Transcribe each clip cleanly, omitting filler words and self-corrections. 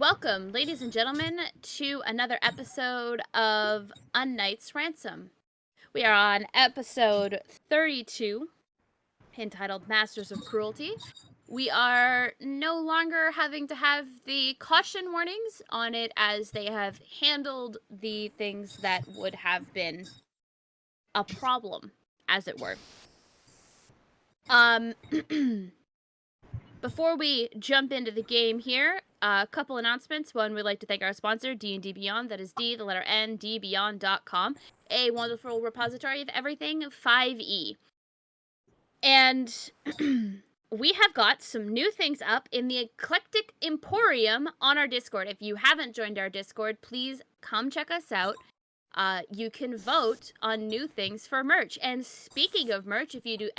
Welcome, ladies and gentlemen, to another episode of A Knight's Ransom. We are on episode 32, entitled Masters of Cruelty. We are no longer having to have the caution warnings on it, as they have handled the things that would have been a problem, as it were. Before we jump into the game here, a couple announcements. One, we'd like to thank our sponsor, D&D Beyond. That is D, the letter N, dbeyond.com. A wonderful repository of everything 5e. And we have got some new things up in the Eclectic Emporium on our Discord. If you haven't joined our Discord, please come check us out. You can vote on new things for merch. And speaking of merch, if you do !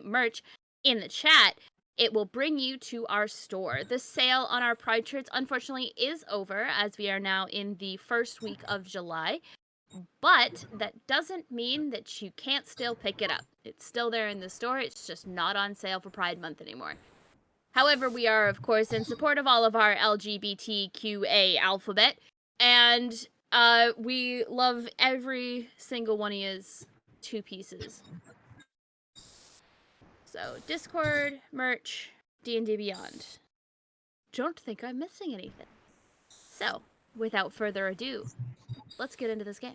merch in the chat, it will bring you to our store. The sale on our Pride shirts, unfortunately, is over, as we are now in the first week of July. But that doesn't mean that you can't still pick it up. It's still there in the store, it's just not on sale for Pride Month anymore. However, we are, of course, in support of all of our LGBTQA alphabet, and we love every single one of his 2 pieces. So, Discord, merch, D&D Beyond. Don't think I'm missing anything. So, without further ado, let's get into this game.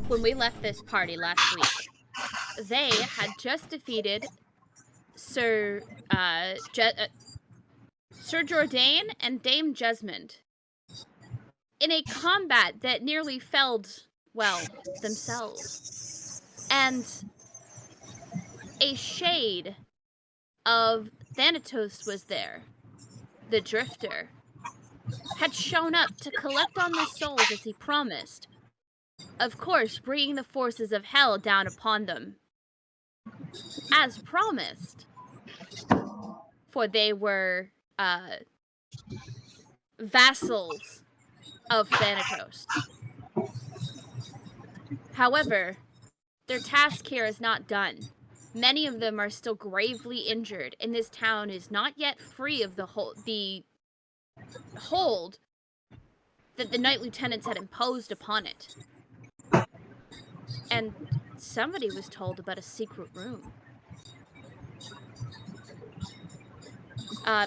When we left this party last week, they had just defeated Sir Jourdain and Dame Jesmond in a combat that nearly felled, well, themselves. And a shade of Thanatos was there. The Drifter had shown up to collect on the souls as he promised. Of course, bringing the forces of hell down upon them. As promised. For they were, vassals of Thanatos. However, their task here is not done. Many of them are still gravely injured, and this town is not yet free of the hold that the Knight Lieutenants had imposed upon it. And somebody was told about a secret room.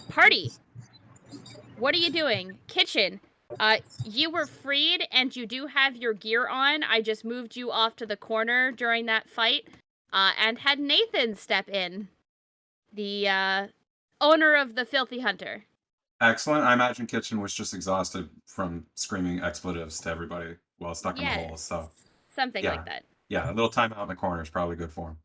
Party! What are you doing? Kitchen. You were freed, and you do have your gear on. I just moved you off to the corner during that fight, and had Nathan step in. The, owner of the Filthy Hunter. Excellent. I imagine Kitchen was just exhausted from screaming expletives to everybody while stuck in the hole, so... Something like that. Yeah, a little time out in the corner is probably good for him.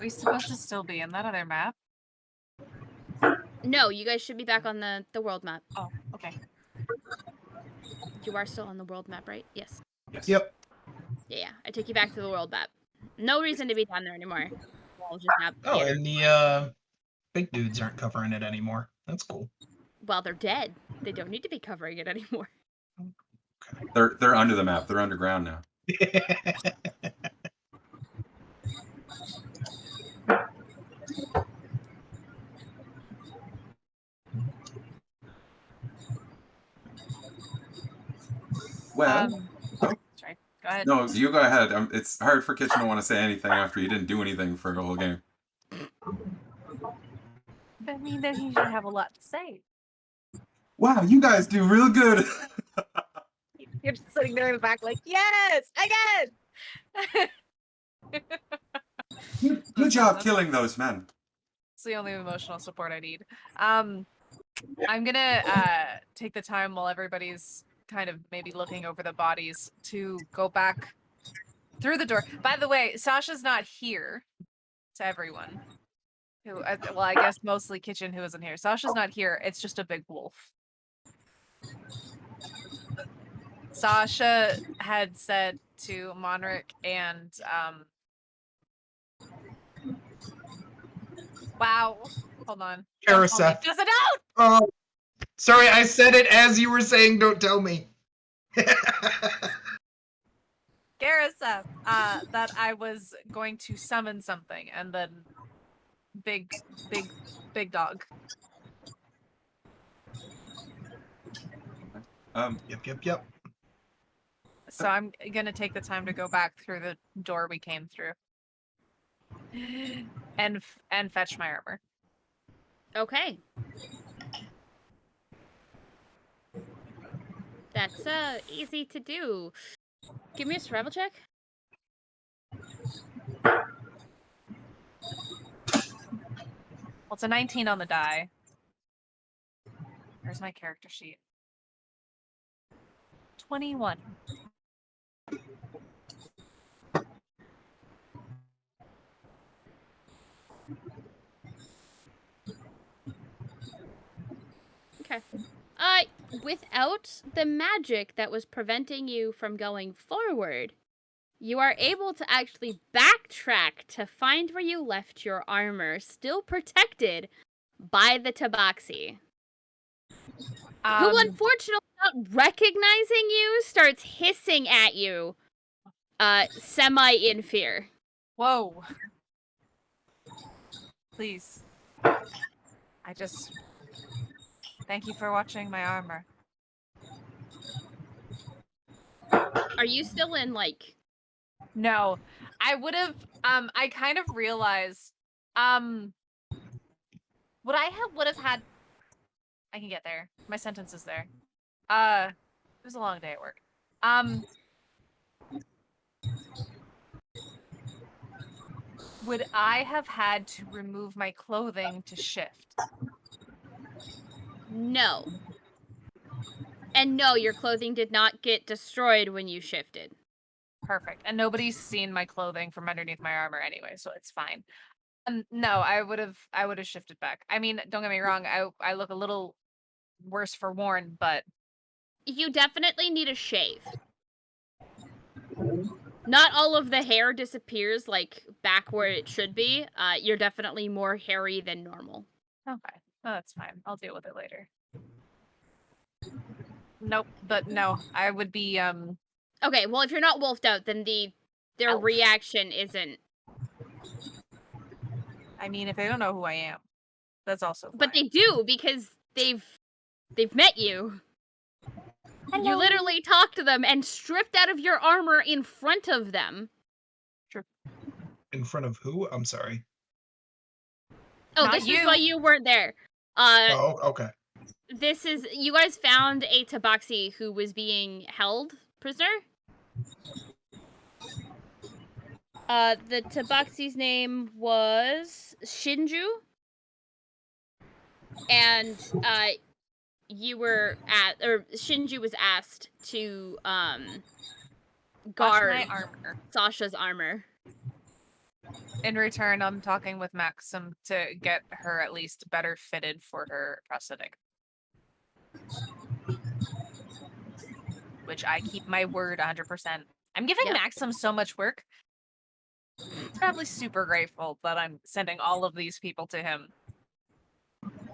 we supposed to still be in that other map? No, you guys should be back on the world map. Oh, okay. You are still on the world map, right? Yes. Yes. Yep. Yeah, I took you back to the world map. No reason to be down there anymore. Well, just not Oh, here. and the big dudes aren't covering it anymore. That's cool. Well, they're dead. They don't need to be covering it anymore. They're under the map. They're underground now. Well, Sorry. Go ahead. no, you go ahead. It's hard for Kitchen to want to say anything after you didn't do anything for the whole game. I mean, that he should have a lot to say. Wow, you guys do real good. You're just sitting there in the back, like, yes, again. Good job killing those men. It's the only emotional support I need. I'm gonna take the time while everybody's kind of maybe looking over the bodies to go back through the door. By the way, Sasha's not here. To everyone who, well, I guess mostly Kitchen who isn't here. Sasha's not here. It's just a big wolf. Sasha had said to Monric and wow, hold on. Karaseth. Does it out? Oh, sorry, I said it as you were saying. Don't tell me. Garrison, that I was going to summon something, and then big dog. Yep. So I'm gonna take the time to go back through the door we came through, and fetch my armor. Okay. That's easy to do. Give me a survival check. Well, it's a 19 on the die. Where's my character sheet? 21. Okay. Without the magic that was preventing you from going forward, you are able to actually backtrack to find where you left your armor, still protected by the tabaxi. Who, unfortunately, not recognizing you, starts hissing at you, semi in fear. Whoa. Please. Thank you for watching my armor. Are you still in, like... No. I would have, I kind of realized, would have had... I can get there. My sentence is there. It was a long day at work. Would I have had to remove my clothing to shift? No. And no, your clothing did not get destroyed when you shifted. Perfect. And nobody's seen my clothing from underneath my armor anyway, so it's fine. No, I would have shifted back. I mean, don't get me wrong, I look a little worse for worn, but you definitely need a shave. Not all of the hair disappears, like, back where it should be. You're definitely more hairy than normal. okay. No, that's fine. I'll deal with it later. Nope, but no, I would be, Okay, well, if you're not wolfed out, then their Elf. reaction isn't... I mean, if they don't know who I am, that's also fine. But they do, because they've met you. Hello. You literally talked to them and stripped out of your armor in front of them. Sure. In front of who? I'm sorry. Oh, Not this you. is why you weren't there. Oh, okay. This is... You guys found a tabaxi who was being held prisoner? The tabaxi's name was Shinju. And, Shinju was asked to, guard my armor. Sasha's armor. In return, I'm talking with Maxim to get her at least better fitted for her prosthetic. Which I keep my word 100%. I'm giving Yep. Maxim so much work. Probably super grateful that I'm sending all of these people to him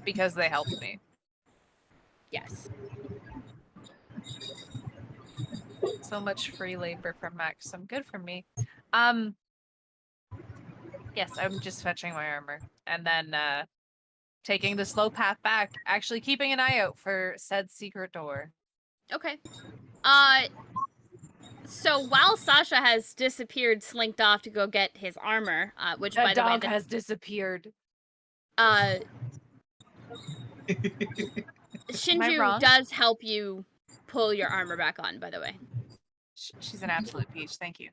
because they helped me. Yes. So much free labor from Maxim. Good for me. Yes, I'm just fetching my armor and then taking the slow path back, actually keeping an eye out for said secret door. Okay. So while Sasha has disappeared, slinked off to go get his armor, which The by the way, dog has disappeared. Shinju wrong? does help you pull your armor back on, by the way. She's an absolute peach. Thank you.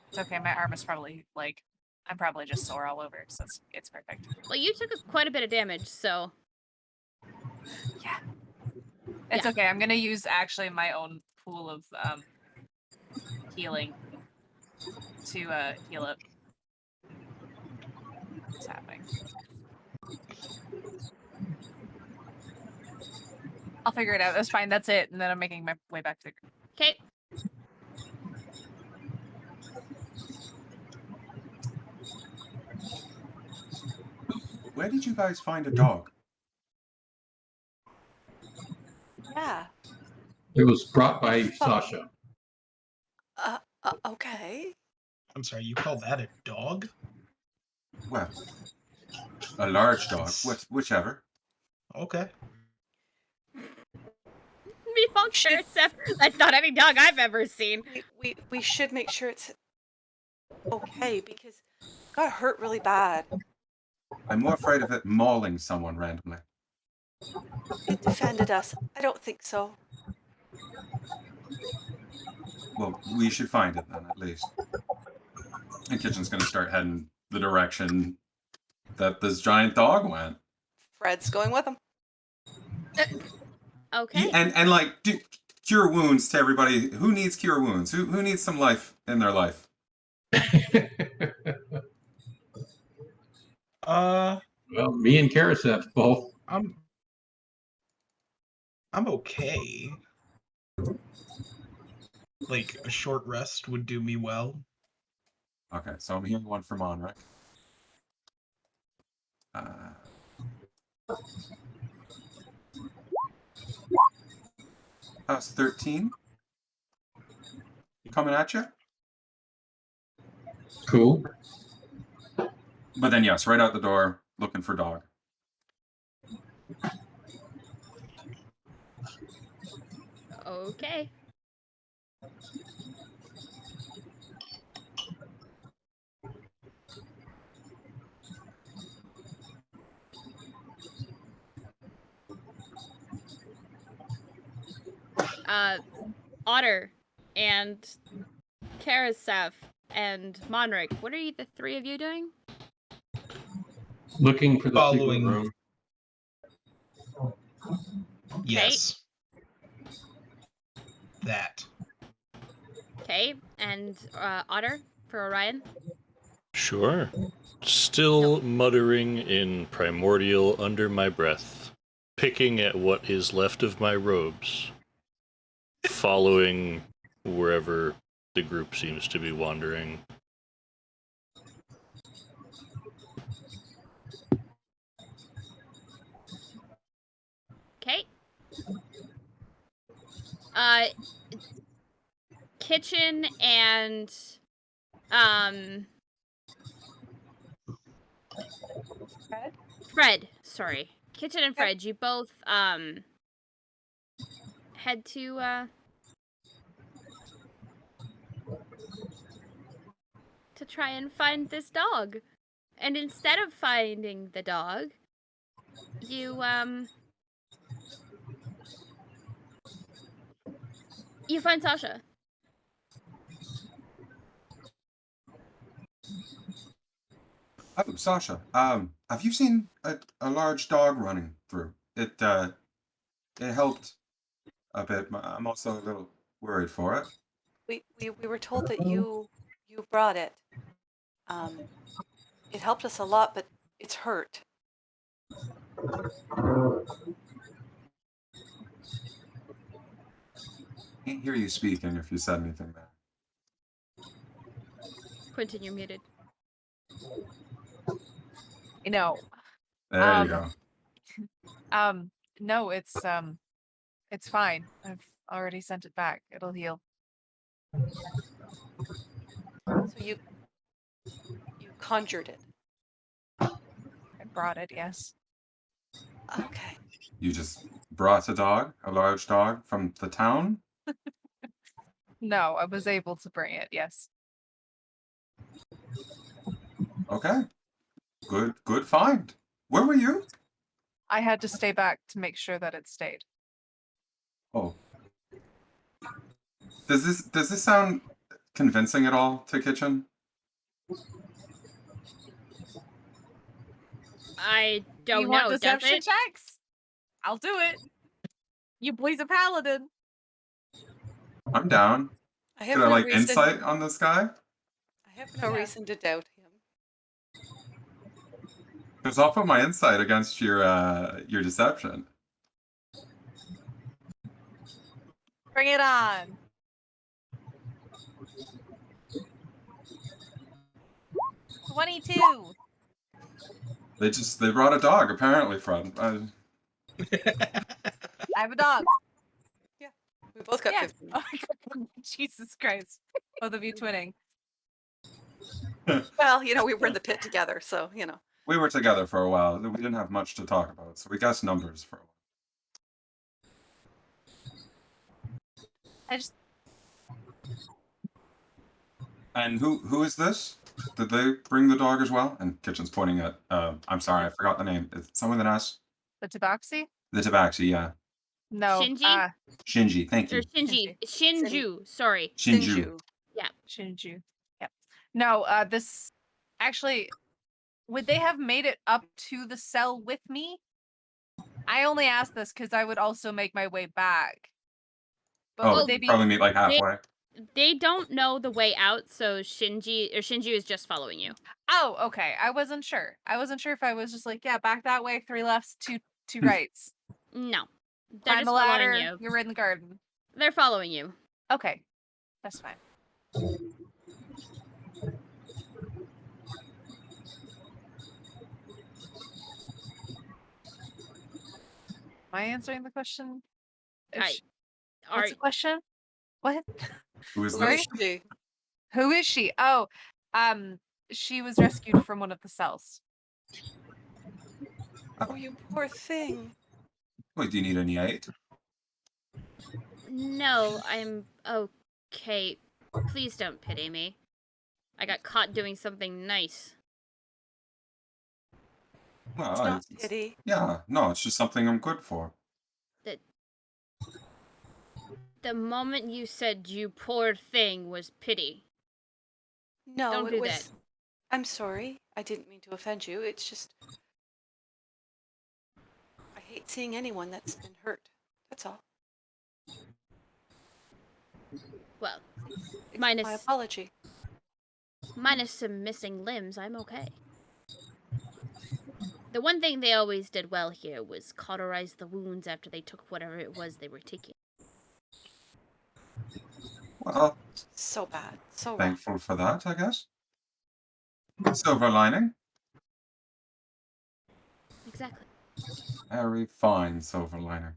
It's okay. My arm is probably like I'm probably just sore all over, so it's perfect. Well, you took quite a bit of damage, so Yeah. It's okay. I'm gonna use actually my own pool of healing to heal it. What's happening? I'll figure it out. That's fine. That's it. And then I'm making my way back to the group. okay. Where did you guys find a dog? Yeah. It was brought by Sasha. Okay. I'm sorry, you call that a dog? Well, a large dog, whichever. Okay. Meatball Karisef, that's not any dog I've ever seen. We should make sure it's okay because it got hurt really bad. I'm more afraid of it mauling someone randomly. It defended us. I don't think so. Well, we should find it then, at least. And Kitchen's gonna start heading the direction that this giant dog went. Fred's going with him. Okay. And like, cure wounds to everybody. Who needs cure wounds? Who needs some life in their life? Well, me and Karasep both. I'm okay. Like a short rest would do me well. Okay, so I'm hearing one from Monric. How's 13? Coming at you? Cool. But then yes, right out the door, looking for dog. Okay. Otter and Karasef and Monric, what are the three of you doing? Looking for the Following. secret room. Yes. That. Okay, and Otter for Orion? Sure. Still muttering in primordial under my breath, picking at what is left of my robes, following wherever the group seems to be wandering. Okay. Kitchen and Fred, sorry. Kitchen and Fred, you both head to try and find this dog. And instead of finding the dog, you find Sasha. Oh, Sasha. Have you seen a large dog running through? It helped a bit. I'm also a little worried for it. We were told that you brought it. It helped us a lot, but it's hurt. Can't hear you speaking if you said anything there. Quentin, you're muted. No. There you go. No, it's fine. I've already sent it back. It'll heal. So you conjured it. I brought it, yes. Okay. You just brought a dog, a large dog from the town? No, I was able to bring it, yes. Okay. Good find. Where were you? I had to stay back to make sure that it stayed. Oh. Does this sound convincing at all to Kitchen? I You don't want know, does deception it? checks? I'll do it. You boy's a paladin. I'm down. I have Could I no like reason. insight on this guy? I have no Yeah. reason to doubt him. Because I'll put my insight against your deception. Bring it on. $22. They brought a dog apparently, Fred. I have a dog. We both got Yeah. 15. Oh my God. Jesus Christ. Both of you twinning. Well, we were in the pit together, so We were together for a while. We didn't have much to talk about, so we guessed numbers for a while. I just And who is this? Did they bring the dog as well? And Kitchen's pointing at I'm sorry, I forgot the name. Is it someone with an S? the tabaxi? The Tabaxi, yeah. No. Shinji? Shinji, thank Or you. Shinji. Shinju, sorry. Shinju. Shinju. Yep. No, this actually, would they have made it up to the cell with me? I only asked this because I would also make my way back. But Oh, would they be probably meet like halfway. They don't know the way out, so Shinju is just following you. Oh, okay. I wasn't sure. I wasn't sure if I was just like, yeah, back that way, 3 lefts, 2 rights. No. They're Climb just a ladder, following you. you're in the garden. They're following you. Okay. That's fine. Am I answering the question? What's the question? What? Who is Who Sorry? this? is she? Who is she? Oh, she was rescued from one of the cells. Oh, you poor thing. Wait, do you need any aid? No, I'm okay. Please don't pity me. I got caught doing something nice. Well, It's not pity. yeah, no, it's just something I'm good for. The moment you said you poor thing was pity. No, Don't it do was. that. I'm sorry. I didn't mean to offend you. It's just. I hate seeing anyone that's been hurt. That's all. Well, It's minus my apology. minus some missing limbs, I'm okay. The one thing they always did well here was cauterize the wounds after they took whatever it was they were taking. Well, So bad. So wrong. thankful for that, I guess. Silver lining. Exactly. Very fine silver lining.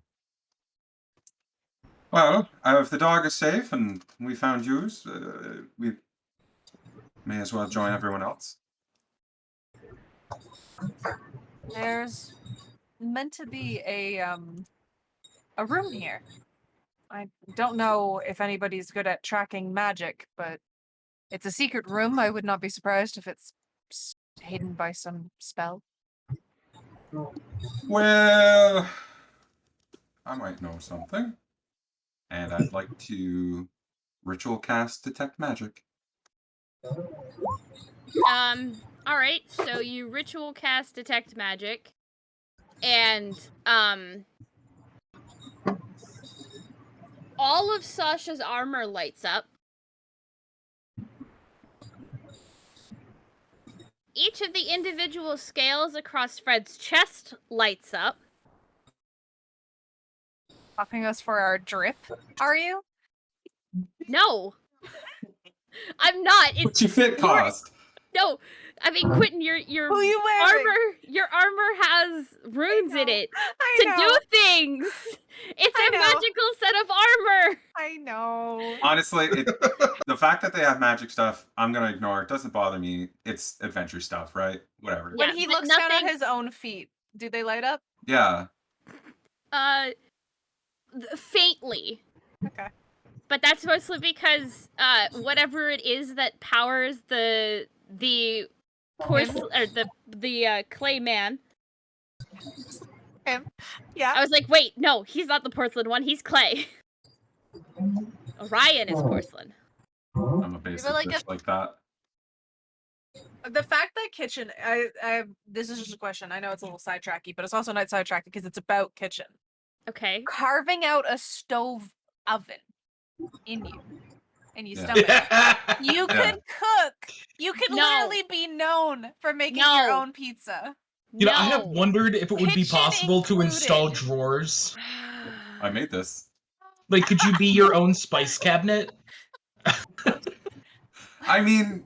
Well, if the dog is safe and we found yours, we may as well join everyone else. There's meant to be a room here. I don't know if anybody's good at tracking magic, but it's a secret room. I would not be surprised if it's hidden by some spell. Well, I might know something. And I'd like to ritual cast detect magic. Alright, so you ritual cast detect magic, and, all of Sasha's armor lights up. each of the individual scales across Fred's chest lights up. Talking us for our drip, are you? No, I'm not. It's What's your fit cost? no. I mean, Quentin, your Who are you wearing? your armor has runes in know. it I to know. do things. It's I a know. magical set of armor. I know. Honestly, the fact that they have magic stuff, I'm gonna ignore. It doesn't bother me. It's adventure stuff, right? Whatever. Yeah, When he but looks down at nothing- his own feet, do they light up? Yeah. Faintly. Okay. But that's mostly because whatever it is that powers the porcelain or the clay man. Him. Yeah. I was like, wait, no, he's not the porcelain one. He's clay. Orion is porcelain. I'm a basic like bitch like that. The fact that kitchen, this is just a question. I know it's a little sidetracky, but it's also not sidetracky because it's about kitchen. Okay. Carving out a stove oven in you, and you Yeah. stomach. You Yeah. could cook. You could No. literally be known for making your No. own pizza. You know, I have No. wondered if it would be Kitchen possible to install included. drawers. I made this. Like, could you be your own spice cabinet? I mean,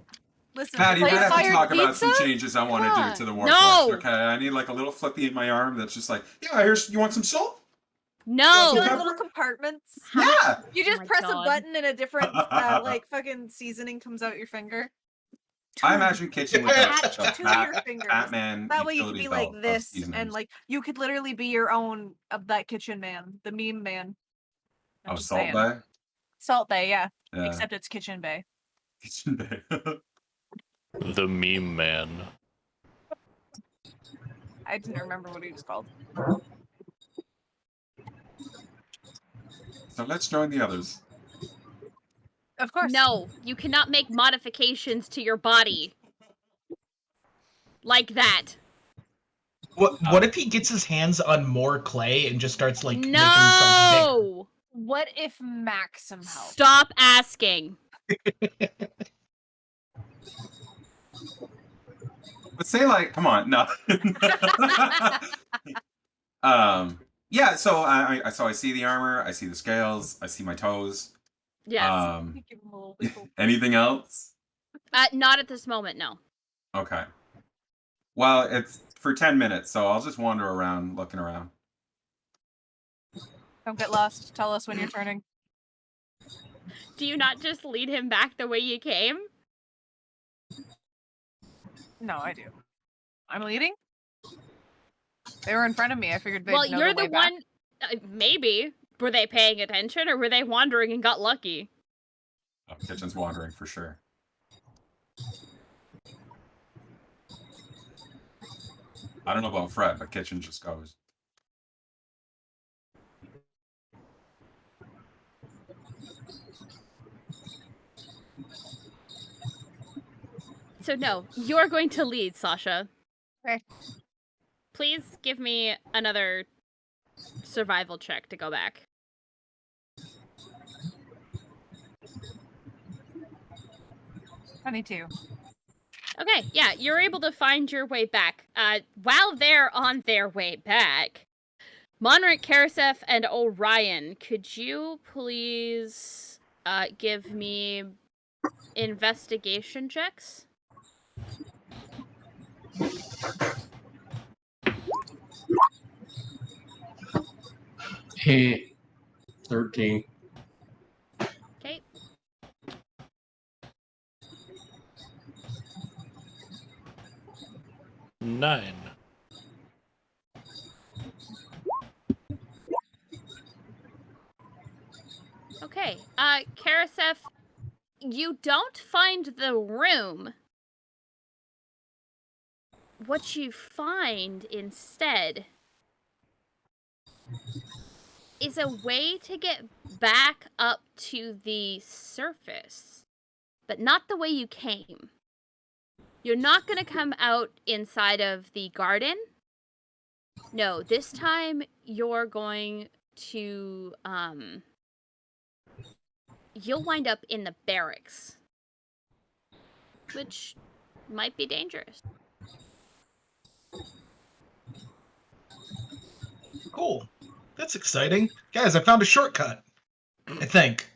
Listen, Patty, we're gonna have to clay-fired talk about some pizza? changes I want to Come do on. to the No. Warforged. Okay, I need like a little flippy in my arm that's just like, yeah, here's. You want some salt? No. You like little compartments. Yeah. You just my press God. a button and a different like fucking seasoning comes out your finger. I imagine kitchen with Attached a to your fingers. Batman. That way you could utility be like belt of this, and seasonings. like you could literally be your own of that kitchen man, the meme man. I'm Oh, just Salt saying. Bay. Salt Bay, yeah. Yeah. Except it's Kitchen Bay. Kitchen Bay. The meme man. I didn't remember what he was called. So let's join the others. Of course. No, you cannot make modifications to your body. Like that. What if he gets his hands on more clay and just starts like making himself bigger? No! What if Maxim helped? Stop asking. But say like, come on, no. Yeah. So I see the armor. I see the scales. I see my toes. Yes. Give him a little wiggle. Anything else? Not at this moment, no. Okay. Well, it's for 10 minutes, so I'll just wander around, looking around. Don't get lost. Tell us when you're turning. Do you not just lead him back the way you came? No, I do. I'm leading? They were in front of me. I figured they'd Well, know you're the way the back. one. Maybe. Were they paying attention or were they wandering and got lucky? Oh, kitchen's wandering for sure. I don't know about Fred, but kitchen just goes. So no, you're going to lead, Sasha. Okay. Please give me another survival check to go back. 22. Okay, yeah, you're able to find your way back. While they're on their way back, Monric, Karaseth, and Orion, could you please give me investigation checks? Hey, 13. Okay. Nine. Okay, Karaseth, you don't find the room. What you find instead is a way to get back up to the surface, but not the way you came. You're not going to come out inside of the garden. No, this time you're going to, you'll wind up in the barracks, which might be dangerous. Cool. That's exciting. Guys, I found a shortcut. I think.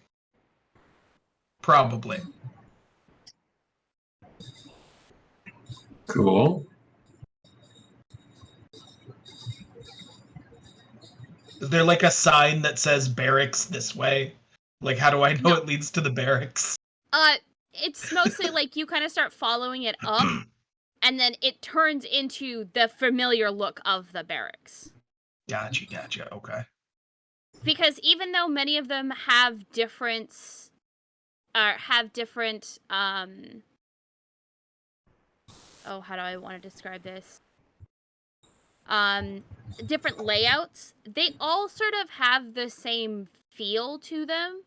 Probably. Cool. Is there like a sign that says barracks this way? Like, how do I know No. it leads to the barracks? It's mostly like you kind of start following it up, and then it turns into the familiar look of the barracks. Gotcha. Okay. Because even though many of them have different, how do I want to describe this? Different layouts, they all sort of have the same feel to them.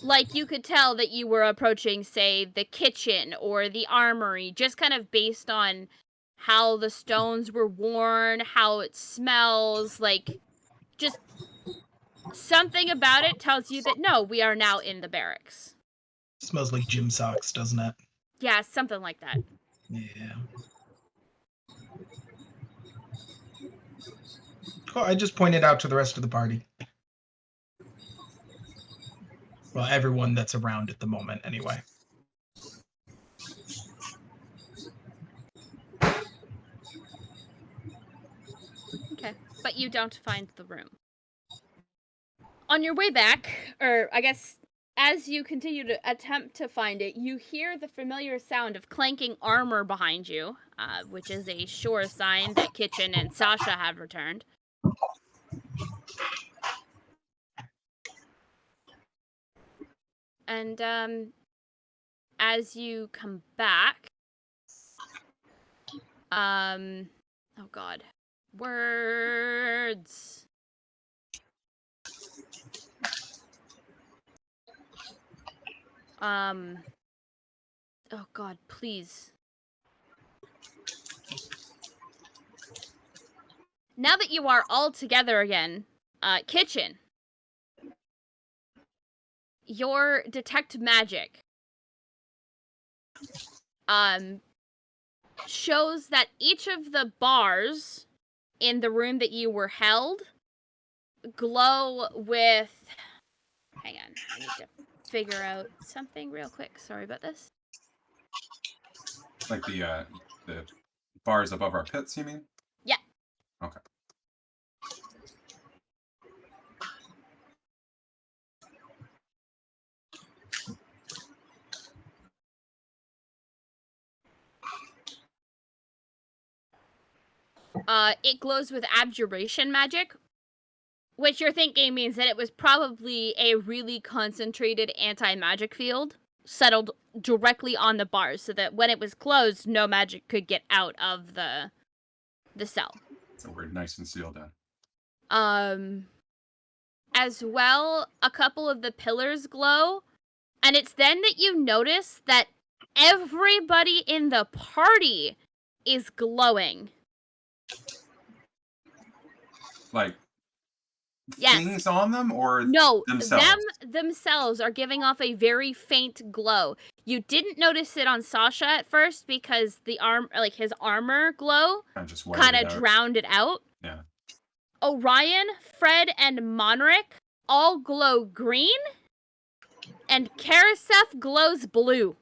Like, you could tell that you were approaching, say, the kitchen or the armory, just kind of based on how the stones were worn, how it smells, like, just something about it tells you that, no, we are now in the barracks. Smells like gym socks, doesn't it? Yeah, something like that. Yeah. Cool, I just pointed out to the rest of the party. Well, everyone that's around at the moment, anyway. Okay, but you don't find the room. On your way back, or I guess as you continue to attempt to find it, you hear the familiar sound of clanking armor behind you, which is a sure sign that Kitchen and Sasha have returned. And as you come back, oh god, words. Oh god, please. Now that you are all together again, Kitchen, your detect magic shows that each of the bars in the room that you were held glow with... Hang on, I need to figure out something real quick. Sorry about this. Like the bars above our pits, you mean? Yeah. Okay. It glows with abjuration magic, which you're thinking means that it was probably a really concentrated anti-magic field settled directly on the bars, so that when it was closed, no magic could get out of the cell. So we're nice and sealed in. As well, a couple of the pillars glow, and it's then that you notice that everybody in the party is glowing. Like, Yes. things on them, or No, themselves? them themselves are giving off a very faint glow. You didn't notice it on Sasha at first because the his armor glow kind of drowned it out. Yeah. Orion, Fred, and Monric all glow green, and Karaseth glows blue.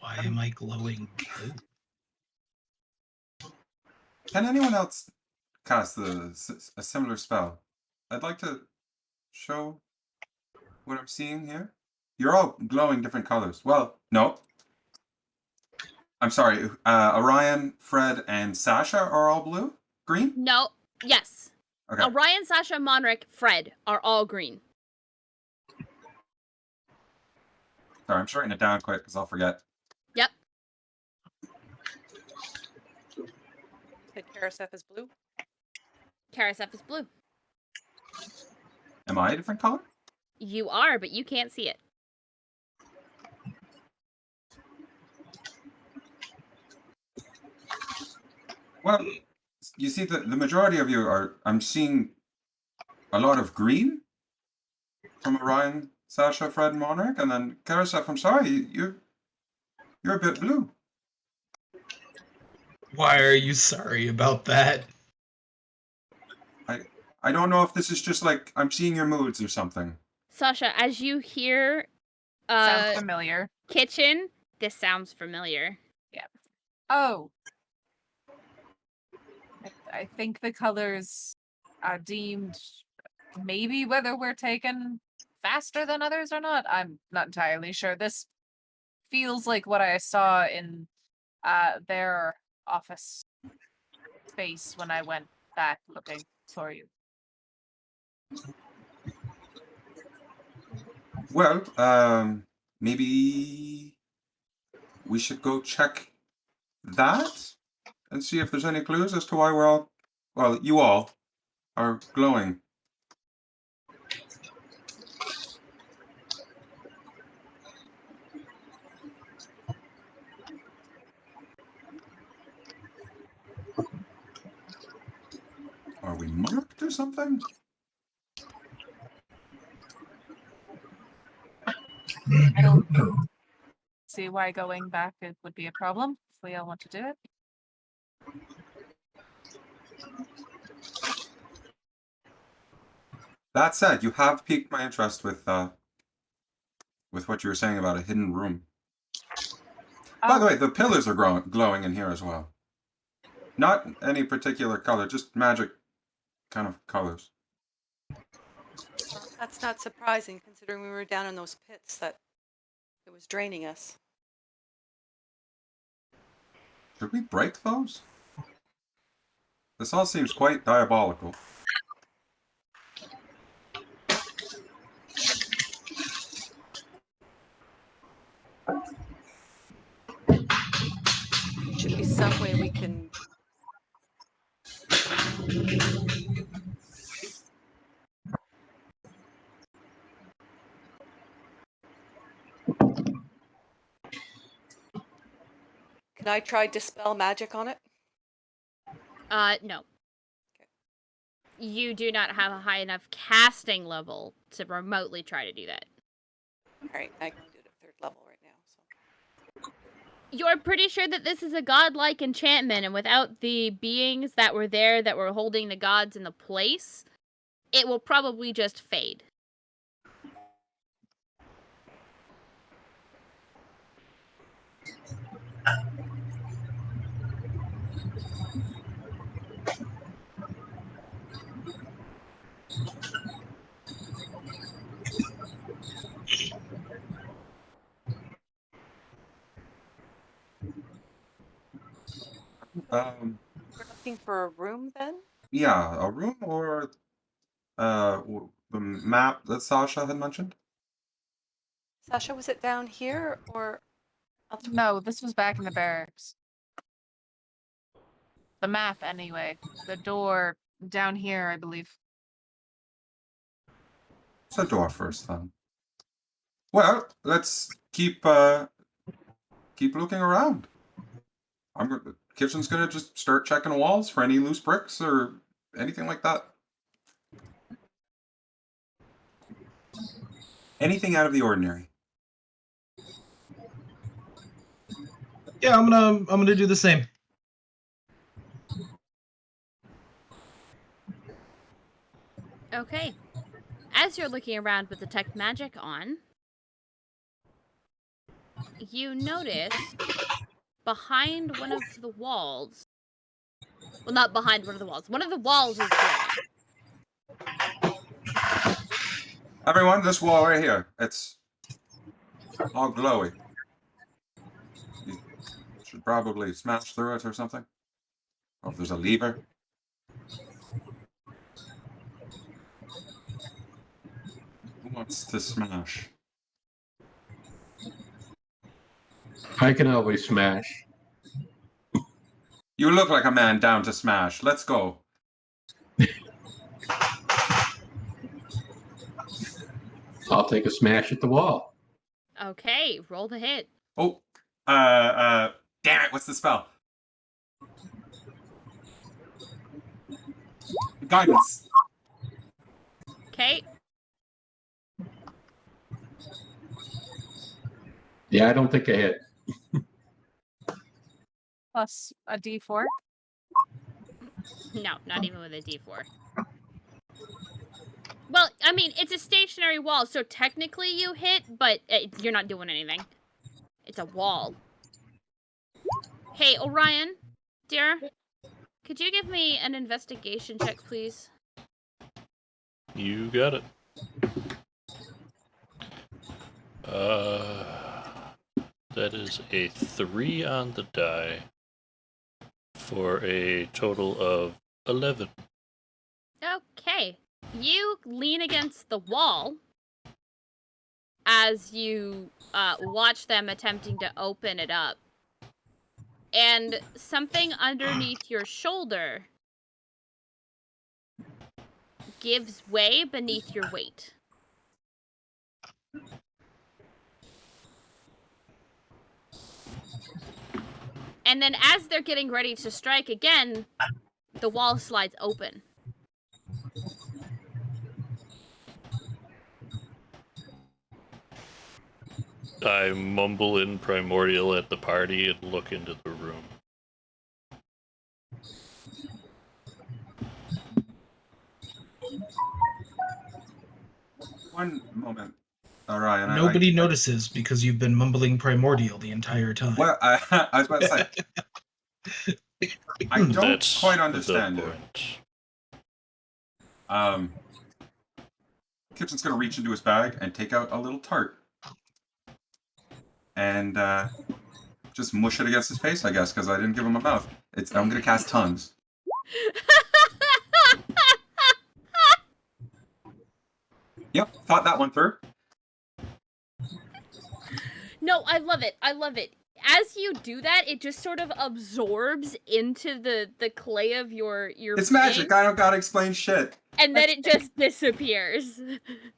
Why am I glowing blue? Can anyone else cast a similar spell? I'd like to show what I'm seeing here. You're all glowing different colors. Well, no. I'm sorry. Orion, Fred, and Sasha are all blue? Green? No, yes. Okay. Orion, Sasha, Monric, Fred are all green. Sorry, I'm just writing it down quick because I'll forget. Yep. And Karaseth is blue. Karaseth is blue. Am I a different color? You are, but you can't see it. Well, you see, the majority of you are... I'm seeing a lot of green from Orion, Sasha, Fred, and Monarch, and then Karaseth, I'm sorry, you're a bit blue. Why are you sorry about that? I don't know if this is just like I'm seeing your moods or something. Sasha, as you hear Sounds familiar. kitchen, this sounds familiar. Oh. I think the colors are deemed maybe whether we're taken faster than others or not. I'm not entirely sure. This feels like what I saw in their office space when I went back looking for you. Well, maybe we should go check that and see if there's any clues as to why we're all, well, you all are glowing. Are we marked or something? I don't see why going back it would be a problem if we all want to do it. That said, you have piqued my interest with what you were saying about a hidden room. By the way, the pillars are glowing in here as well. Not any particular color, just magic kind of colors. Well, that's not surprising considering we were down in those pits that it was draining us. Should we break those? This all seems quite diabolical. There should be some way we can. Can I try dispel magic on it? No. You do not have a high enough casting level to remotely try to do that. All right, I can do it at 3rd level right now. So. You're pretty sure that this is a godlike enchantment, and without the beings that were there that were holding the gods in the place, it will probably just fade. Um, We're looking for a room then? yeah, a room or the map that Sasha had mentioned? Sasha, was it down here or elsewhere? No, this was back in the barracks. The map, anyway. The door down here, I believe. It's a door first, then. Well, let's keep looking around. The kitchen's gonna just start checking walls for any loose bricks or anything like that. Anything out of the ordinary. Yeah, I'm gonna do the same. Okay. As you're looking around with Detect Magic on, you notice behind one of the walls. Well, not behind one of the walls. One of the walls is glowing. Everyone, this wall right here, it's all glowy. You should probably smash through it or something. Or if there's a lever. Who wants to smash? I can always smash. You look like a man down to smash. Let's go. I'll take a smash at the wall. Okay, roll the hit. Oh, damn it, what's the spell? Guidance. Okay. Yeah, I don't think I hit. Plus a D4. No, not even with a D4. Well, I mean, it's a stationary wall, so technically you hit, but you're not doing anything. It's a wall. Hey, Orion, dear, could you give me an investigation check, please? You got it. That is a 3 on the die for a total of 11. Okay. You lean against the wall as you watch them attempting to open it up. And something underneath your shoulder gives way beneath your weight. And then as they're getting ready to strike again, the wall slides open. I mumble in Primordial at the party and look into the room. One moment, Orion. Nobody notices because you've been mumbling Primordial the entire time. Well, I was about to say, I don't That's quite understand the you. point. Kitchen's gonna reach into his bag and take out a little tart. And just mush it against his face, I guess, because I didn't give him a mouth. I'm gonna cast tongues. Yep, thought that one through. No, I love it. I love it. As you do that, it just sort of absorbs into the clay of your It's being, magic. I don't gotta explain shit. and then it just disappears.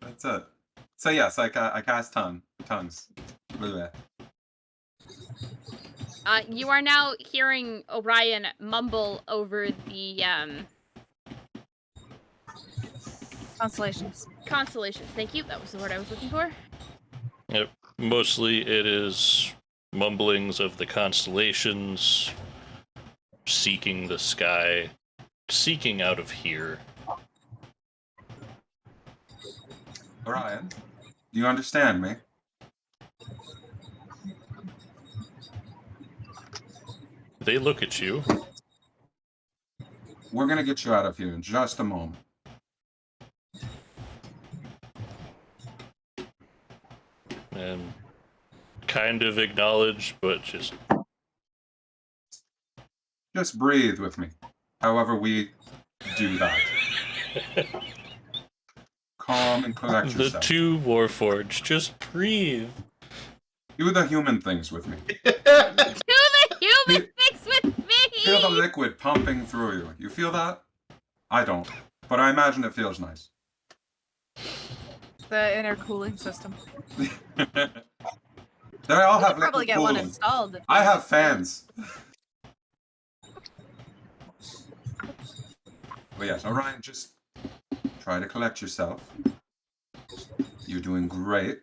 That's it. So yes, I cast tongues. Blah. You are now hearing Orion mumble over the Constellations. constellations. Thank you. That was the word I was looking for. Yep. Mostly it is mumblings of the constellations, seeking the sky, seeking out of here. Orion, do you understand me? They look at you. We're gonna get you out of here in just a moment. And kind of acknowledge, but just breathe with me. However we do that. Calm and collect the yourself. two Warforged, just breathe. Do the human things with me. Do the human things with me! Feel the liquid pumping through you. You feel that? I don't. But I imagine it feels nice. The inner cooling system. They all have liquid Probably get one cooling. installed. I have fans. But yes, Orion, just try to collect yourself. You're doing great.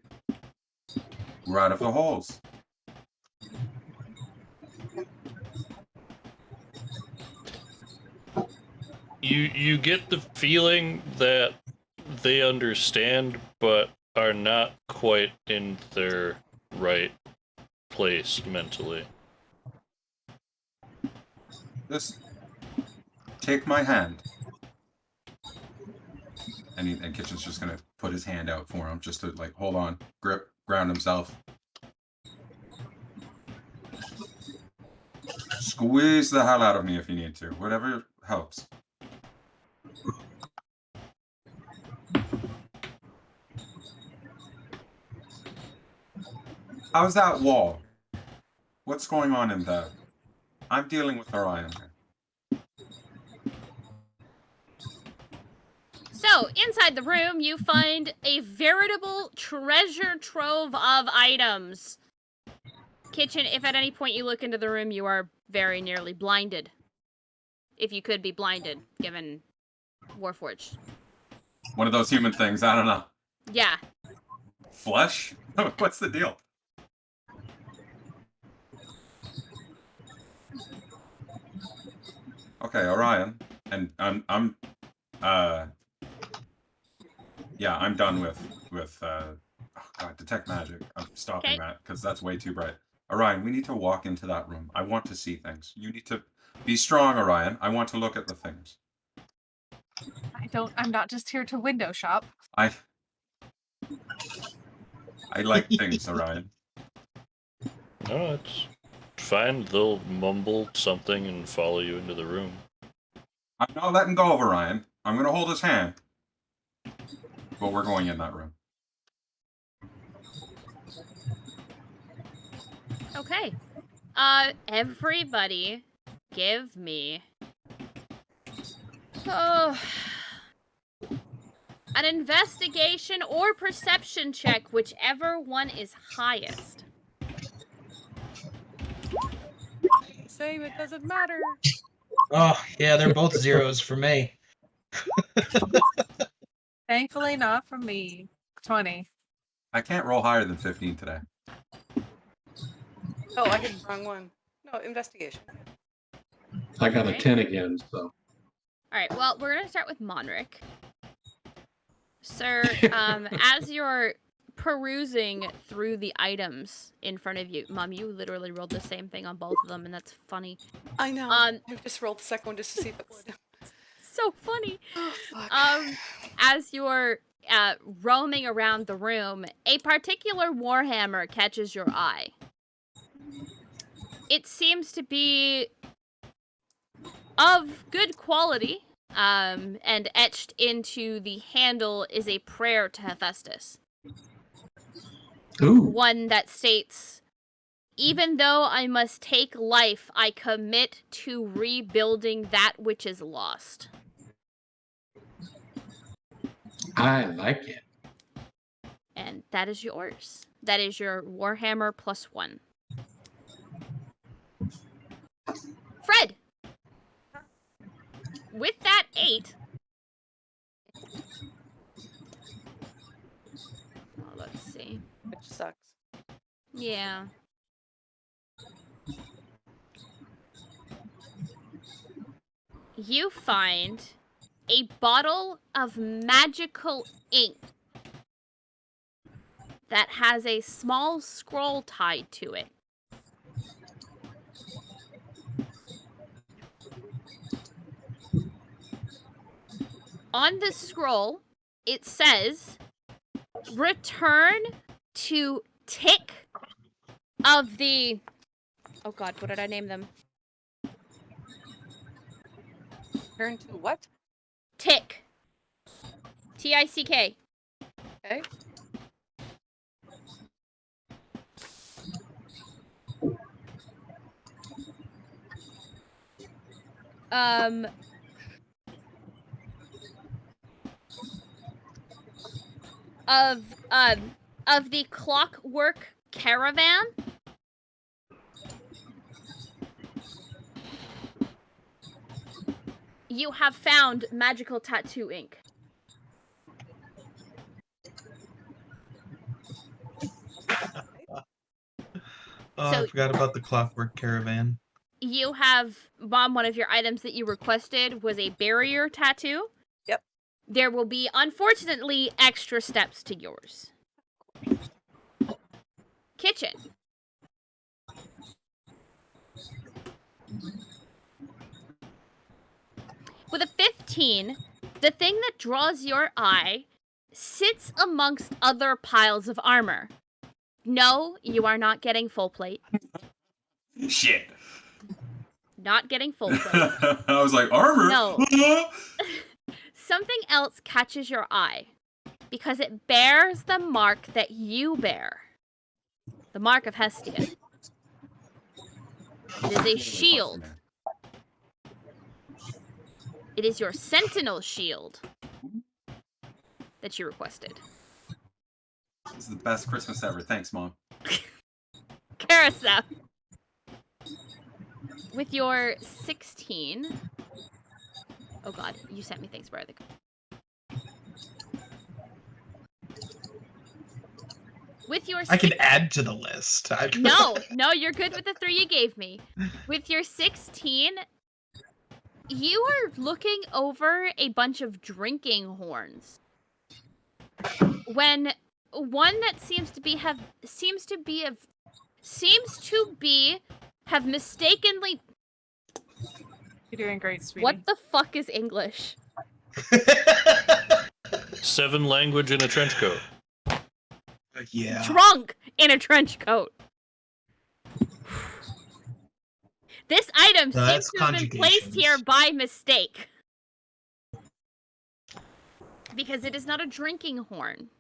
We're out of the holes. You get the feeling that they understand, but are not quite in their right place mentally. Just take my hand. And Kitchen's just gonna put his hand out for him, just to like hold on, grip, ground himself. Squeeze the hell out of me if you need to. Whatever helps. How's that wall? What's going on in there? I'm dealing with Orion here. So, inside the room, you find a veritable treasure trove of items. Kitchen, if at any point you look into the room, you are very nearly blinded. If you could be blinded, given Warforged. One of those human things, I don't know. Yeah. Flesh? What's the deal? Okay, Orion, and yeah, I'm done with oh god, detect magic. I'm stopping Okay. that because that's way too bright. Orion, we need to walk into that room. I want to see things. You need to be strong, Orion. I want to look at the things. I'm not just here to window shop. I like things, Orion. No, it's fine. They'll mumble something and follow you into the room. I'm not letting go of Orion. I'm gonna hold his hand. But we're going in that room. Okay. Everybody give me an investigation or perception check, whichever one is highest. Same, it doesn't matter. Oh, yeah, they're both zeros for me. Thankfully, not from me. 20. I can't roll higher than 15 today. Oh, I hit the wrong one. No, investigation. I got a Okay. 10 again, so. Alright, well, we're gonna start with Monric. Sir, as you're perusing through the items in front of you, Mom, you literally rolled the same thing on both of them, and that's funny. I know. I just rolled the second one just to see if it would. So funny. Oh, fuck. As you're roaming around the room, a particular warhammer catches your eye. It seems to be of good quality, and etched into the handle is a prayer to Hephaestus. Ooh. One that states, "Even though I must take life, I commit to rebuilding that which is lost." I like it. And that is yours. That is your Warhammer +1. Fred! With that 8... Oh, let's see. Which sucks. Yeah. You find a bottle of magical ink that has a small scroll tied to it. On the scroll, it says, "Return to Tick of the..." Oh god, what did I name them? Turn to what? Tick. T-I-C-K. Okay. Of the Clockwork Caravan. You have found magical tattoo ink. Oh, So- I forgot about the Clockwork Caravan. You have, Mom, one of your items that you requested was a barrier tattoo. Yep. There will be, unfortunately, extra steps to yours. Kitchen. With a 15, the thing that draws your eye sits amongst other piles of armor. No, you are not getting full plate. Shit. Not getting full plate. I was like, armor? No. Something else catches your eye because it bears the mark that you bear. The mark of Hestia. It is a shield. It is your sentinel shield that you requested. This is the best Christmas ever. Thanks, Mom. Carousel. With your 16... Oh god, you sent me things where are they? With your... I can add to the list. No, you're good with the 3 you gave me. With your 16, You are looking over a bunch of drinking horns when one that seems to have mistakenly. You're doing great, sweetie. What the fuck is English? 7 language in a trench coat. Yeah. Drunk in a trench coat. This item No, seems that's to have been placed here conjugations. by mistake. Because it is not a drinking horn.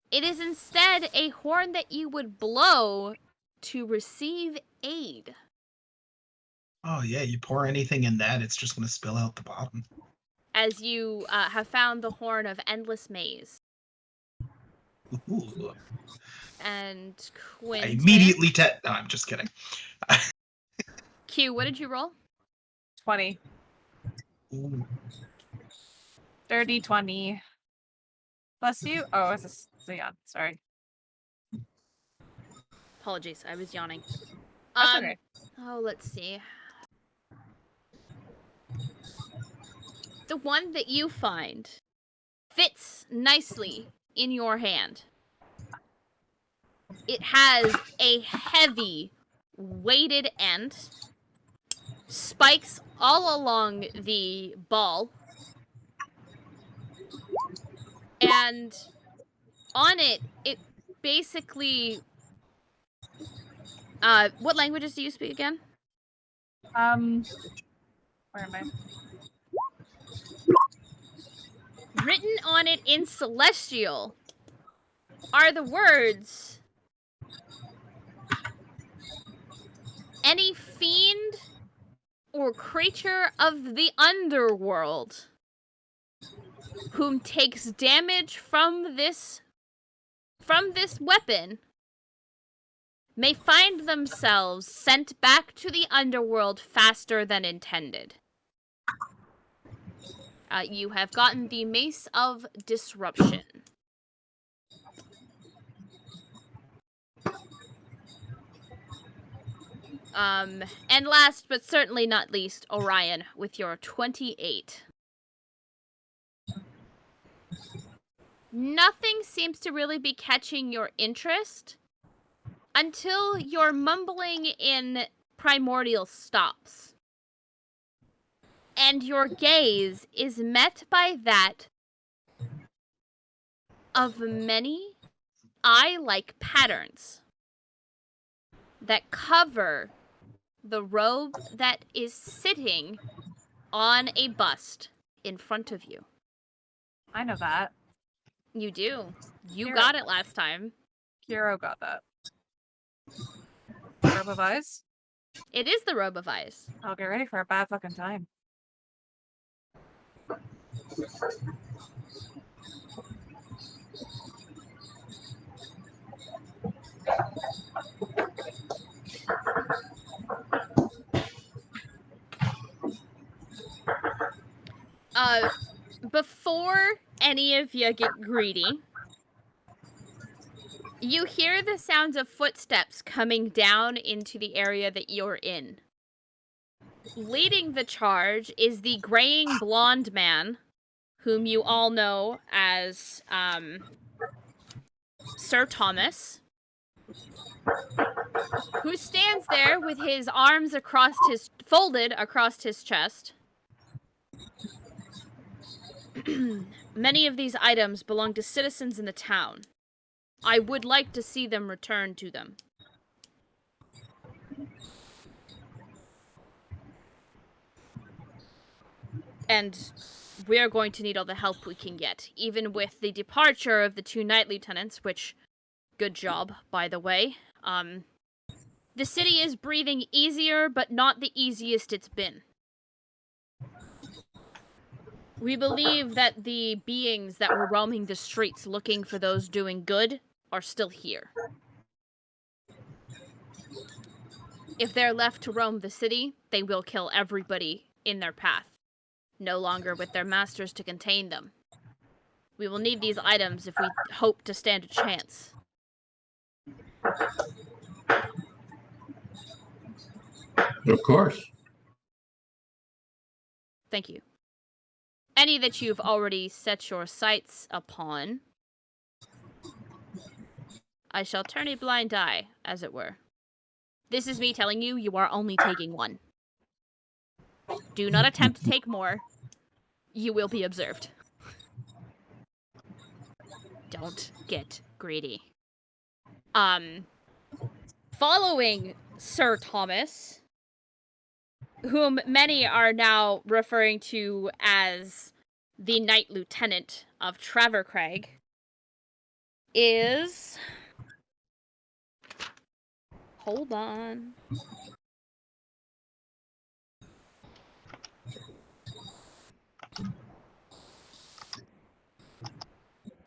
It is instead a horn that you would blow to receive aid. Oh yeah, you pour anything in that, it's just gonna spill out the bottom. As you have found the horn of Endless Maze. Ooh. And I Quentin. immediately No, I'm just kidding. Q, what did you roll? 20. Ooh. Dirty 20. Bless you. Oh, it's a yawn. Sorry. Apologies, I was yawning. That's okay. Oh, let's see. The one that you find fits nicely in your hand. It has a heavy, weighted end, spikes all along the ball, and on it, it basically... what languages do you speak again? Where am I? Written on it in Celestial are the words, any fiend or creature of the underworld whom takes damage from this weapon may find themselves sent back to the underworld faster than intended. You have gotten the Mace of Disruption. And last but certainly not least, Orion, with your 28. Nothing seems to really be catching your interest until your mumbling in Primordial stops. And your gaze is met by that of many eye-like patterns that cover the robe that is sitting on a bust in front of you. I know that. You do. You Here. got it last time. Kiro got that. Robe of Eyes? It is the Robe of Eyes. I'll get ready for a bad fucking time. Before any of you get greedy, you hear the sounds of footsteps coming down into the area that you're in. Leading the charge is the graying blonde man, whom you all know as, Sir Thomas, who stands there with his arms folded across his chest. Many of these items belong to citizens in the town. I would like to see them returned to them. And we are going to need all the help we can get, even with the departure of the 2 knight lieutenants, which, good job, by the way. The city is breathing easier, but not the easiest it's been. We believe that the beings that were roaming the streets looking for those doing good are still here. If they're left to roam the city, they will kill everybody in their path, no longer with their masters to contain them. We will need these items if we hope to stand a chance. Of course. Thank you. Any that you've already set your sights upon, I shall turn a blind eye, as it were. This is me telling you, you are only taking one. Do not attempt to take more. You will be observed. Don't get greedy. Following Sir Thomas, whom many are now referring to as the Knight Lieutenant of Travercraig, is... Hold on.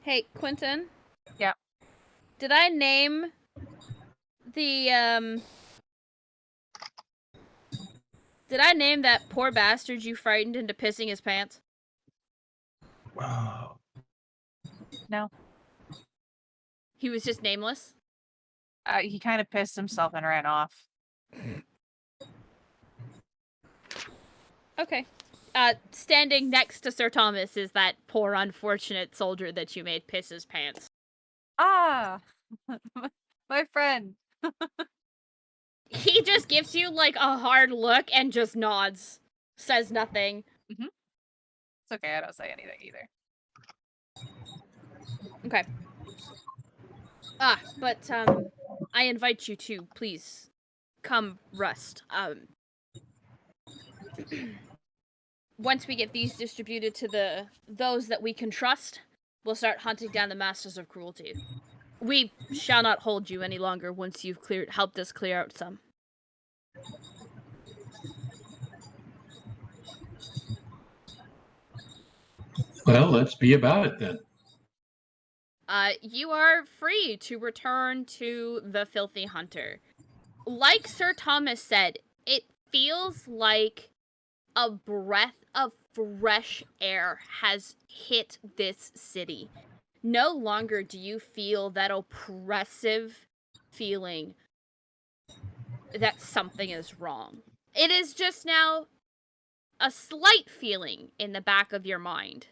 Hey, Quentin? Yeah. Did I name the, Did I name that poor bastard you frightened into pissing his pants? Wow. No. He was just nameless? He kind of pissed himself and ran off. Okay. Standing next to Sir Thomas is that poor unfortunate soldier that you made piss his pants. Ah! My friend. He just gives you, like, a hard look and just nods. Says nothing. It's okay, I don't say anything either. Okay. But, I invite you to, please, come rest. Once we get these distributed to those that we can trust, we'll start hunting down the masters of cruelty. We shall not hold you any longer once you've helped us clear out some. Well, let's be about it then. You are free to return to the Filthy Hunter. Like Sir Thomas said, it feels like a breath of fresh air has hit this city. No longer do you feel that oppressive feeling that something is wrong. It is just now a slight feeling in the back of your mind.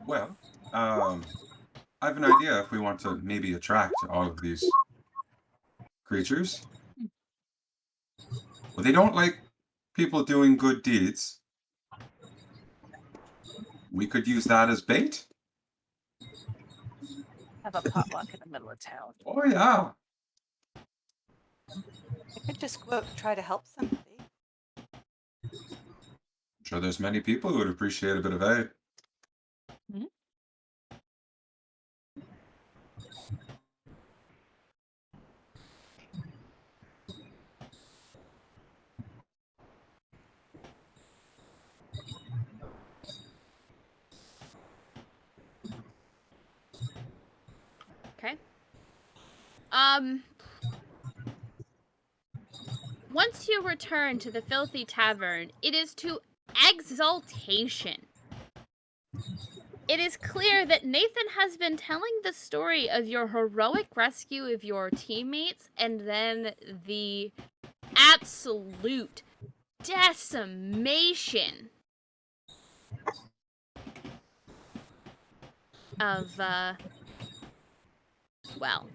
Well, I have an idea if we want to maybe attract all of these creatures. Well, they don't like people doing good deeds. We could use that as bait. Have a potluck in the middle of town. Oh, yeah. I could just go out and try to help somebody. I'm sure there's many people who would appreciate a bit of aid. Okay. Once you return to the Filthy Tavern, it is to exaltation. It is clear that Nathan has been telling the story of your heroic rescue of your teammates and then the absolute decimation of, well,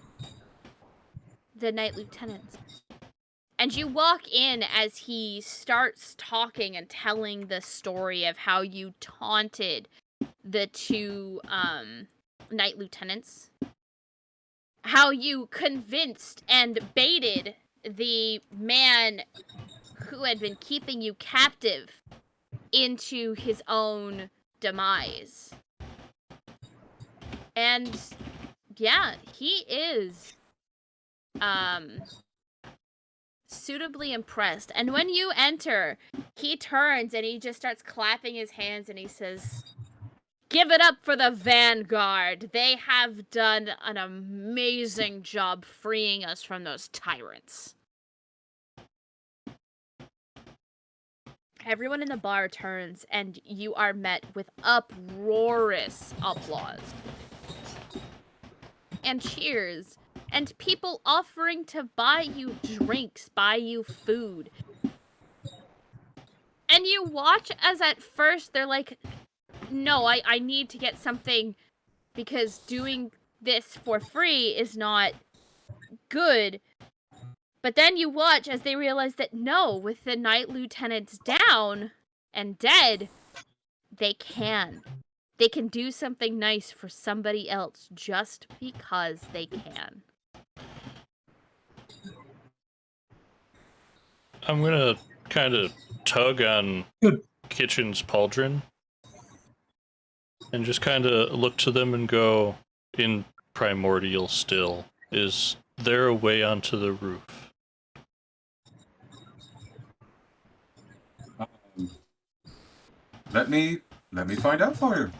the Knight Lieutenants. And you walk in as he starts talking and telling the story of how you taunted the two Knight Lieutenants. How you convinced and baited the man who had been keeping you captive into his own demise. And yeah, he is suitably impressed. And when you enter, he turns and he just starts clapping his hands and he says, "Give it up for the Vanguard. They have done an amazing job freeing us from those tyrants." Everyone in the bar turns, and you are met with uproarious applause. And cheers. And people offering to buy you drinks, buy you food. And you watch as at first they're like, no, I need to get something because doing this for free is not good. But then you watch as they realize that no, with the night lieutenants down and dead, they can. They can do something nice for somebody else just because they can. I'm gonna kind of tug on Good. Kitchen's pauldron and just kind of look to them and go, in primordial still, is there a way onto the roof? Let me find out for you.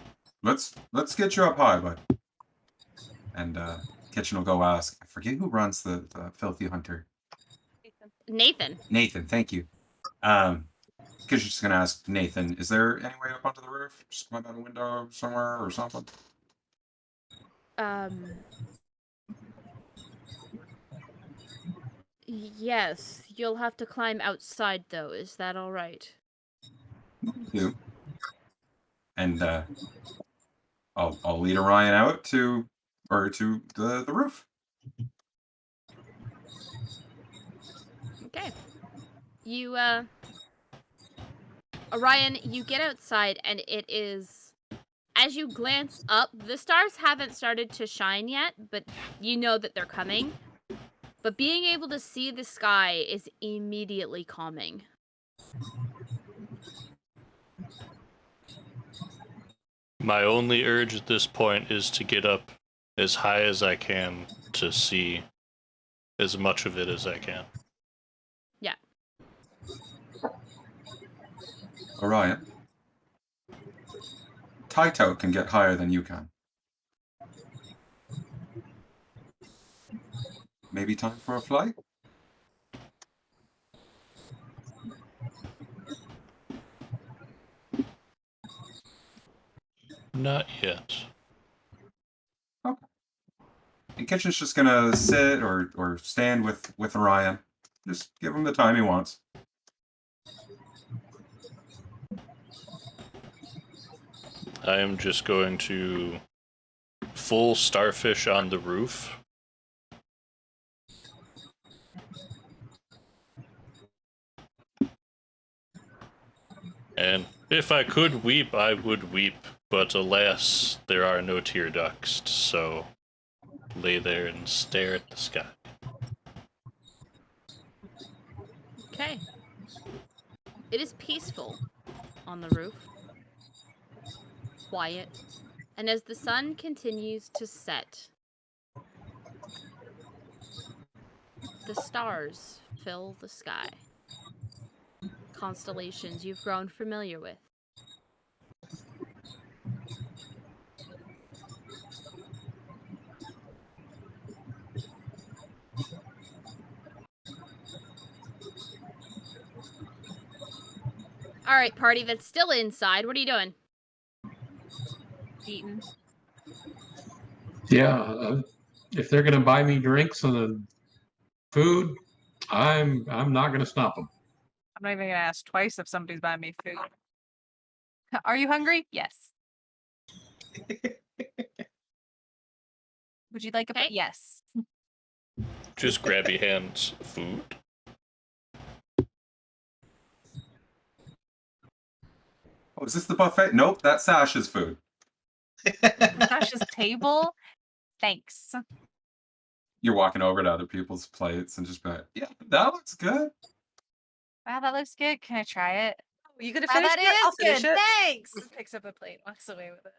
Let's get you up high, bud. And Kitchen will go ask. I forget who runs the filthy hunter. Nathan. Nathan, thank you. Kitchen's just gonna ask Nathan, is there any way up onto the roof? Just climb out a window somewhere or something? Yes, you'll have to climb outside though. Is that all right? You. And I'll lead Orion out to the roof. Okay. You Orion, you get outside and it is, as you glance up, the stars haven't started to shine yet, but you know that they're coming. But being able to see the sky is immediately calming. My only urge at this point is to get up as high as I can to see as much of it as I can. Yeah. Orion. Taito can get higher than you can. Maybe time for a flight? Not yet. Okay. And Kitchen's just gonna sit or stand with Orion. Just give him the time he wants. I am just going to full starfish on the roof. And if I could weep, I would weep, but alas, there are no tear ducts, so lay there and stare at the sky. Okay. It is peaceful on the roof. Quiet. And as the sun continues to set, the stars fill the sky. Constellations you've grown familiar with. All right, party that's still inside. What are you doing? Eating. Yeah, if they're gonna buy me drinks and food, I'm not gonna stop them. I'm not even gonna ask twice if somebody's buying me food. Are you hungry? Yes. Would you like a? Okay. Yes. Just grabby hands food. Oh, is this the buffet? Nope, that's Sasha's food. Sasha's table. Thanks. You're walking over to other people's plates and just be like, yeah, that looks good. Wow, that looks good. Can I try it? Oh, you gonna Wow, finish that it? I'll is finish good. it. Thanks. Picks up a plate, walks away with it.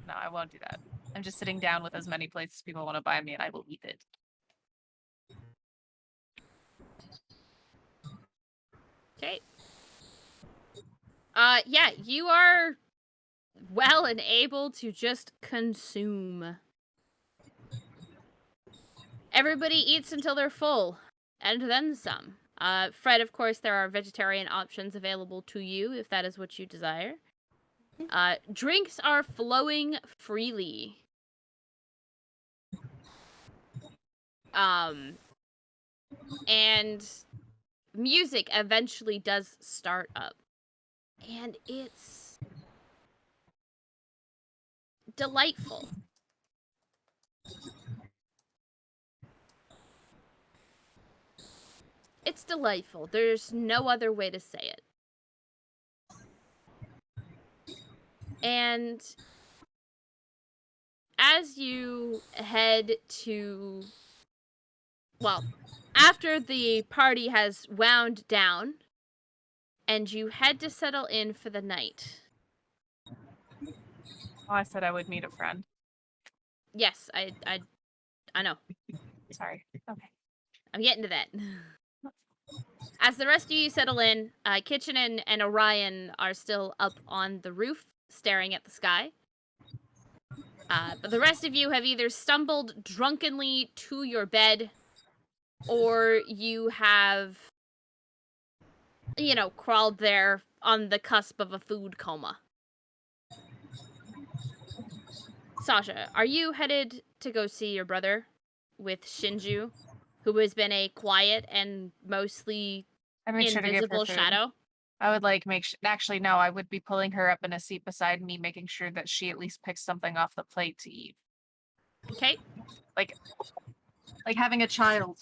No, I won't do that. I'm just sitting down with as many plates as people want to buy me, and I will eat it. Okay. Yeah, you are well and able to just consume. Everybody eats until they're full, and then some. Fred, of course, there are vegetarian options available to you if that is what you desire. Drinks are flowing freely. And music eventually does start up. And it's delightful. It's delightful. There's no other way to say it. And as you head to, well, after the party has wound down and you head to settle in for the night. Oh, I said I would meet a friend. Yes, I know. Sorry. Okay. I'm getting to that. As the rest of you settle in, Kitchen and Orion are still up on the roof, staring at the sky. But the rest of you have either stumbled drunkenly to your bed, or you have, crawled there on the cusp of a food coma. Sasha, are you headed to go see your brother with Shinju, who has been a quiet and mostly I made sure to give her invisible food. shadow? I would like actually no, I would be pulling her up in a seat beside me, making sure that she at least picks something off the plate to eat. Okay. Like having a child.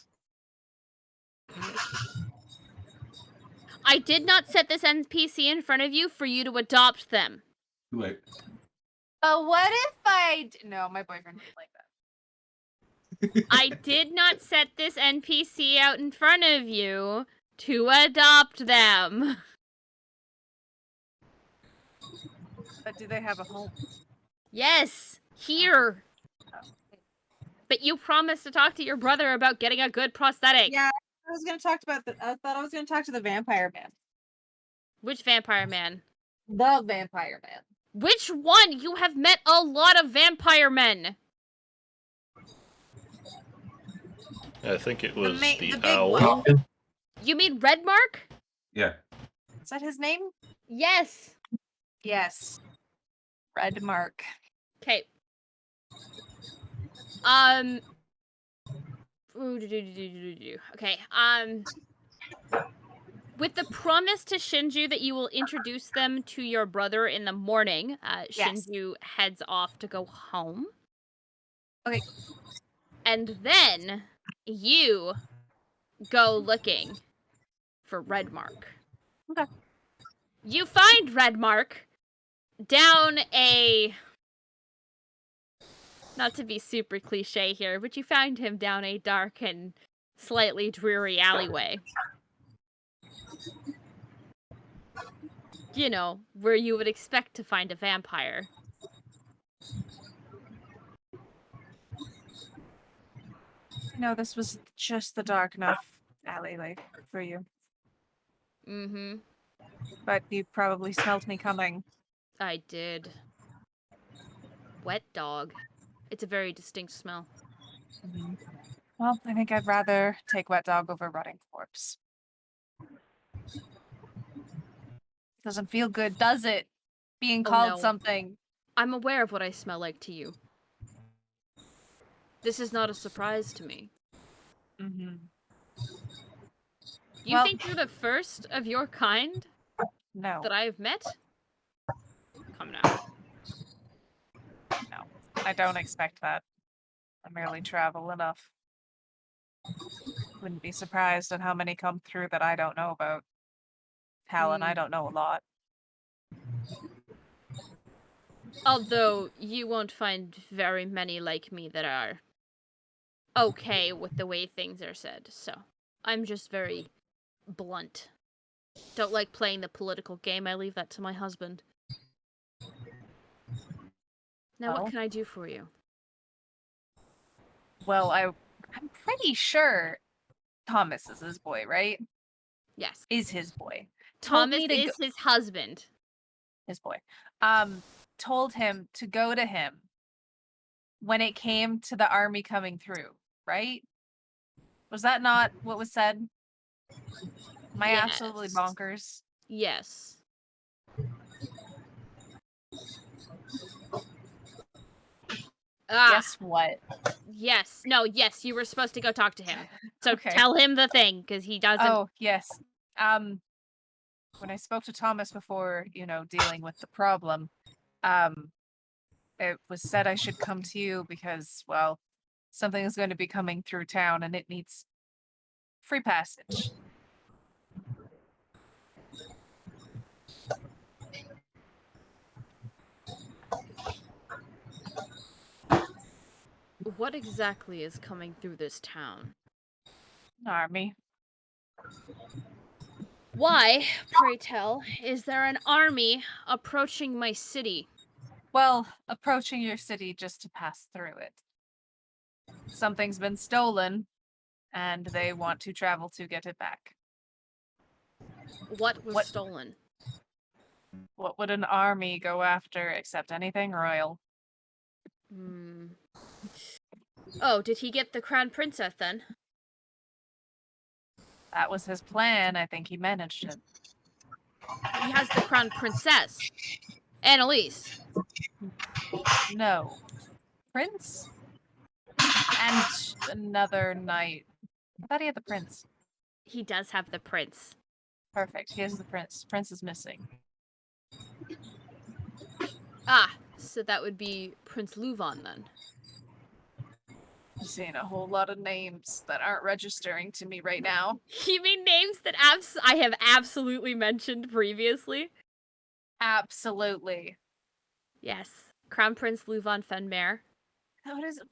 I did not set this NPC in front of you for you to adopt them. Too late. But what if no, my boyfriend would like that. I did not set this NPC out in front of you to adopt them. But do they have a home? Yes, here. But you promised to talk to your brother about getting a good prosthetic. Yeah, I was gonna talk about I thought I was gonna talk to the vampire man. Which vampire man? The vampire man. Which one? You have met a lot of vampire men. I think it was the the big owl. one. You mean Redmark? Yeah. Is that his name? Yes. Yes. Red Mark. Okay. Okay. With the promise to Shinju that you will introduce them to your brother in the morning, Yes. Shinju heads off to go home. Okay. And then you go looking for Redmark. Okay. You find Redmark down a... Not to be super cliche here, but you find him down a dark and slightly dreary alleyway. You know, where you would expect to find a vampire. No, this was just the dark enough alleyway for you. Mm-hmm. But you probably smelled me coming. I did. Wet dog. It's a very distinct smell. Mm-hmm. Well, I think I'd rather take wet dog over rotting corpse. Doesn't feel good, does it? Being called no. something. I'm aware of what I smell like to you. This is not a surprise to me. Mm-hmm. You think you're the first of your kind No. that I've met? Come now. No, I don't expect that. I merely travel enough. Wouldn't be surprised at how many come through that I don't know about. Hal and I don't know a lot. Although, you won't find very many like me that are okay with the way things are said, so I'm just very blunt. Don't like playing the political game, I leave that to my husband. Now, what can I do for you? Well, I'm pretty sure Thomas is his boy, right? Yes. Is his boy. Thomas is his husband. His boy. Told him to go to him when it came to the army coming through, right? Was that not what was said? Am I absolutely Yes. bonkers? Yes. Ah, Yes, what? yes. No, yes, you were supposed to go talk to him. So Okay. tell him the thing, because he doesn't... Oh, yes. When I spoke to Thomas before, dealing with the problem, it was said I should come to you because, well, something is going to be coming through town and it needs free passage. What exactly is coming through this town? An army. Why, pray tell, is there an army approaching my city? Well, approaching your city just to pass through it. Something's been stolen, and they want to travel to get it back. What was What- stolen? What would an army go after except anything royal? Hmm. Oh, did he get the crown princess then? That was his plan. I think he managed it. He has the crown princess. Annalise. No. Prince? And another knight. I thought he had the prince. He does have the prince. Perfect. He has the prince. Prince is missing. Ah, so that would be Prince Luvan then. I'm seeing a whole lot of names that aren't registering to me right now. You mean names that I have absolutely mentioned previously? Absolutely. Yes. Crown Prince Luvan Fenmare.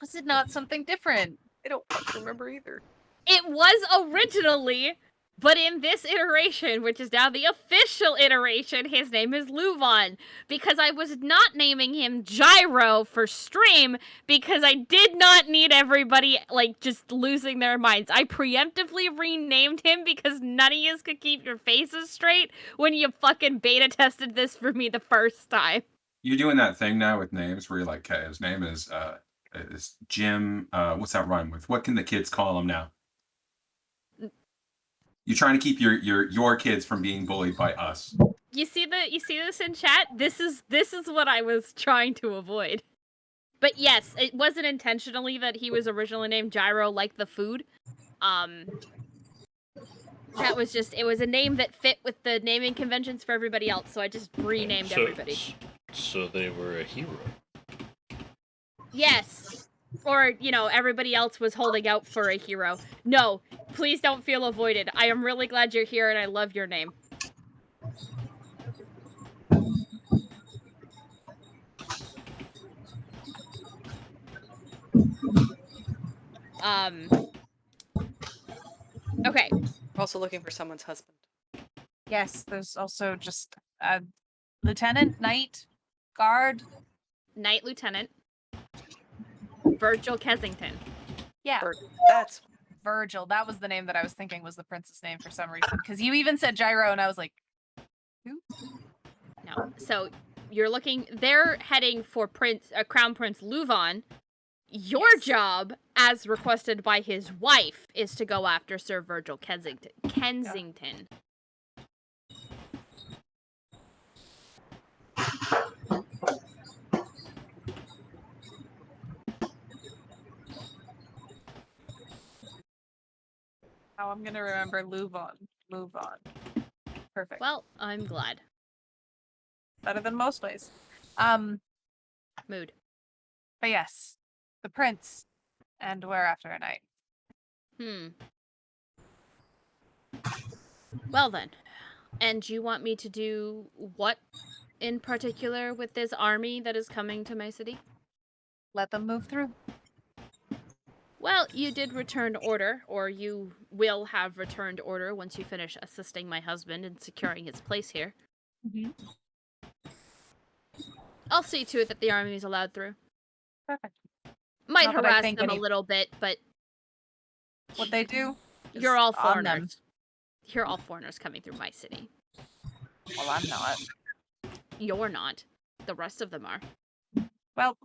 Was it not something different? I don't fucking remember either. It was originally, but in this iteration, which is now the official iteration, his name is Luvan. Because I was not naming him Gyro for stream, because I did not need everybody, just losing their minds. I preemptively renamed him because none of you could keep your faces straight when you fucking beta tested this for me the first time. You're doing that thing now with names where you're like, okay, his name is Jim. What's that rhyme with? What can the kids call him now? You're trying to keep your kids from being bullied by us. You see this in chat? This is what I was trying to avoid. But yes, it wasn't intentionally that he was originally named Gyro like the food. That was just, it was a name that fit with the naming conventions for everybody else, so I just renamed everybody. So they were a hero. Yes. Or, everybody else was holding out for a hero. No, please don't feel avoided. I am really glad you're here and I love your name. Okay. We're also looking for someone's husband. Yes, there's also just a lieutenant, knight, guard. Knight Lieutenant. Virgil Kensington. Yeah, That's Virgil. That was the name that I was thinking was the prince's name for some reason. Because you even said Gyro, and I was like, who? No. So they're heading for Crown Prince Luvan. Your job, as requested by his wife, is to go after Sir Virgil Kensington. Oh, I'm gonna remember Luvan. Perfect. Well, I'm glad. Better than most ways. Mood. But yes, the prince, and we're after a knight. Well then. And you want me to do what in particular with this army that is coming to my city? Let them move through. Well, you did return order, or you will have returned order once you finish assisting my husband in securing his place here. Mm-hmm. I'll see to it that the army is allowed through. Perfect. Might Not that I harass think them a any- little bit, but What they do? you're is all on them. foreigners. You're all foreigners coming through my city. Well, I'm not. You're not. The rest of them are. Well,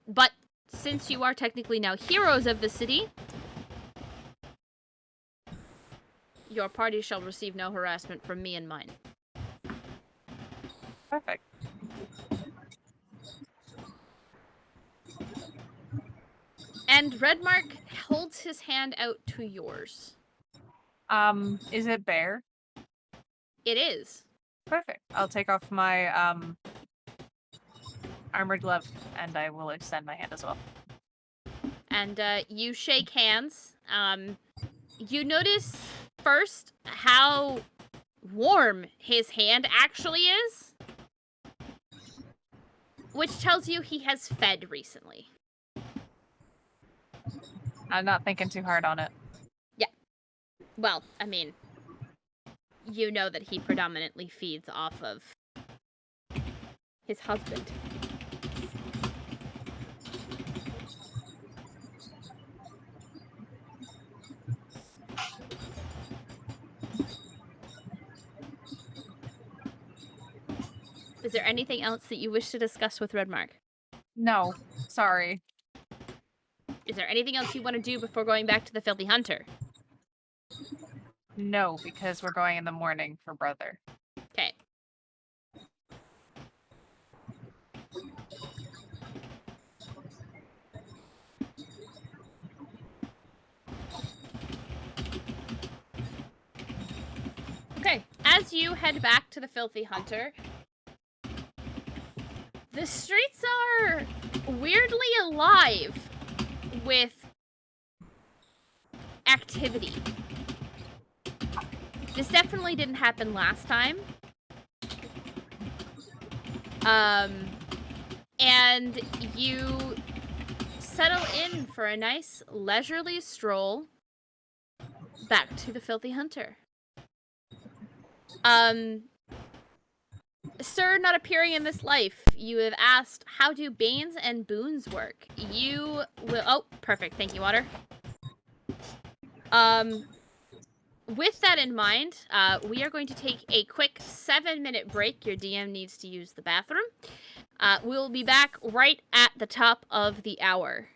But since you are technically now heroes of the city, your party shall receive no harassment from me and mine. Perfect. And Redmark holds his hand out to yours. Is it bare? It is. Perfect. I'll take off my armored glove and I will extend my hand as well. And you shake hands. You notice first how warm his hand actually is, which tells you he has fed recently. I'm not thinking too hard on it. Well, I mean, you know that he predominantly feeds off of his husband. Is there anything else that you wish to discuss with Redmark? No, sorry. Is there anything else you want to do before going back to the Filthy Hunter? No, because we're going in the morning for brother. Okay. Okay, as you head back to the Filthy Hunter, the streets are weirdly alive with activity. This definitely didn't happen last time. And you settle in for a nice leisurely stroll back to the Filthy Hunter. Sir, not appearing in this life, you have asked, how do banes and boons work? You will... Oh, perfect. Thank you, Water. With that in mind, we are going to take a quick 7-minute break. Your DM needs to use the bathroom. We'll be back right at the top of the hour.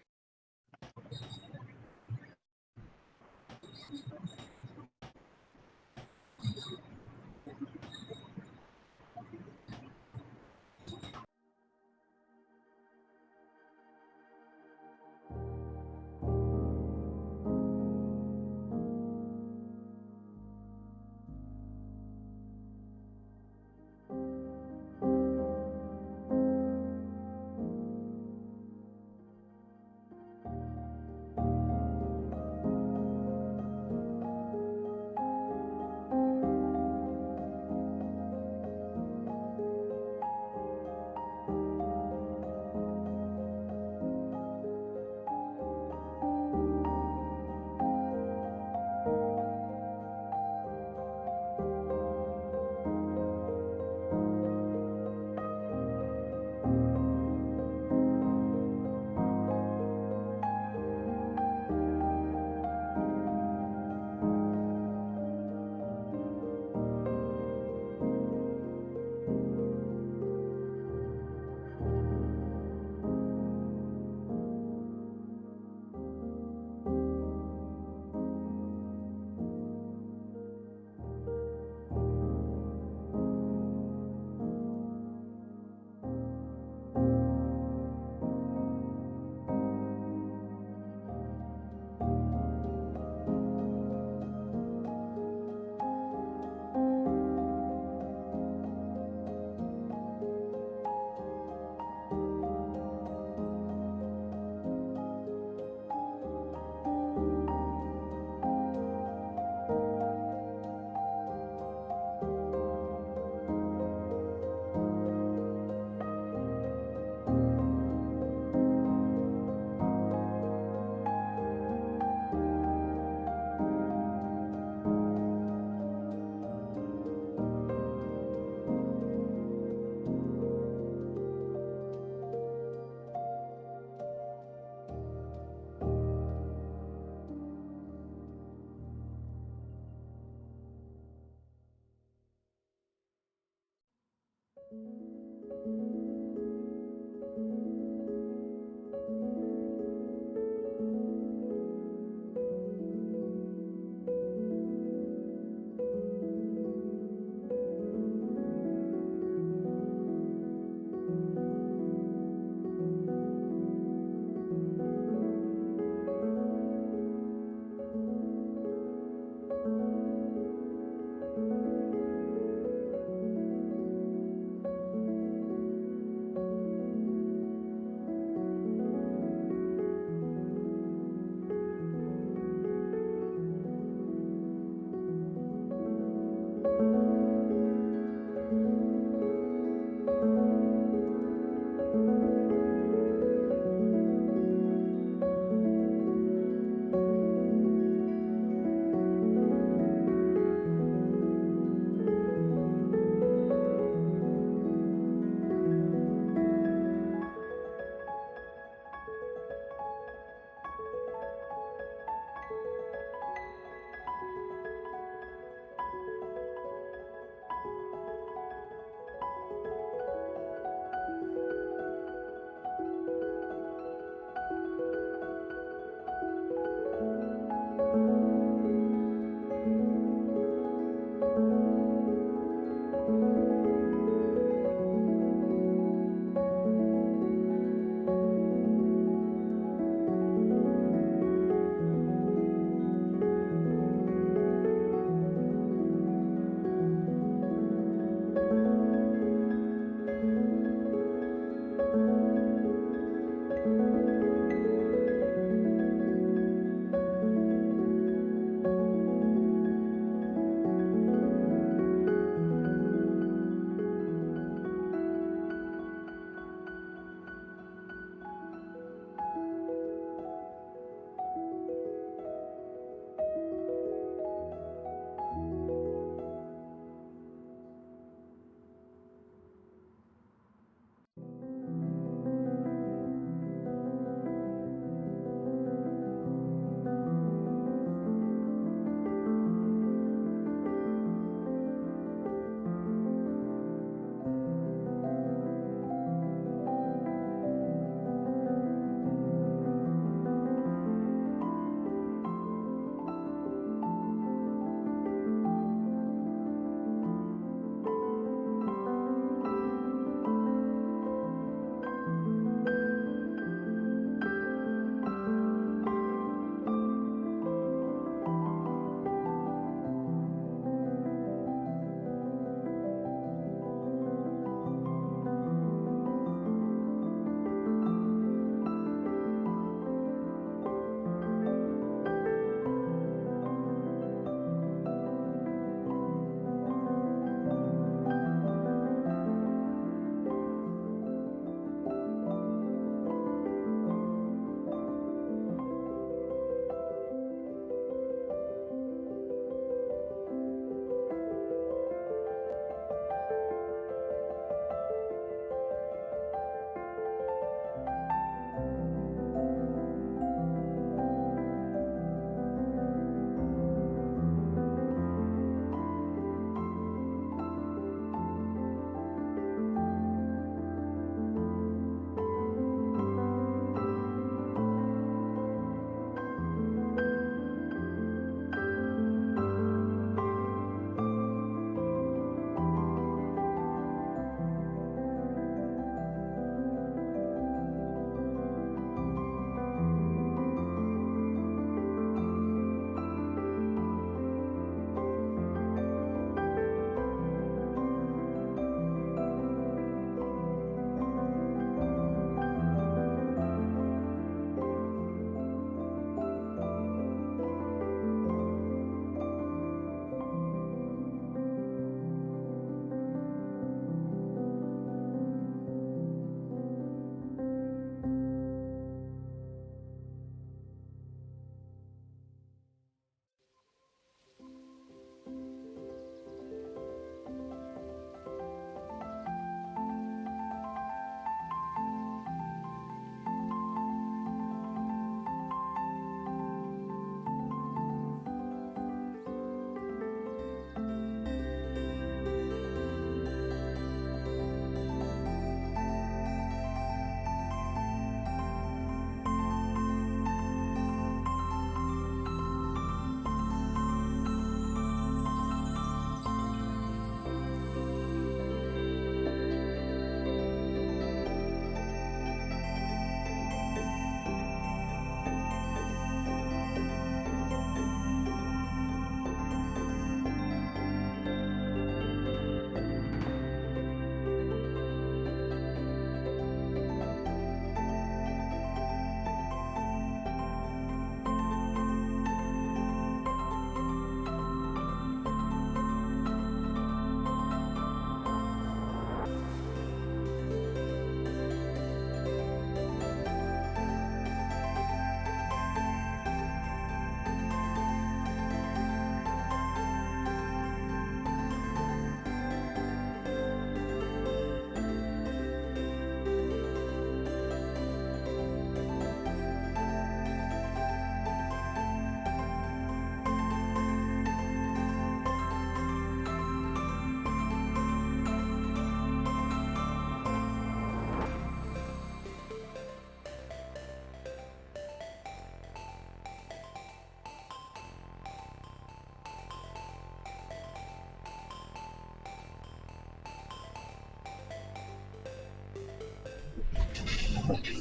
Welcome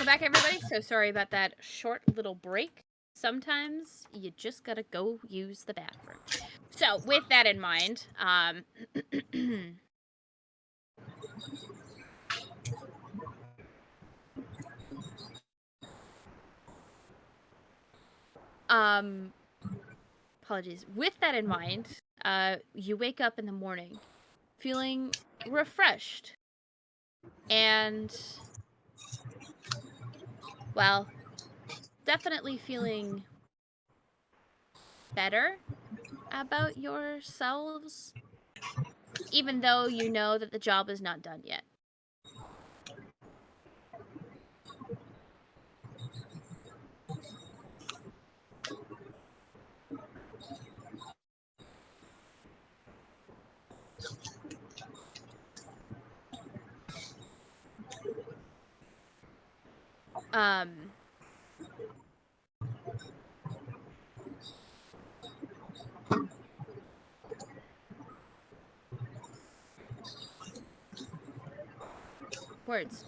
back, everybody. So sorry about that short little break. Sometimes you just gotta go use the bathroom. So with that in mind, apologies. With that in mind, you wake up in the morning feeling refreshed and, well, definitely feeling better about yourselves, even though you know that the job is not done yet. Words.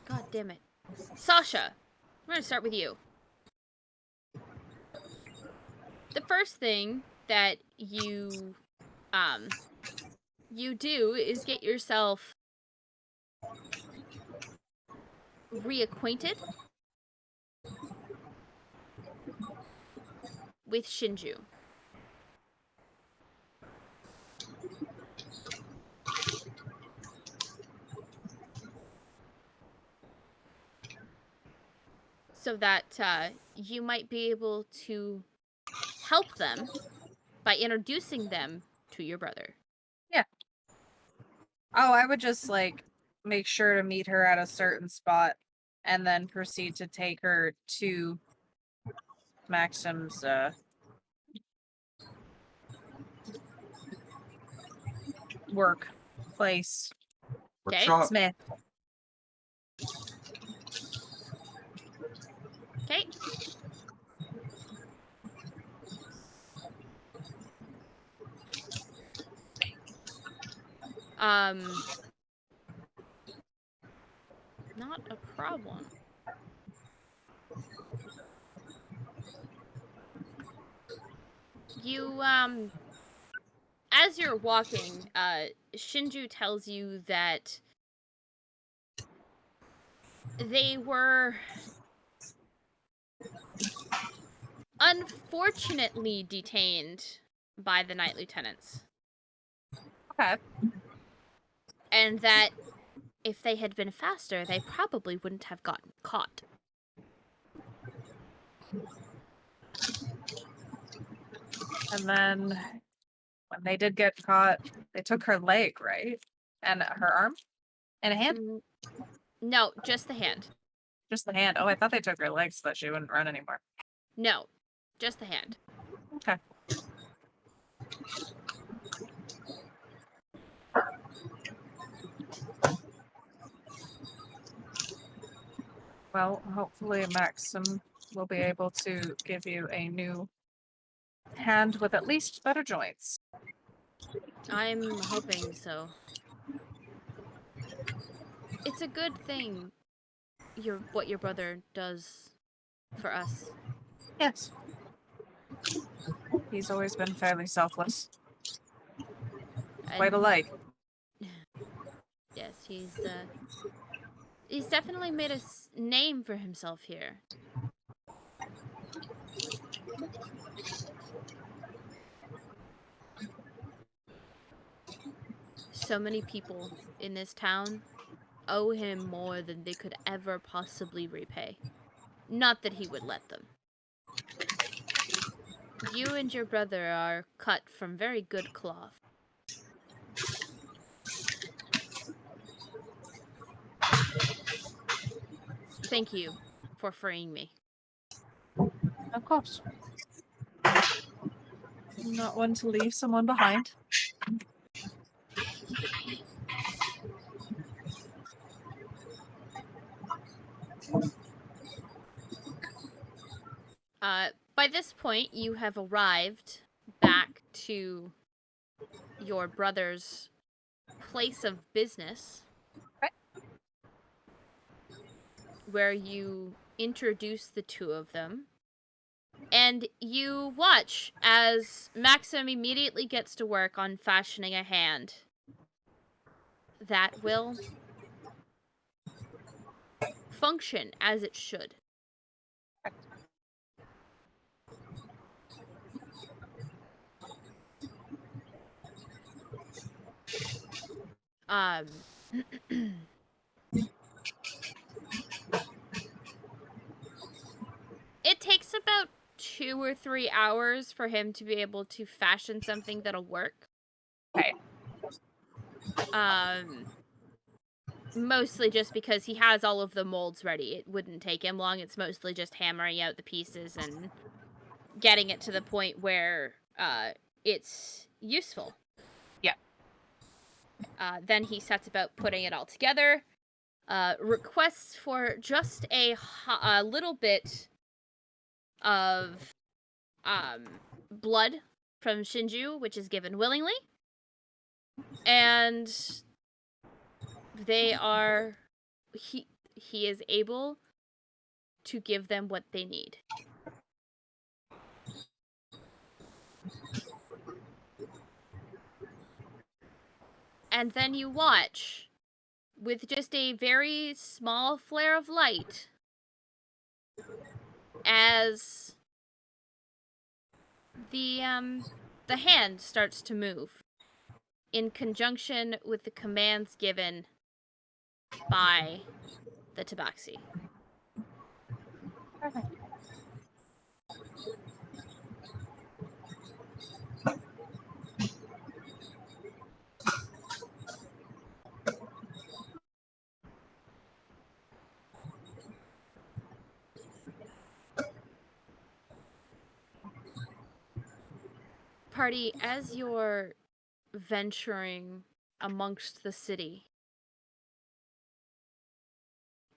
God damn it. Sasha, we're gonna start with you. The first thing that you do is get yourself reacquainted with Shinju. So that you might be able to help them by introducing them to your brother. Oh, I would just like make sure to meet her at a certain spot and then proceed to take her to Maxim's work place. Okay. Workshop. Smith. Okay. Not a problem. You, as you're walking, Shinju tells you that they were unfortunately detained by the night lieutenants. Okay. And that if they had been faster, they probably wouldn't have gotten caught. And then when they did get caught, they took her leg, right? And her arm? And a hand? No, just the hand. Just the hand. Oh, I thought they took her leg so that she wouldn't run anymore. No, just the hand. Okay. Well, hopefully Maxim will be able to give you a new hand with at least better joints. I'm hoping so. It's a good thing what your brother does for us. Yes. He's always been fairly selfless. Quite alike. Yes, he's definitely made a name for himself here. So many people in this town owe him more than they could ever possibly repay. Not that he would let them. You and your brother are cut from very good cloth. Thank you for freeing me. Of course. I'm not one to leave someone behind. By this point, you have arrived back to your brother's place of business. Okay. where you introduce the two of them. And you watch as Maxim immediately gets to work on fashioning a hand that will function as it should. It takes about 2 or 3 hours for him to be able to fashion something that'll work. Okay. Mostly just because he has all of the molds ready. It wouldn't take him long. It's mostly just hammering out the pieces and getting it to the point where it's useful. Yeah. Then he sets about putting it all together. Requests for just a little bit of blood from Shinju, which is given willingly. And he is able to give them what they need. And then you watch, with just a very small flare of light, as the hand starts to move in conjunction with the commands given by the tabaxi. Perfect. Party, as you're venturing amongst the city,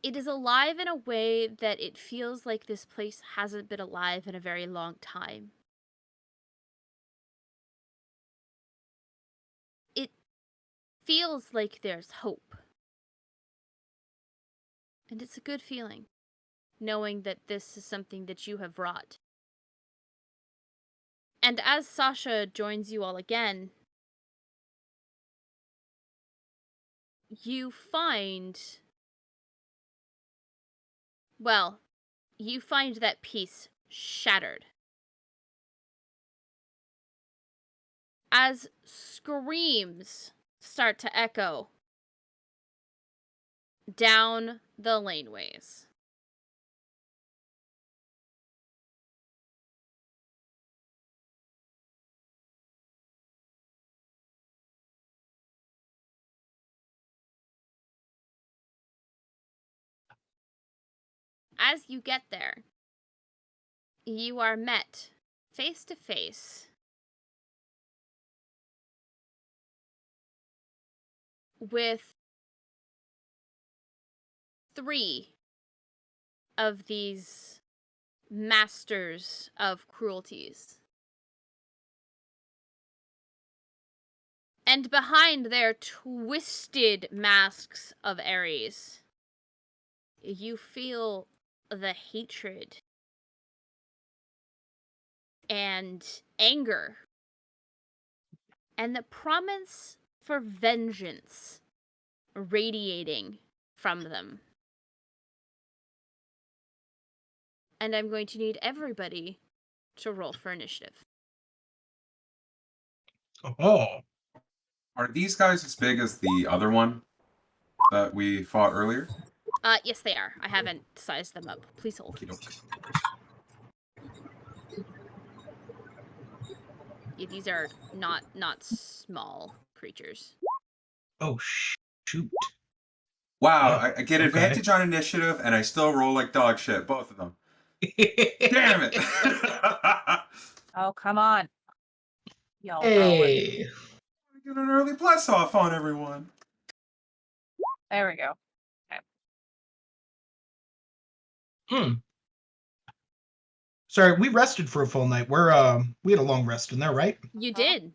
it is alive in a way that it feels like this place hasn't been alive in a very long time. It feels like there's hope. And it's a good feeling, knowing that this is something that you have wrought. And as Sasha joins you all again, you find that piece shattered. As screams start to echo down the laneways. As you get there, you are met face to face with 3 of these masters of cruelties. And behind their twisted masks of Ares, you feel the hatred and anger and the promise for vengeance radiating from them. And I'm going to need everybody to roll for initiative. Oh. Are these guys as big as the other one that we fought earlier? Yes, they are. I haven't sized them up. Please hold. Okey-doke. Yeah, these are not small creatures. Oh, shoot. Wow, Yeah, I get okay. advantage on initiative, and I still roll like dog shit, both of them. Damn it! Oh, come on. Y'all rolling. Hey. Get an early plus off on everyone. There we go. Sorry, we rested for a full night. We had a long rest in there, right? You did.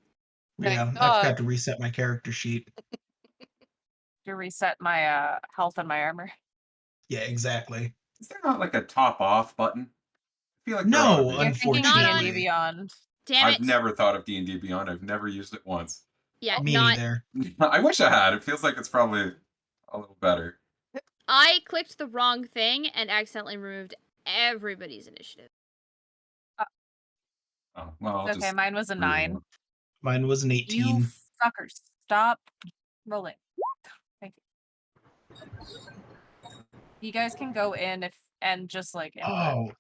Thank Yeah, I God. forgot to reset my character sheet. To reset my health and my armor. Yeah, exactly. Is there not like a top off button? I feel like there ought to No, be. You're thinking Not D&D on- Beyond. Damn I've it. never thought of D&D Beyond. I've never used it once. Yeah, Me not. neither. I wish I had. It feels like it's probably a little better. I clicked the wrong thing and accidentally removed everybody's initiative. Oh, well, I'll Okay, just mine was a 9. Mine was an You 18. fuckers, stop rolling. Thank you. You guys can go in and just like input. Oh,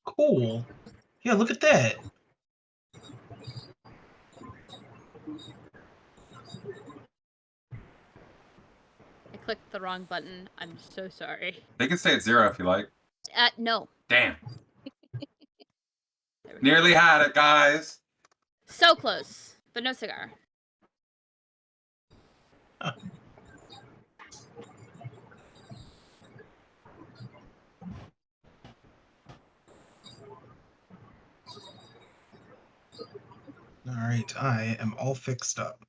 cool. Yeah, look at that. I clicked the wrong button. I'm so sorry. They can stay at 0 if you like. No. Damn. There we go. Nearly had it, guys. So close, but no cigar. All right, I am all fixed up.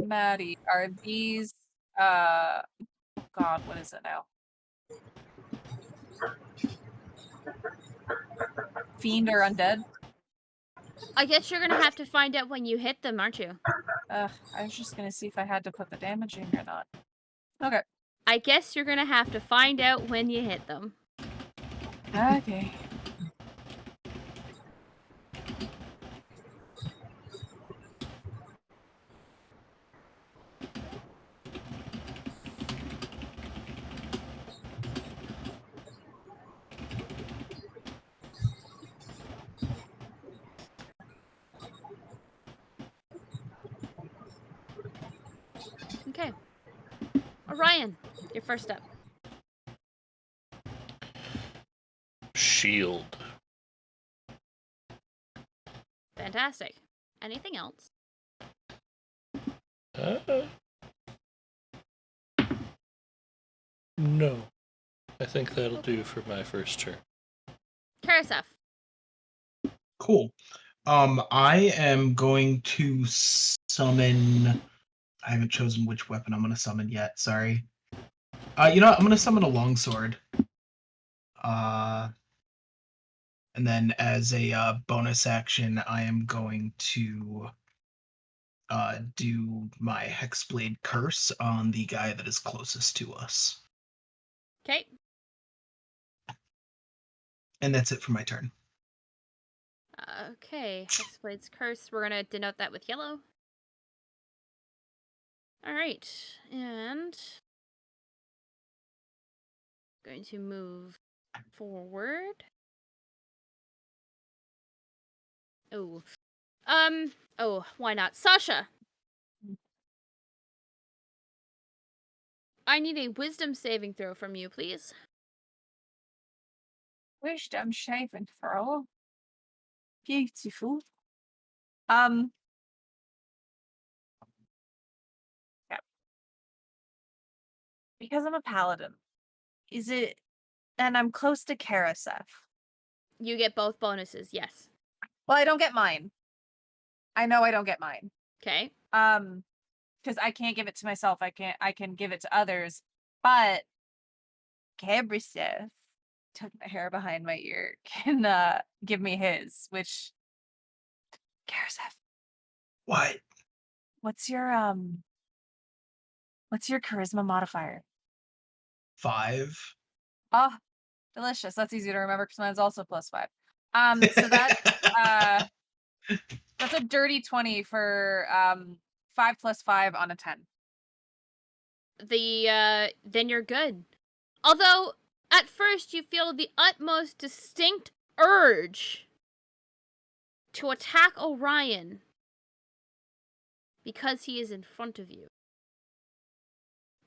Maddie, are these God, what is it now? Fiend or undead? I guess you're gonna have to find out when you hit them, aren't you? I was just gonna see if I had to put the damage in or not. Okay. I guess you're gonna have to find out when you hit them. Okay. Okay. Orion, your first up. Shield. Fantastic. Anything else? No. I think that'll do for my first turn. Karasef. Cool. I am going to summon. I haven't chosen which weapon I'm going to summon yet. Sorry. You know what? I'm going to summon a longsword. And then as a bonus action, I am going to do my Hexblade Curse on the guy that is closest to us. Okay. And that's it for my turn. Okay. Hexblade's Curse. We're gonna denote that with yellow. Alright. And going to move forward. Oh. Oh, why not? Sasha! I need a wisdom saving throw from you, please. Wisdom saving throw. Beautiful. Yeah. Because I'm a paladin. Is it and I'm close to Karasef. You get both bonuses, yes. Well, I don't get mine. I know I don't get mine. Okay. Because I can't give it to myself. I can give it to others. But Karasef took the hair behind my ear can give me his, which Karasef, What? what's your charisma modifier? 5. Oh, delicious. That's easy to remember because mine's also +5. So that that's a dirty 20 for 5 + 5 on a 10. Then you're good. Although, at first you feel the utmost distinct urge to attack Orion because he is in front of you.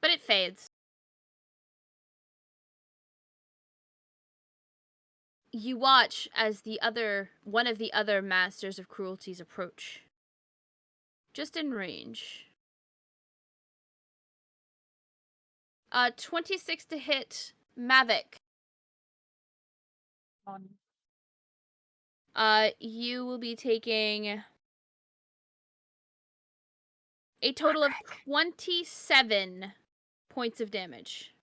But it fades. You watch as one of the other masters of cruelties approach. Just in range. 26 to hit Mavic. You will be taking a total of 27 points of damage.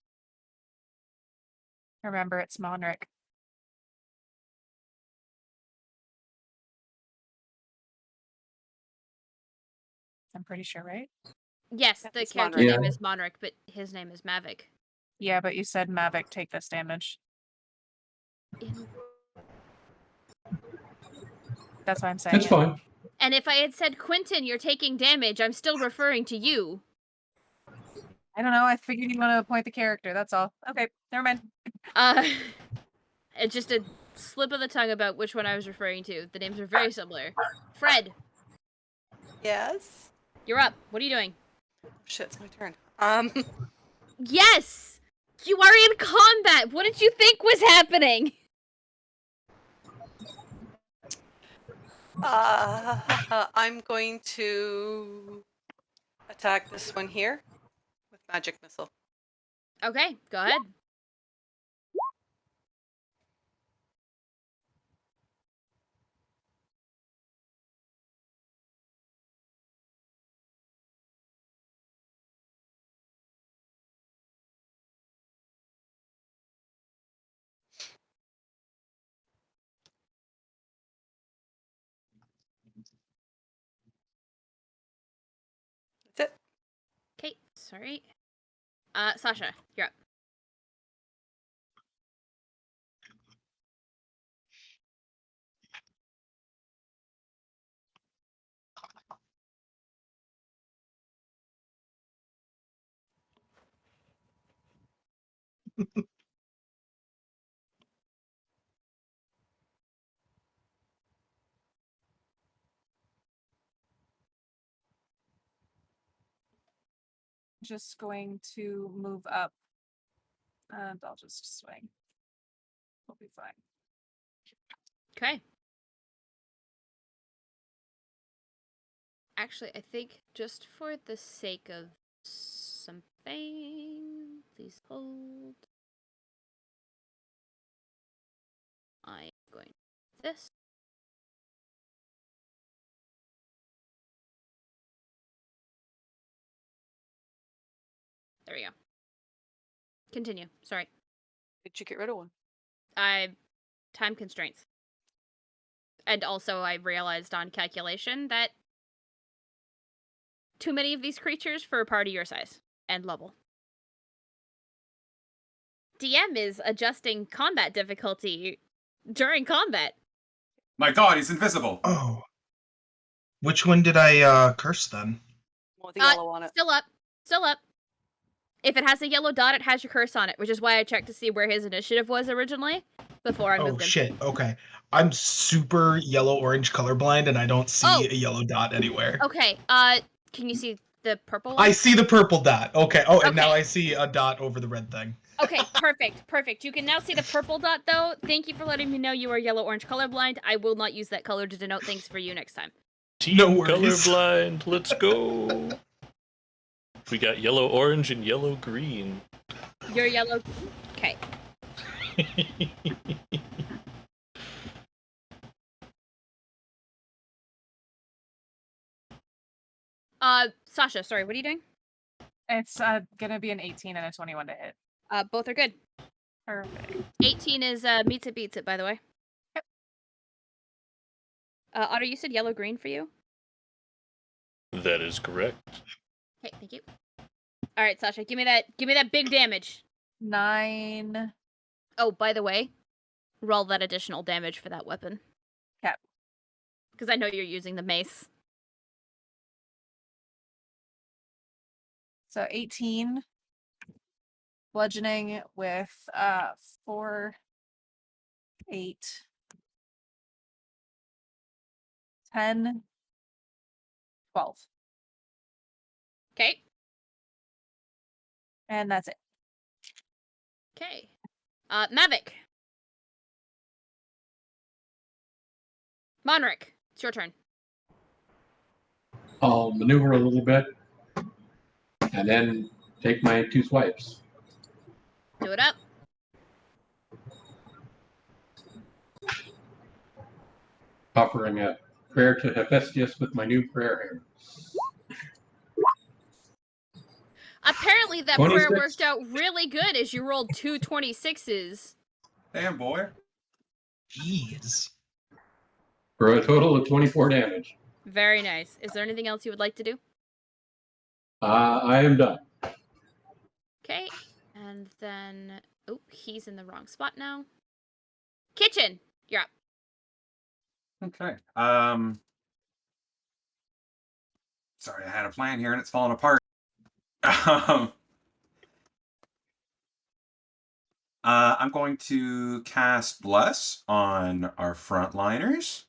Remember, it's Monric. I'm pretty sure, right? Yes, Yeah, the it's character Monric. name Yeah. is Monric, but his name is Mavic. Yeah, but you said Mavic take this damage. That's why I'm saying It's it. fine. And if I had said, Quentin, you're taking damage, I'm still referring to you. I don't know. I figured you'd want to appoint the character. That's all. Okay, never mind. It's just a slip of the tongue about which one I was referring to. The names are very similar. Fred, Yes. you're up. What are you doing? Oh, shit, it's my turn. Yes! You are in combat! What did you think was happening? I'm going to attack this one here with magic missile. Okay, go ahead. That's it. Okay, sorry. Sasha, you're up. Just going to move up. And I'll just swing. We'll be fine. Okay. Actually, I think just for the sake of something, please hold. I'm going to do this. There we go. Continue. Sorry. Did you get rid of one? Time constraints. And also I realized on calculation that too many of these creatures for a party your size and level. DM is adjusting combat difficulty during combat. My god, he's invisible! Oh. Which one did I curse then? Well, the yellow on it. Still up. Still up. If it has a yellow dot, it has your curse on it, which is why I checked to see where his initiative was originally before I Oh moved him. shit, okay. I'm super yellow-orange colorblind and I don't see Oh. a yellow dot anywhere. Okay, can you see the purple one? I see the purple dot. Okay. Oh, and now Okay. I see a dot over the red thing. Okay, perfect. You can now see the purple dot, though. Thank you for letting me know you are yellow-orange colorblind. I will not use that color to denote things for you next time. Team No worries. colorblind, let's go. We got yellow, orange, and yellow, green. You're yellow. Okay. Sasha, sorry, what are you doing? It's gonna be an 18 and a 21 to hit. Both are good. Perfect. 18 is meets it, beats it, by the way. Yep. Otter, you said yellow-green for you? That is correct. Okay, thank you. All right, Sasha, give me that big damage. 9. Oh, by the way, roll that additional damage for that weapon. Okay. Because I know you're using the mace. So 18. Bludgeoning with 4, 8, 10, 12. Okay. And that's it. Okay. Mavic. Monric, it's your turn. I'll maneuver a little bit and then take my 2 swipes. Do it up. offering a prayer to Hephaestus with my new prayer hand. Apparently, that prayer 26. worked out really good as you rolled 2 26s. Damn, boy. Jeez. For a total of 24 damage. Very nice. Is there anything else you would like to do? I am done. Okay. And then... Oh, he's in the wrong spot now. Kitchen! You're up. Okay. Sorry, I had a plan here and it's falling apart. I'm going to cast Bless on our frontliners.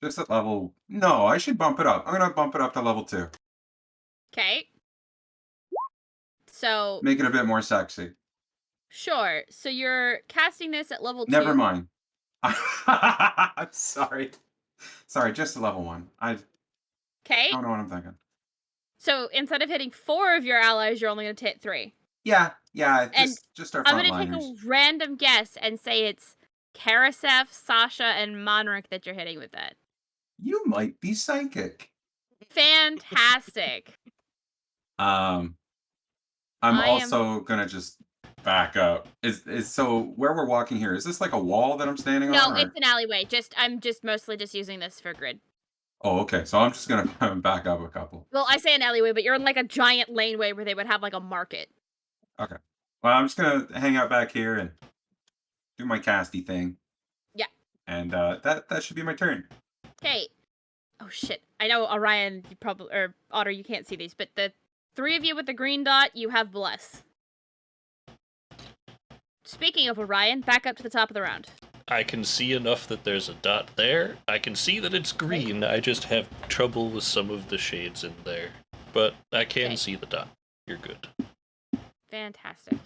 Just at level... No, I should bump it up. I'm going to bump it up to level 2. Okay. So... Make it a bit more sexy. Sure. So you're casting this at level 2. Never mind. I'm sorry. Sorry, just a level 1. I Okay. don't know what I'm thinking. So instead of hitting 4 of your allies, you're only going to hit 3. Yeah, And just our I'm going to take frontliners. a random guess and say it's Karasef, Sasha, and Monric that you're hitting with that. You might be psychic. Fantastic. I'm I am- also gonna just back up. Is so where we're walking here? Is this like a wall that I'm standing No, on? or- it's an alleyway. I'm just mostly just using this for grid. Oh, okay. So I'm just gonna back up a couple. Well, I say an alleyway, but you're in like a giant laneway where they would have like a market. Okay. Well, I'm just gonna hang out back here and do my casty thing. Yeah. And that should be my turn. Okay. Oh shit. I know Orion, you probably or Otter, you can't see these, but the 3 of you with the green dot, you have Bless. Speaking of Orion, back up to the top of the round. I can see enough that there's a dot there. I can see that it's green. I just have trouble with some of the shades in there. But I can Okay. see the dot. You're good. Fantastic.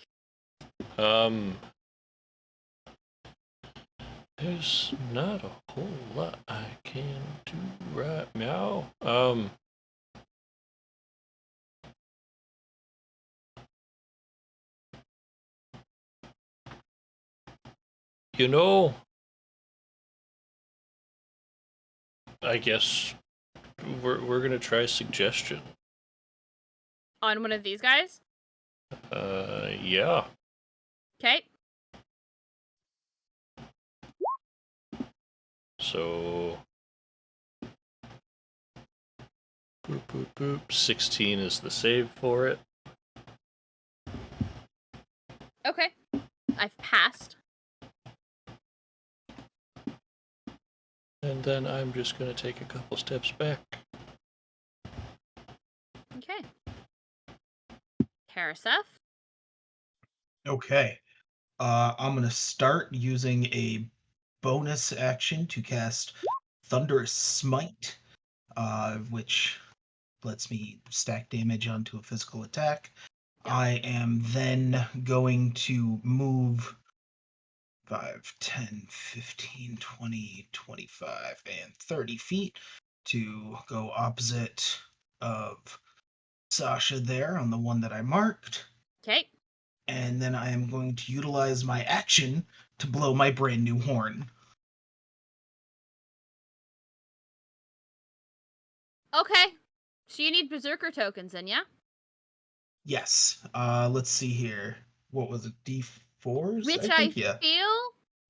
There's not a whole lot I can do right now. You know, I guess we're gonna try suggestion. On one of these guys? Yeah. Okay. So, boop, boop, boop. 16 is the save for it. Okay. I've passed. And then I'm just gonna take a couple steps back. Okay. Karasef? Okay. I'm gonna start using a bonus action to cast Thunderous Smite, which lets me stack damage onto a physical attack. Yeah. I am then going to move 5, 10, 15, 20, 25, and 30 feet to go opposite of Sasha there on the one that I marked. Okay. And then I am going to utilize my action to blow my brand new horn. Okay. So you need Berserker tokens then, yeah? Yes. Let's see here. What was it? D4s? Which I think, yeah. feel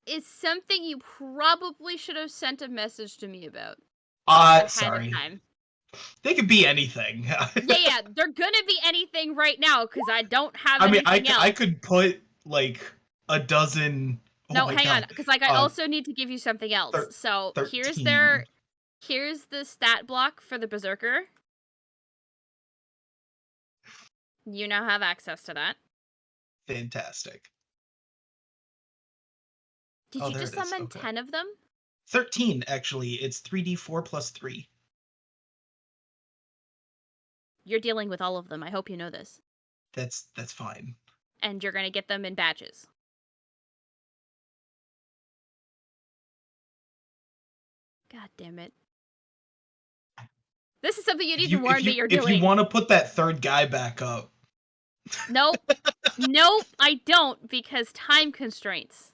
is something you probably should have sent a message to me about. Sorry. Of time. They could be anything. Yeah, they're gonna be anything right now because I don't have I mean, anything else. I could put like a dozen. Oh No, my hang God. on, because like I also need to give you something else. So 13. here's the stat block for the Berserker. You now have access to that. Fantastic. Did Oh, you there just it is. summon Okay. 10 of them? 13, actually. It's 3d4 plus 3. You're dealing with all of them. I hope you know this. That's fine. And you're gonna get them in batches. God damn it. This is something you need to warn me you're doing. If you want to put that third guy back up. Nope. Nope, I don't, because time constraints.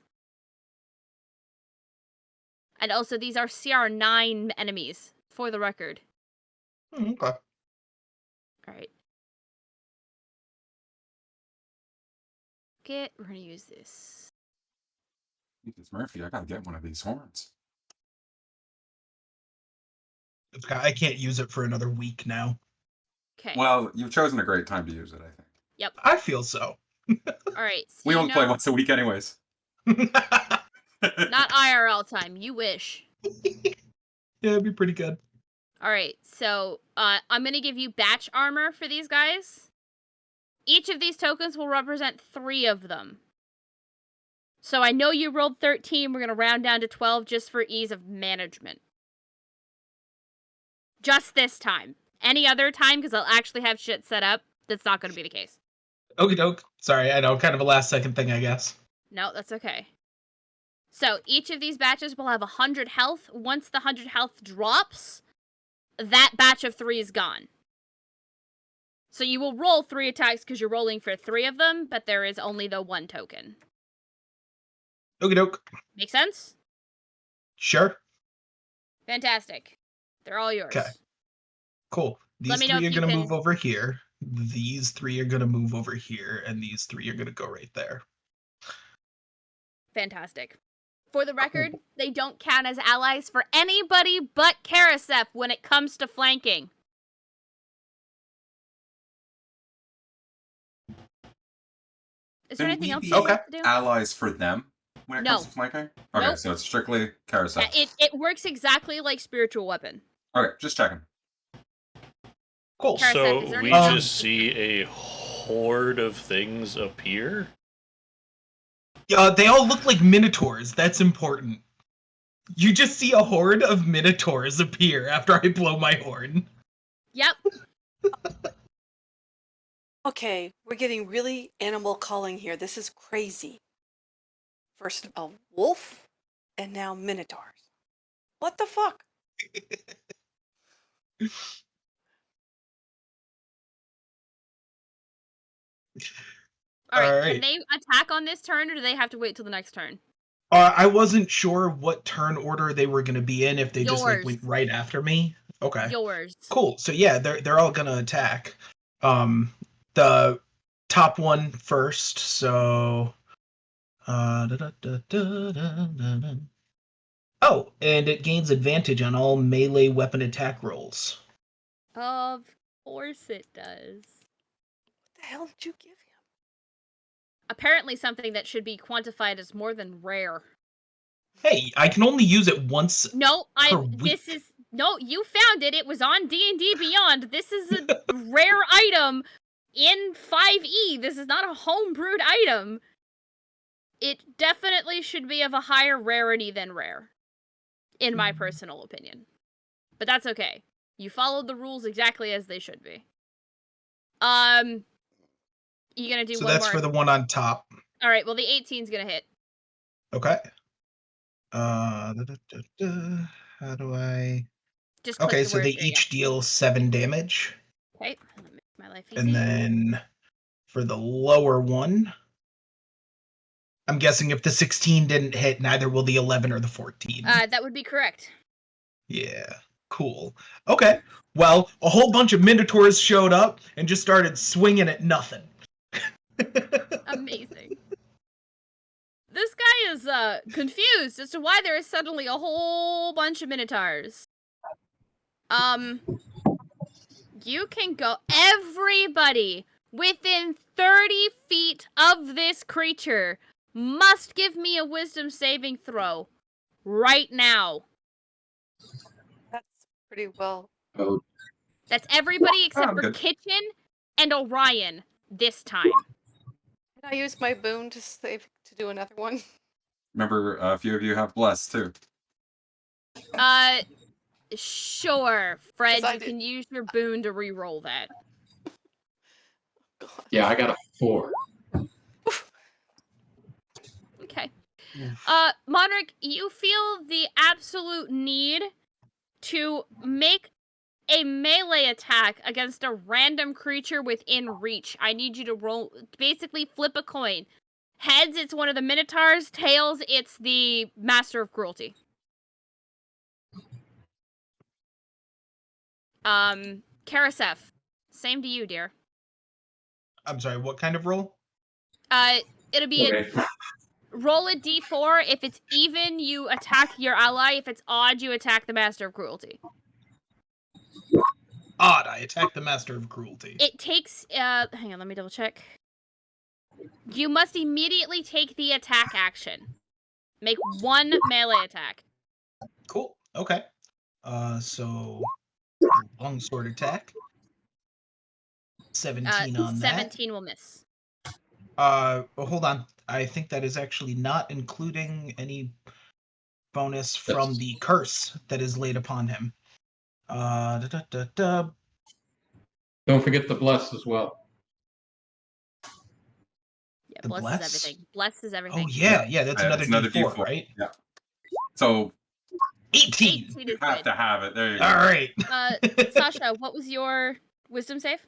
And also, these are CR9 enemies, for the record. Okay. Alright. We're gonna use this. Jesus, Murphy, I gotta get one of these horns. I can't use it for another week now. Okay. Well, you've chosen a great time to use it, I think. Yep. I feel so. Alright, so We only play once a week anyways. not IRL time, you wish. Yeah, it'd be pretty good. Alright, so I'm gonna give you batch armor for these guys. Each of these tokens will represent 3 of them. So I know you rolled 13, we're gonna round down to 12 just for ease of management. Just this time. Any other time, because I'll actually have shit set up, that's not gonna be the case. Okie doke. Sorry, I know, kind of a last second thing, I guess. No, that's okay. So each of these batches will have 100 health. Once the 100 health drops, that batch of 3 is gone. So you will roll 3 attacks because you're rolling for 3 of them, but there is only the 1 token. Okie doke. Make sense? Sure. Fantastic. They're all yours. Okay. Cool. Let These me know 3 if are you going to can- move over here. These 3 are going to move over here. And these 3 are going to go right there. Fantastic. For the record, they don't count as allies for anybody but Karasep when it comes to flanking. Is there Can anything we else be you have to do? allies for them when it No. comes to flanking? Okay, Nope. so it's strictly carousel. Yeah, it works exactly like spiritual weapon. Okay, just checking. Cool. Karasep, So is there we anything just see a horde of things appear? They all look like minotaurs. That's important. You just see a horde of minotaurs appear after I blow my horn. Yep. Okay, we're getting really animal calling here. This is crazy. First a wolf, and now minotaurs. What the fuck? All right. Alright. Can they attack on this turn, or do they have to wait till the next turn? I wasn't sure what turn order they were going to be in, if they just like Yours. went right after me. Okay. Yours. Cool. So yeah, they're all gonna attack. The top one first. So, oh, and it gains advantage on all melee weapon attack rolls. Of course it does. What the hell did you give him? Apparently something that should be quantified as more than rare. Hey, I can only use it once. No, Per week. no, you found it. It was on D&D Beyond. This is a rare item in 5e. This is not a homebrewed item. It definitely should be of a higher rarity than rare, in my personal opinion. But that's okay. You followed the rules exactly as they should be. You gonna do So one that's more? for the one on top. All right. Well, the 18's gonna hit. Okay. How do I? Just click Okay, the so word. they There you each deal 7 damage. go. Okay. That makes my life easy. And then for the lower one, I'm guessing if the 16 didn't hit, neither will the 11 or the 14. That would be correct. Yeah, cool. Okay, well, a whole bunch of minotaurs showed up and just started swinging at nothing. Amazing. This guy is confused as to why there is suddenly a whole bunch of minotaurs. You can go. Everybody within 30 feet of this creature must give me a wisdom saving throw right now. That's pretty well. Oh, That's everybody except I'm for good. Kitchen and Orion this time. Can I use my boon to save to do another one? Remember, a few of you have blessed too. Sure, Fred, 'Cause I you did- can use your boon to re-roll that. God. yeah, I got a 4. Okay. Monarch, you feel the absolute need to make a melee attack against a random creature within reach. I need you to roll, basically flip a coin. Heads, it's one of the Minotaurs. Tails, it's the Master of Cruelty. Karasef, same to you, dear. I'm sorry, what kind of roll? It'll be Okay. roll a d4. If it's even, you attack your ally. If it's odd, you attack the Master of Cruelty. Odd, I attack the Master of Cruelty. It takes, hang on, let me double check. You must immediately take the attack action. Make one melee attack. Cool, okay. So, longsword attack. 17 on that. 17 will miss. Well, hold on. I think that is actually not including any bonus from the curse that is laid upon him. Don't forget the bless as well. Yeah, The bless bless? is everything. Bless is everything. Oh, yeah, that's Yeah, another it's another D4, D4, right? Yeah. So 18! 18 you is have good. to have it. There you go. All right. Sasha, what was your wisdom save?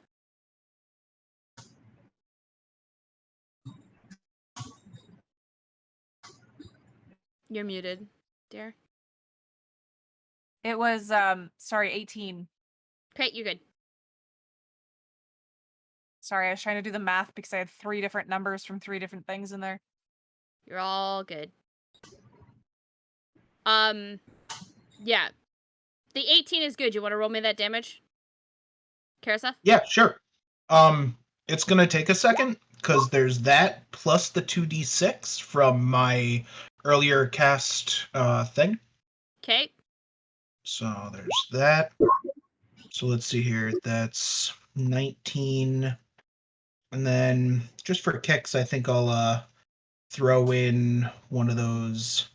You're muted, dear. It was 18. Okay, you're good. Sorry, I was trying to do the math because I had 3 different numbers from 3 different things in there. You're all good. Yeah. The 18 is good. You want to roll me that damage? Karasef? Yeah, sure. It's gonna take a second, because there's that, plus the 2d6 from my earlier cast thing. Okay. So there's that. So let's see here. That's 19. And then just for kicks, I think I'll throw in one of those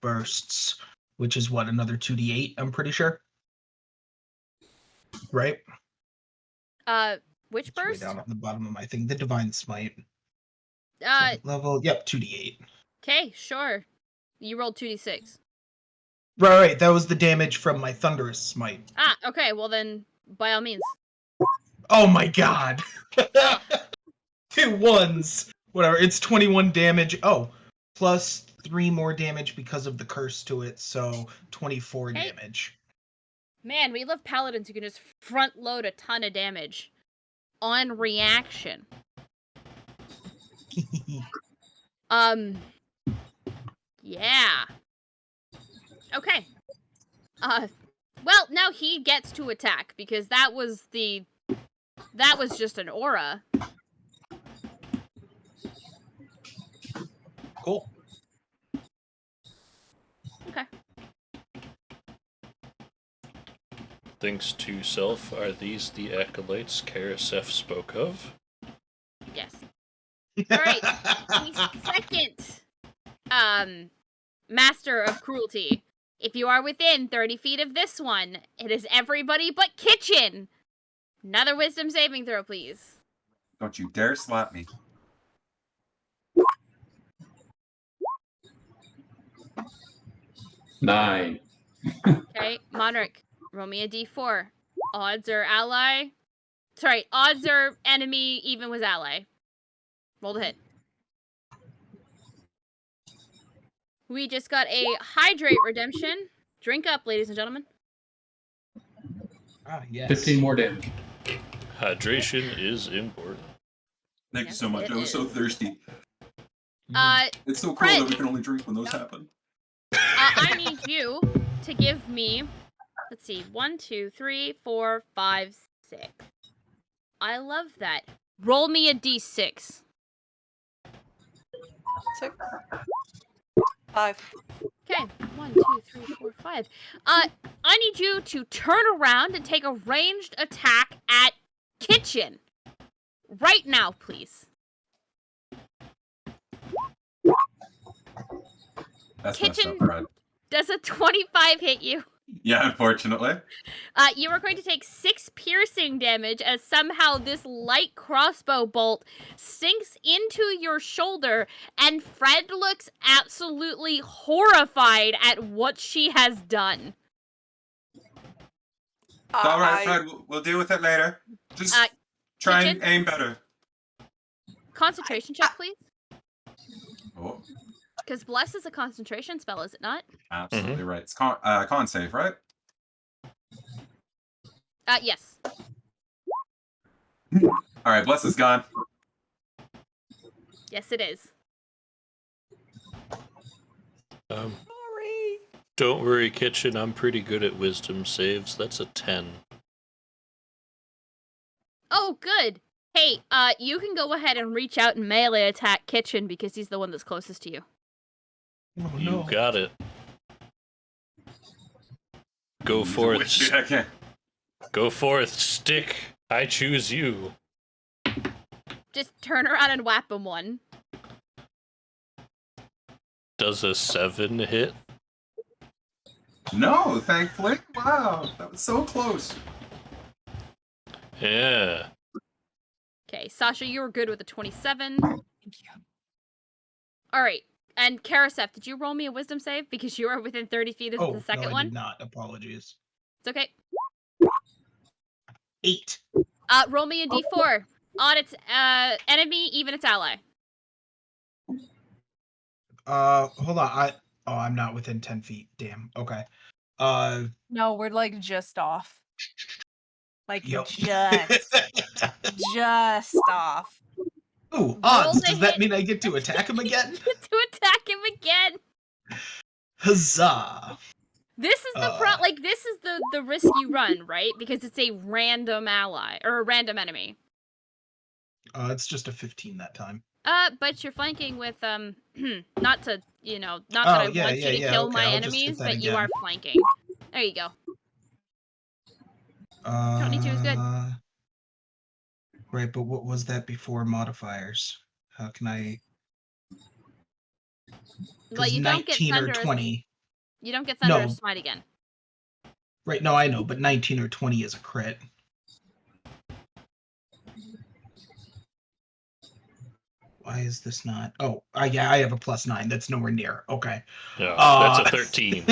bursts, which is what, another 2d8, I'm pretty sure. Right? Which It's way burst? down at the bottom of my thing. The Divine Smite. Uh, Second level. Yep, 2d8. okay, sure. You rolled 2d6. Right, that was the damage from my Thunderous Smite. Ah, okay, well then, by all means. Oh my god! Ah. 2 1s! Whatever, it's 21 damage. Oh, plus 3 more damage because of the curse to it, so 24 Okay. damage. Man, we love paladins who can just front load a ton of damage on reaction. Yeah. Okay. Well, now he gets to attack because that was just an aura. Cool. Okay. Thinks to self, are these the acolytes Karasef spoke of? Yes. All right. The second Master of Cruelty. If you are within 30 feet of this one, it is everybody but Kitchen. Another wisdom saving throw, please. Don't you dare slap me. Nine. Okay, Monarch, roll me a d4. Odds are ally. Sorry, odds are enemy, even with ally. Roll the hit. We just got a hydrate redemption. Drink up, ladies and gentlemen. Ah, yes. 15 more damage. Hydration is important. Thank you Yes, so much. it I was so is. thirsty. Uh, It's so cool Fred. that we can only drink when those happen. I need you to give me, let's see, 1, 2, 3, 4, 5, 6. I love that. Roll me a d6. 6. 5. Okay, 1, 2, 3, 4, 5. I need you to turn around and take a ranged attack at Kitchen. Right now, please. That's Kitchen. messed up, Fred. Does a 25 hit you? Yeah, unfortunately. You are going to take 6 piercing damage as somehow this light crossbow bolt sinks into your shoulder, and Fred looks absolutely horrified at what she has done. It's all right, I Fred. We'll deal with it later. Just Uh, try and Kitchen? aim better. Concentration check, please. Oh, Because Bless is a concentration spell, is it not? absolutely right. It's con save, right? Yes. All right, Bless is gone. Yes, it is. sorry. Don't worry, Kitchen. I'm pretty good at wisdom saves. That's a 10. Oh, good. Hey, you can go ahead and reach out and melee attack Kitchen because he's the one that's closest to you. Oh, You no. got it. Go He's a forth. witch. Okay. Go forth, stick. I choose you. Just turn around and whap him one. Does a 7 hit? No, thankfully. Wow, that was so close. Yeah. Okay, Sasha, you were good with a 27. Thank you. All right. And Karasef, did you roll me a wisdom save? Because you are within 30 feet of Oh, the second no, I one. did not. Apologies. It's okay. 8. Roll me a d4. Odd its enemy, even its ally. Hold on. I'm not within 10 feet. Damn. Okay. No, we're like just off. Like Yep. just off. Ooh, Roll odds. the Does that hit. mean I get to attack him again? To attack him again. Huzzah! This is the this is the risk you run, right? Because it's a random ally or a random enemy. It's just a 15 that time. But you're flanking with not to not that Oh, I yeah, want you to kill okay, my I'll just hit enemies, that but you again. are flanking. There you go. 22 is good. Right, but what was that before modifiers? How can I? Well, you don't get 19 or thunderous. 20. You don't get thunderous No. smite again. Right, no, I know, but 19 or 20 is a crit. Why is this not? Oh, yeah, I have a +9. That's nowhere near. Okay. Yeah, that's a 13.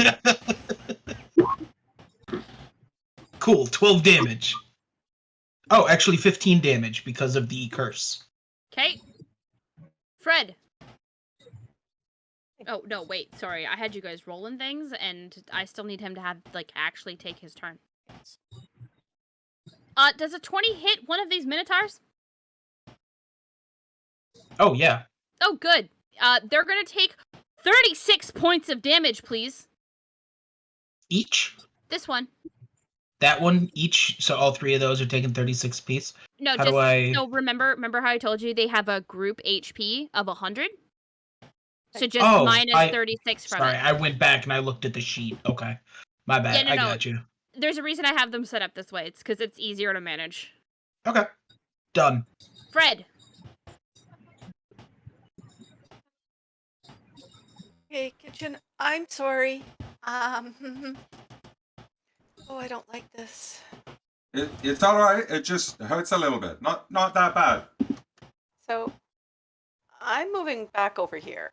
Cool, 12 damage. Oh, actually 15 damage because of the curse. Okay. Fred. Oh, no, wait. Sorry. I had you guys rolling things, and I still need him to have, actually take his turn. Does a 20 hit one of these Minotaurs? Oh, yeah. Oh, good. They're gonna take 36 points of damage, please. Each? This one. That one, each? So all 3 of those are taking 36 piece? No, How do I... so remember how I told you they have a group HP of 100? So just Oh, minus 36 from Sorry, it. I went back and I looked at the sheet. Okay. My bad. Yeah, no. I got you. There's a reason I have them set up this way. It's because it's easier to manage. Okay. Done. Fred. Hey, Kitchen, I'm sorry. Oh, I don't like this. It's all right. It just hurts a little bit. Not that bad. So, I'm moving back over here.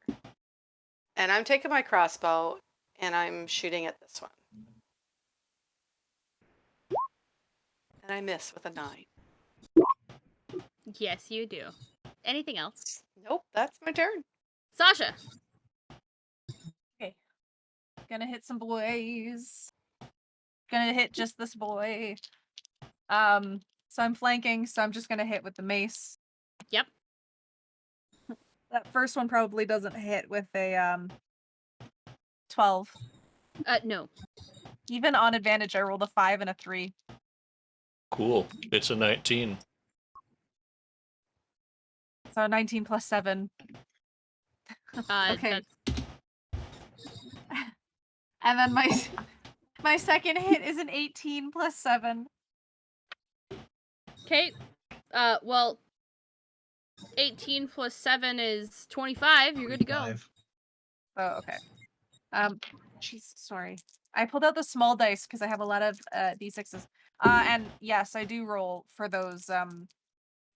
And I'm taking my crossbow and I'm shooting at this one. And I miss with a 9. Yes, you do. Anything else? Nope, that's my turn. Sasha. Okay. Gonna hit some boys. Gonna hit just this boy. So I'm flanking, so I'm just gonna hit with the mace. Yep. That first one probably doesn't hit with a 12. No. Even on advantage, I rolled a 5 and a 3. Cool. It's a 19. So 19 plus 7. Okay. And then my second hit is an 18 plus 7. Okay. Well, 18 plus 7 is 25. You're good to go. 25. Oh, okay. Jeez, sorry. I pulled out the small dice because I have a lot of d6s. And yes, I do roll for those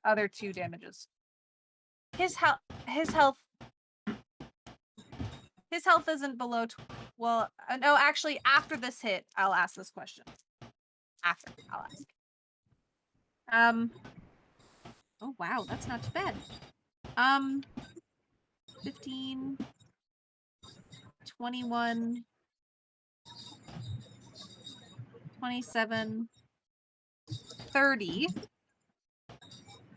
other 2 damages. His health isn't below. No, actually, after this hit, I'll ask this question. After, I'll ask. Oh wow, that's not too bad. 15, 21, 27, 30.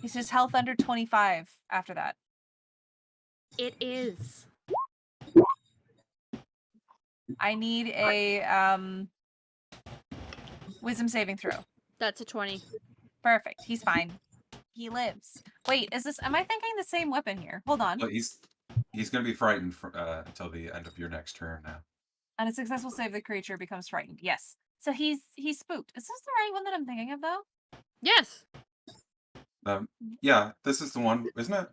Is his health under 25 after that? It is. I need a wisdom saving throw. That's a 20. Perfect. He's fine. He lives. Wait, am I thinking the same weapon here? Hold on. But he's going to be frightened for, until the end of your next turn now. On a successful save, the creature becomes frightened. Yes. So he's spooked. Is this the right one that I'm thinking of, though? Yes. Yeah, this is the one, isn't it?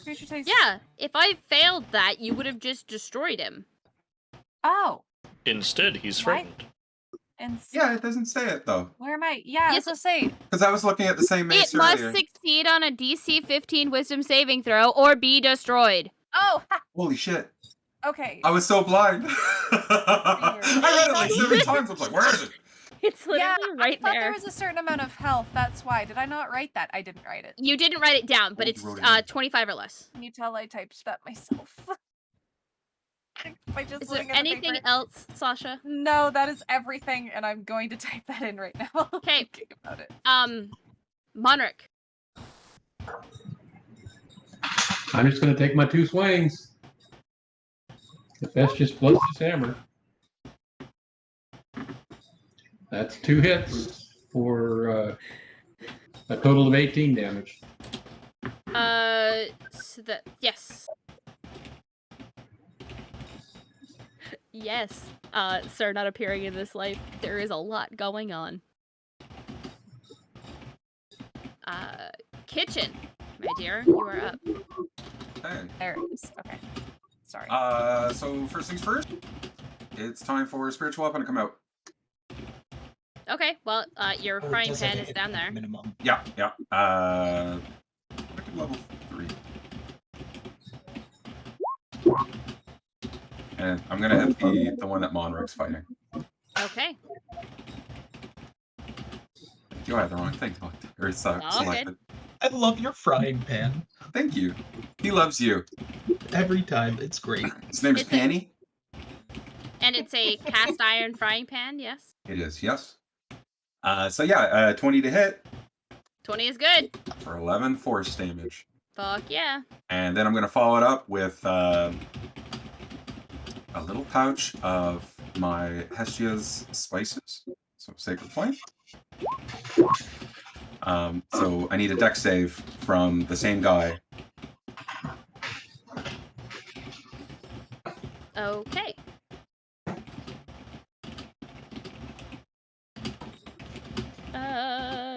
Creature takes... Yeah. If I failed that, you would have just destroyed him. Oh. Instead, he's Why? frightened. And Yeah, it doesn't say it, though. where am I? Yeah, I was Yes. gonna say. Because I was looking at the same mace It must earlier. succeed on a DC 15 wisdom saving throw or be destroyed. Oh, Holy shit. okay. I was so blind. I read it like 7 times. I was like, where is it? It's literally right I thought there. there was a certain amount of health. That's why. Did I not write that? I didn't write it. You didn't write it down, but Oh, it's you wrote it down. 25 or less. Can you tell I typed that myself? By just Is there looking at the anything paper? else, Sasha? No, that is everything, and I'm going to type that in right now. Okay. Thinking about it. Monarch. I'm just going to take my 2 swings. The fest just blows his hammer. That's 2 hits for a total of 18 damage. Yes. Yes. Sir, not appearing in this life. There is a lot going on. Kitchen, my dear, you are up. Hey. There it is. Okay. Sorry. So first things first, it's time for spiritual weapon to come out. Okay, well, your Oh, it frying does pan have is a down there. Minimum. Yeah. I could level 3. And I'm gonna hit the one that Monric's fighting. Okay. You had the wrong thing or selected. I love your frying pan. Thank you. He loves you. Every time. It's great. His name is It's a- Panny. And it's a cast iron frying pan, yes? It is, yes. So yeah, 20 to hit 20 is good. for 11 force damage. Fuck yeah. And then I'm going to follow it up with a little pouch of my Hestia's spices. So Sacred Flame. So I need a dex save from the same guy. Okay.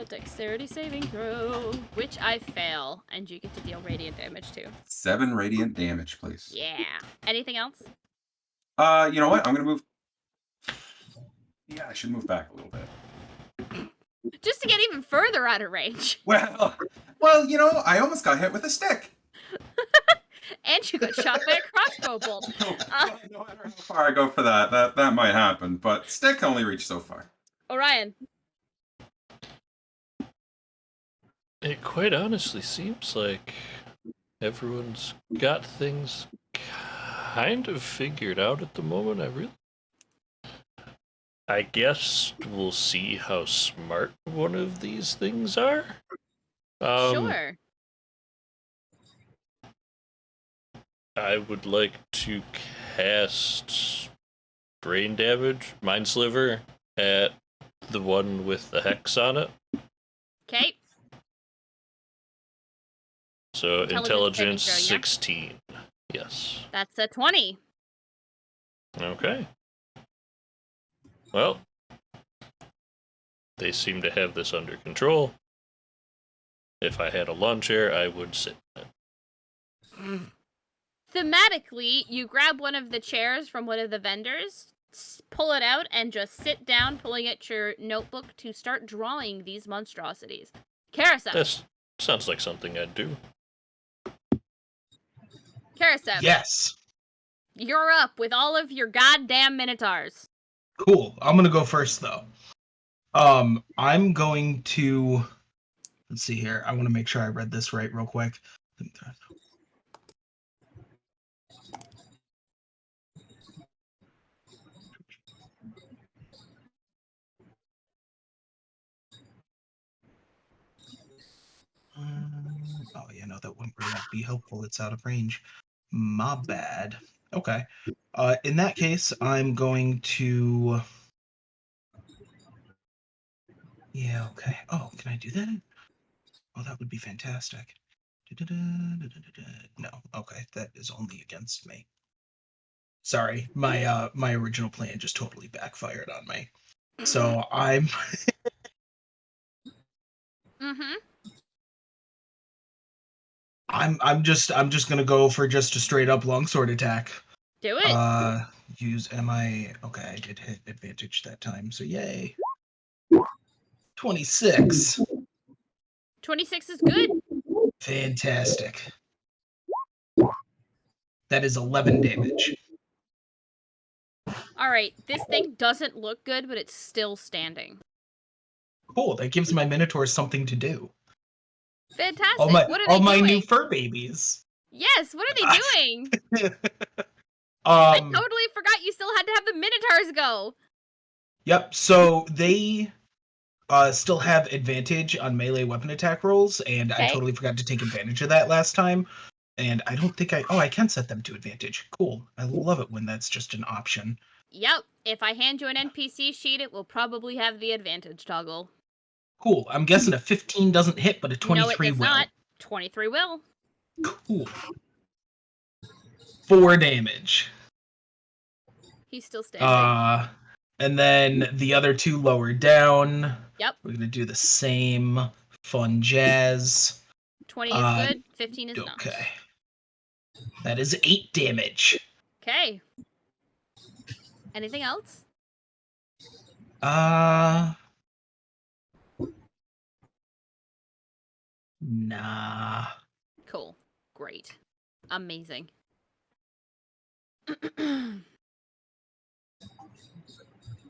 Dexterity saving throw, which I fail, and you get to deal radiant damage too. 7 radiant damage, please. Yeah. Anything else? You know what? I'm going to move... Yeah, I should move back a little bit. Just to get even further out of range. Well, you know, I almost got hit with a stick. And you got shot by a crossbow bolt. No matter how far I go for that might happen, but stick only reach so far. Orion. It quite honestly seems like everyone's got things kind of figured out at the moment. I guess we'll see how smart one of these things are. Sure. I would like to cast brain damage, mind sliver, at the one with the hex on it. Okay. So intelligence saving throw, yeah? 16. Yes. That's a 20. Okay. Well, they seem to have this under control. If I had a lawn chair, I would sit in it. Thematically, you grab one of the chairs from one of the vendors, pull it out, and just sit down, pulling at your notebook to start drawing these monstrosities. Karasep. That sounds like something I'd do. Karasep. Yes. You're up with all of your goddamn minotaurs. Cool. I'm gonna go first though. I'm going to, let's see here. I want to make sure I read this right real quick. Oh, yeah, no, that wouldn't really be helpful. It's out of range. My bad. Okay. In that case, I'm going to... Yeah, okay. Oh, can I do that? Oh, that would be fantastic. No, okay, that is only against me. Sorry, my original plan just totally backfired on me. So I'm I'm just gonna go for just a straight up longsword attack. Do it. Use okay, I did hit advantage that time, so yay. 26. 26 is good. Fantastic. That is 11 damage. All right, this thing doesn't look good, but it's still standing. Cool, that gives my minotaurs something to do. Fantastic. All my What are they my doing? new fur babies. Yes, what are they doing? I Um totally forgot you still had to have the minotaurs go. Yep, so they still have advantage on melee weapon attack rolls, and I Okay. totally forgot to take advantage of that last time. And I don't think I can set them to advantage. Cool. I love it when that's just an option. Yep, if I hand you an NPC sheet, it will probably have the advantage toggle. Cool. I'm guessing a 15 doesn't hit, but a 23 No, it does will. not. 23 will. Cool. 4 damage. He's still standing. And then the other 2 lower down. Yep. We're gonna do the same fun jazz. 20 is good, 15 is not. Okay. That is 8 damage. Okay. Anything else? Nah. Cool. Great. Amazing.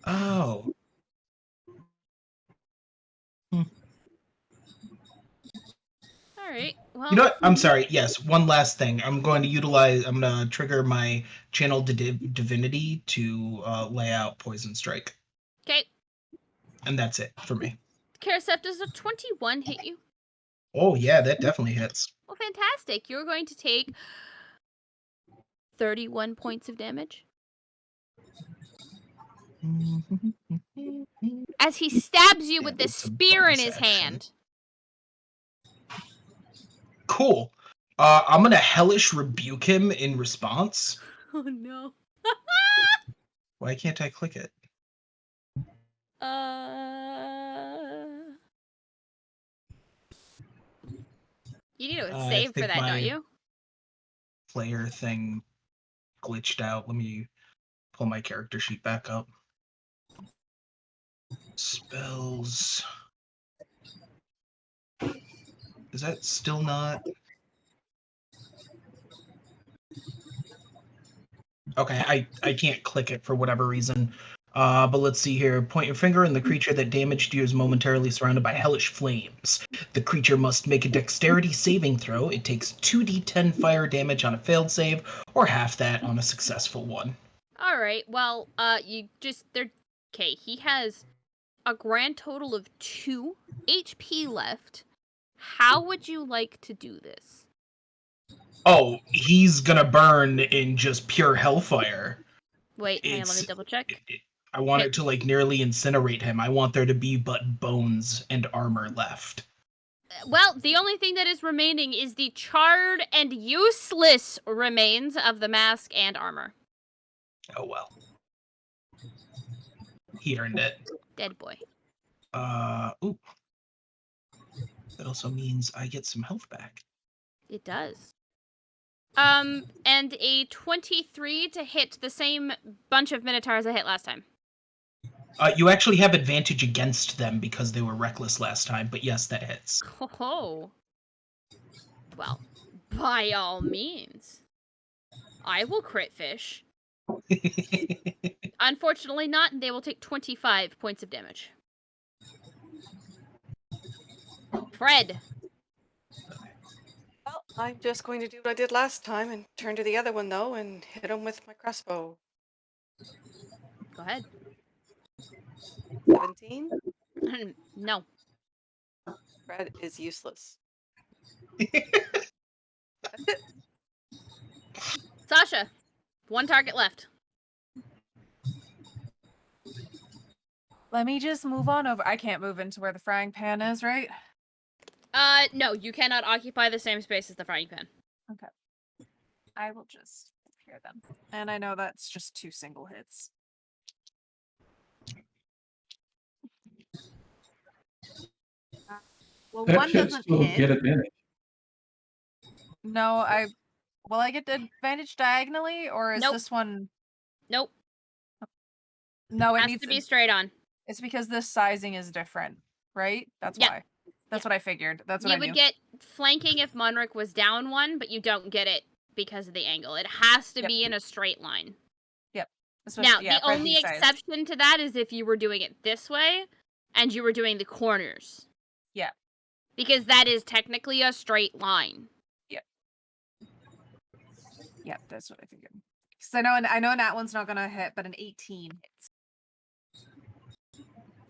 Oh. All right. Well, You know what? I'm sorry. Yes, one last thing. I'm going to trigger my channel divinity to lay out poison strike. okay. And that's it for me. Karasef, does a 21 hit you? Oh, yeah, that definitely hits. Well, fantastic. You're going to take 31 points of damage as he stabs you with the It's a spear in bonus his action. hand. Cool. I'm going to hellish rebuke him in response. Oh, no. Why can't I click it? You need to I save for think that, my don't you? player thing glitched out. Let me pull my character sheet back up. Spells. Is that still not? Okay, I can't click it for whatever reason. But let's see here. Point your finger, and the creature that damaged you is momentarily surrounded by hellish flames. The creature must make a dexterity saving throw. It takes 2d10 fire damage on a failed save, or half that on a successful one. All right. Well, okay, he has a grand total of 2 HP left. How would you like to do this? Oh, he's gonna burn in just pure hellfire. Wait, hang on, let me double check. I want it to like nearly incinerate him. I want there to be but bones and armor left. Well, the only thing that is remaining is the charred and useless remains of the mask and armor. Oh well. He earned it. Dead boy. Ooh. That also means I get some health back. It does. And a 23 to hit the same bunch of minotaurs I hit last time. You actually have advantage against them because they were reckless last time, but yes, that hits. Oh. Well, by all means. I will crit fish. Unfortunately not, and they will take 25 points of damage. Fred. Well, I'm just going to do what I did last time and turn to the other one, though, and hit him with my crossbow. Go ahead. 17. No. Fred is useless. That's it. Sasha. 1 target left. Let me just move on over. I can't move into where the frying pan is, right? No, you cannot occupy the same space as the frying pan. Okay. I will just move here then. And I know that's just 2 single hits. Well, That one should doesn't still hit. get advantage. No, will I get the advantage diagonally, or is Nope. this one? Nope. No, it Has needs to be straight on. It's because this sizing is different, right? That's Yeah. why. That's what I figured. That's what You I knew. would get flanking if Monric was down 1, but you don't get it because of the angle. It has to Yep. be in a straight line. Especially, Now, yeah, the Fred only B-sized. exception to that is if you were doing it this way and you were doing the corners. Yeah. Because that is technically a straight line. Yeah, that's what I figured. Because I know that one's not gonna hit, but an 18 hits.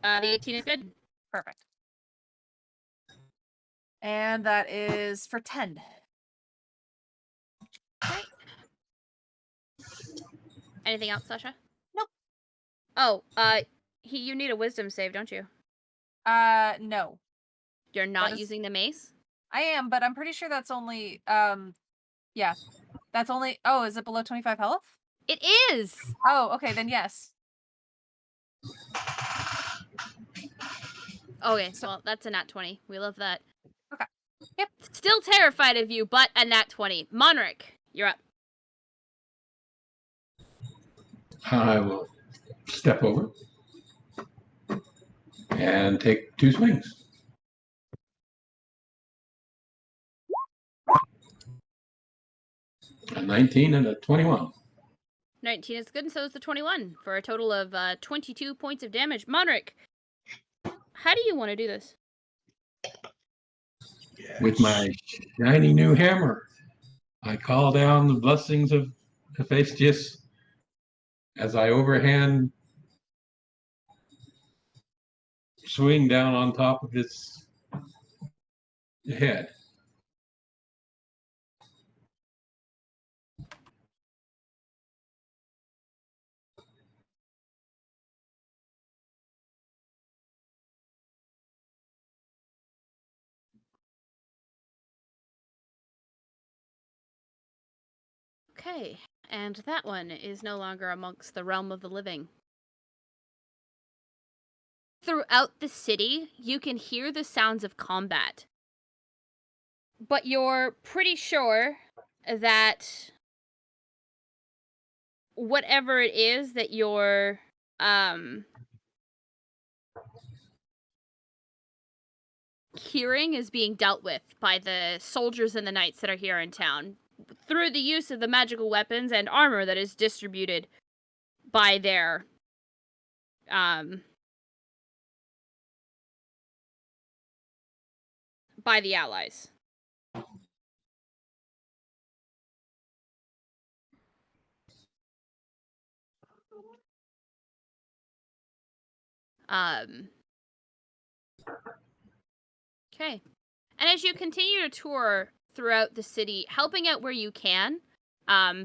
The 18 is good. Perfect. And that is for 10. Okay. Anything else, Sasha? Nope. Oh, you need a wisdom save, don't you? No. You're not is- using the mace? I am, but I'm pretty sure that's only, yeah. That's only, oh, is it below 25 health? It is! Oh, okay, then yes. Okay, well, that's a nat 20. We love that. Okay. Yep. Still terrified of you, but a nat 20. Monric, you're up. I will step over and take 2 swings. A 19 and a 21. 19 is good, and so is the 21, for a total of 22 points of damage. Monric, how do you want to do this? With my shiny new hammer, I call down the blessings of Hephaestus as I overhand swing down on top of its head. Okay, and that one is no longer amongst the realm of the living. Throughout the city, you can hear the sounds of combat. But you're pretty sure that whatever it is that you're hearing is being dealt with by the soldiers and the knights that are here in town through the use of the magical weapons and armor that is distributed by their by the allies. Okay. And as you continue to tour throughout the city, helping out where you can,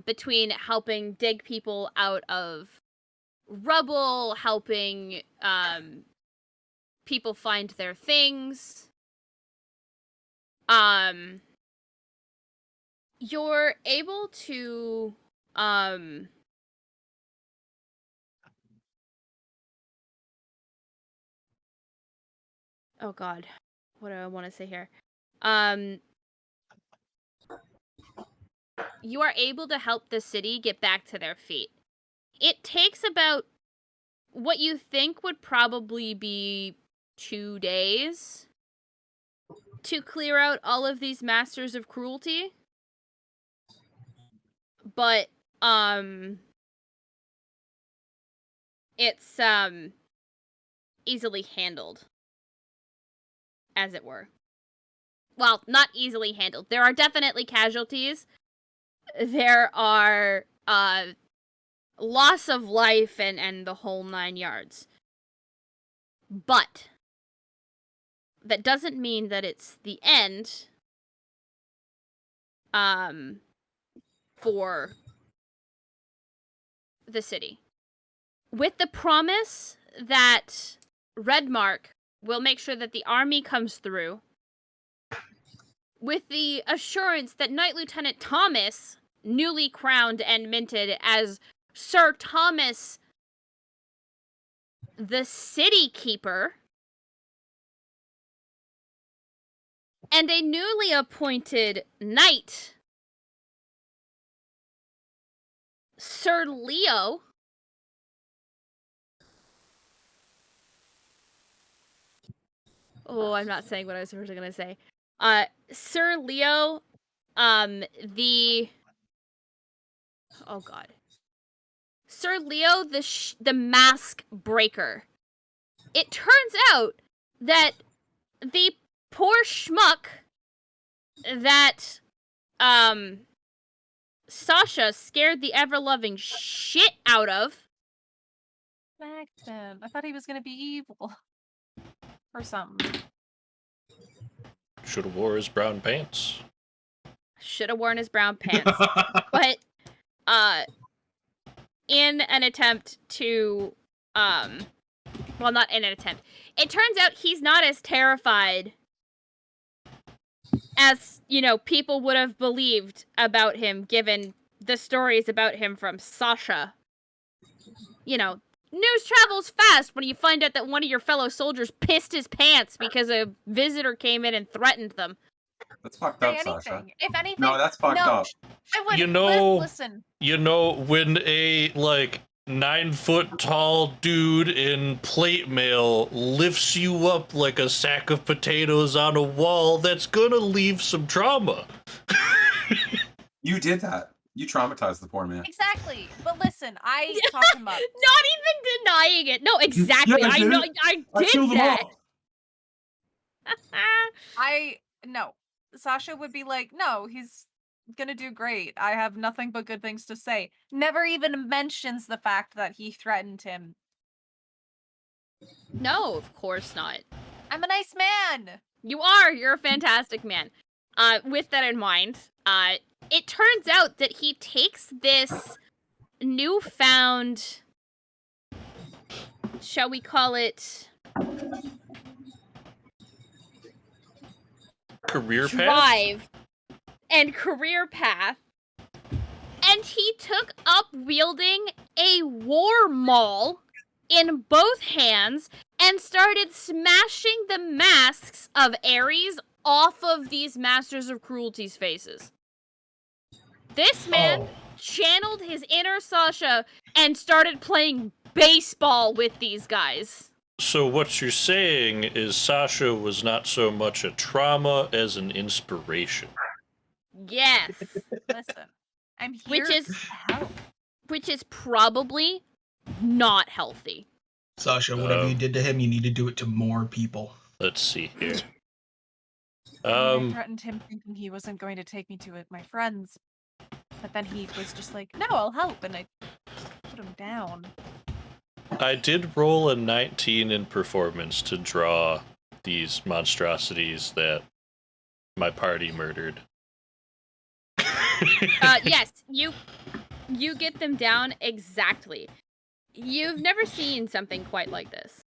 between helping dig people out of rubble, helping people find their things, you're able to oh god, what do I want to say here? You are able to help the city get back to their feet. It takes about what you think would probably be 2 days to clear out all of these masters of cruelty. But it's easily handled, as it were. well, not easily handled. There are definitely casualties. There are loss of life and the whole 9 yards. But that doesn't mean that it's the end for the city. With the promise that Redmark will make sure that the army comes through, with the assurance that Knight Lieutenant Thomas, newly crowned and minted as Sir Thomas the City Keeper, and a newly appointed knight, Sir Leo, oh, I'm not saying what I was originally going to say. Sir Leo, oh god. Sir Leo, the Mask Breaker. It turns out that the poor schmuck that, Sasha scared the ever-loving shit out of. Smacked him. I thought he was gonna be evil. Or something. Should have wore his brown pants. Should have worn his brown pants. But, in an attempt to, well, not in an attempt. It turns out he's not as terrified as, people would have believed about him, given the stories about him from Sasha. News travels fast when you find out that one of your fellow soldiers pissed his pants because a visitor came in and threatened them. That's fucked Say up, anything. Sasha. If anything, No, that's fucked up. I would listen. When a 9-foot tall dude in plate mail lifts you up like a sack of potatoes on a wall, that's gonna leave some trauma. You did that. You traumatized the poor man. Exactly. But listen, I talked him up. Not even denying it. No, exactly. Yeah, I I did know. it. I I killed did them that. all. No. Sasha would be like, no, he's gonna do great. I have nothing but good things to say. Never even mentions the fact that he threatened him. No, of course not. I'm a nice man. You are. You're a fantastic man. With that in mind, it turns out that he takes this newfound, shall we call it, Career path? drive and career path, and he took up wielding a war maul in both hands and started smashing the masks of Ares off of these Masters of Cruelty's faces. This man channeled his inner Sasha and started playing baseball with these guys. So what you're saying is Sasha was not so much a trauma as an inspiration. Yes. Listen, I'm here to help. Which is probably not healthy. Sasha, whatever you did to him, you need to do it to more people. Let's see here. I threatened him thinking he wasn't going to take me to my friends. But then he was just like, no, I'll help. And I put him down. I did roll a 19 in performance to draw these monstrosities that my party murdered. Yes, you get them down exactly. You've never seen something quite like this.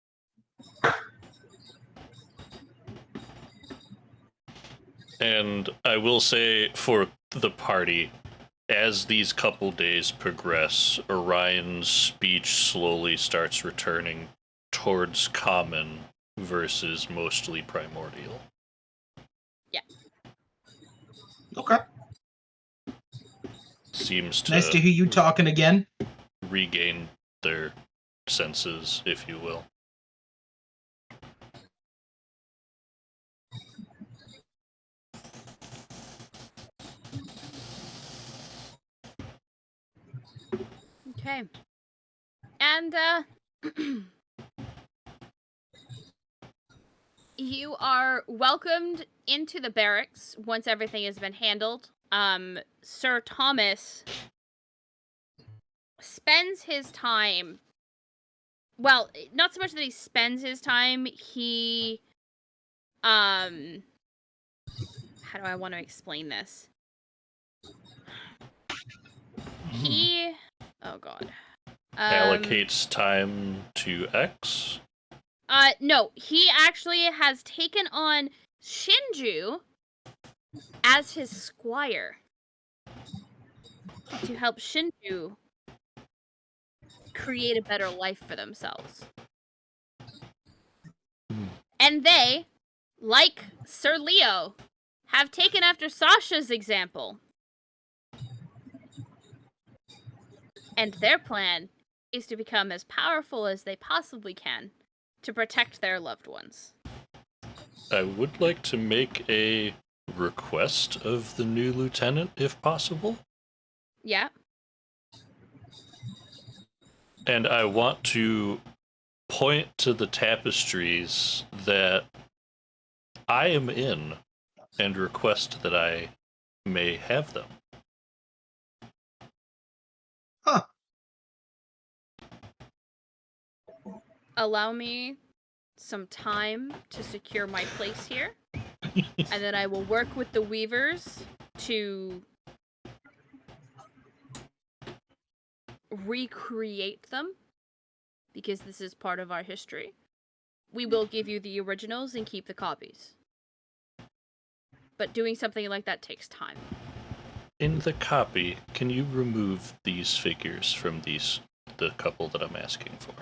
And I will say for the party, as these couple days progress, Orion's speech slowly starts returning towards common versus mostly primordial. Yeah. Okay. Seems to Nice to hear you talking again. regain their senses, if you will. Okay. And, You are welcomed into the barracks once everything has been handled. Sir Thomas spends his time... Well, not so much that he spends his time, he... How do I want to explain this? He... Oh, God. Allocates time to X. No, he actually has taken on Shinju as his squire to help Shinju create a better life for themselves. And they, like Sir Leo, have taken after Sasha's example. And their plan is to become as powerful as they possibly can to protect their loved ones. I would like to make a request of the new lieutenant, if possible. Yeah. And I want to point to the tapestries that I am in and request that I may have them. Huh. Allow me some time to secure my place here. And then I will work with the weavers to recreate them, because this is part of our history. We will give you the originals and keep the copies. But doing something like that takes time. In the copy, can you remove these figures from the couple that I'm asking for?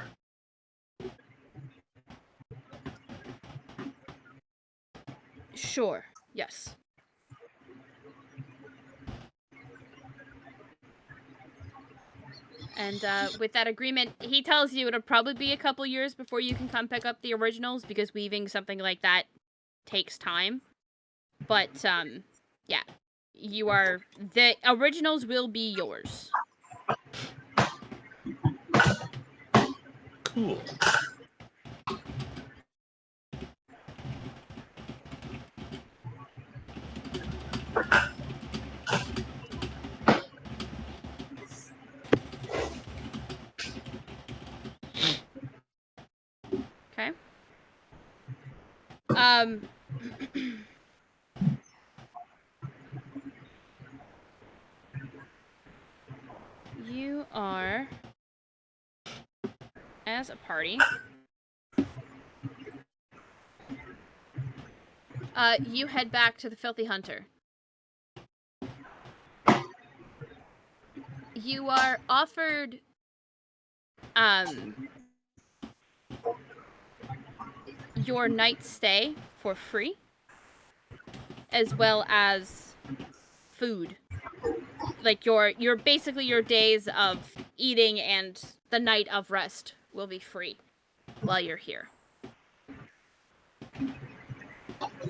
Sure, yes. And with that agreement, he tells you it'll probably be a couple years before you can come pick up the originals, because weaving something like that takes time. But, yeah. The originals will be yours. Cool. Okay. You are, as a party, you head back to the Filthy Hunter. You are offered, your night's stay for free, as well as food. Like your basically your days of eating and the night of rest will be free while you're here.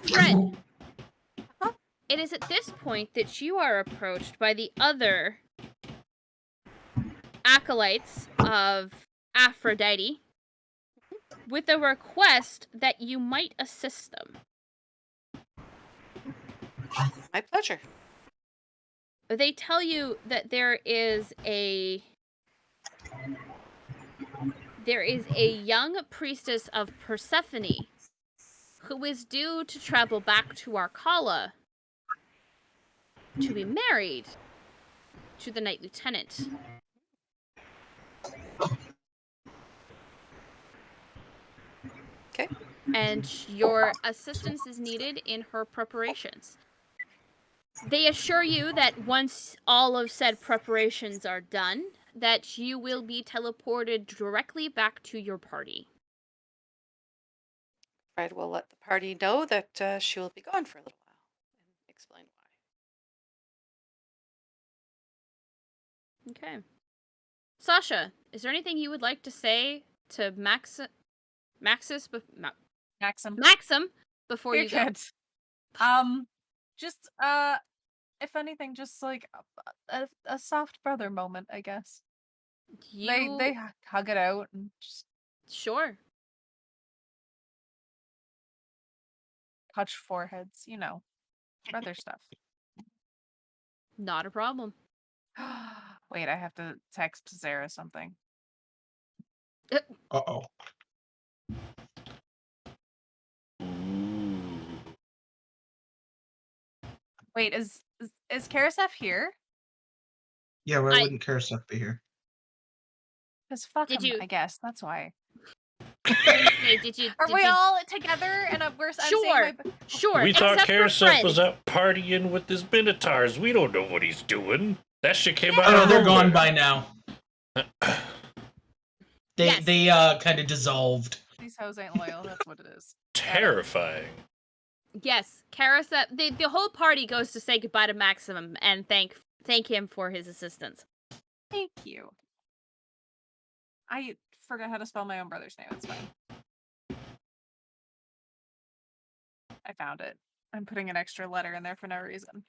Fred, it is at this point that you are approached by the other acolytes of Aphrodite with a request that you might assist them. My pleasure. They tell you that there is a young priestess of Persephone who is due to travel back to Arcala to be married to the Knight Lieutenant. Okay. And your assistance is needed in her preparations. They assure you that once all of said preparations are done, that you will be teleported directly back to your party. Fred will let the party know that she will be gone for a little while and explain why. Okay. Sasha, is there anything you would like to say to Maxim before You're you go? good. Just if anything, just like a soft brother moment, I guess. They hug it out and just Sure. touch foreheads, other stuff. Not a problem. Wait, I have to text Zara something. Uh-oh. Ooh. Wait, is Karasef here? Yeah, why I- wouldn't Karasef be here? Because fuck Did him, you- I guess. That's why. I was gonna say, did you? Are did we you- all together? And I'm saying Sure. my... Sure. We thought except for Karasef Fred. was out partying with his minotaurs. We don't know what he's doing. That shit came out Oh, no, of they're nowhere. gone by now. They Yes. they kind of dissolved. These hoes ain't loyal. That's what it is. Terrifying. Yes, Karasef. The whole party goes to say goodbye to Maximum and thank him for his assistance. Thank you. I forgot how to spell my own brother's name. It's fine. I found it. I'm putting an extra letter in there for no reason.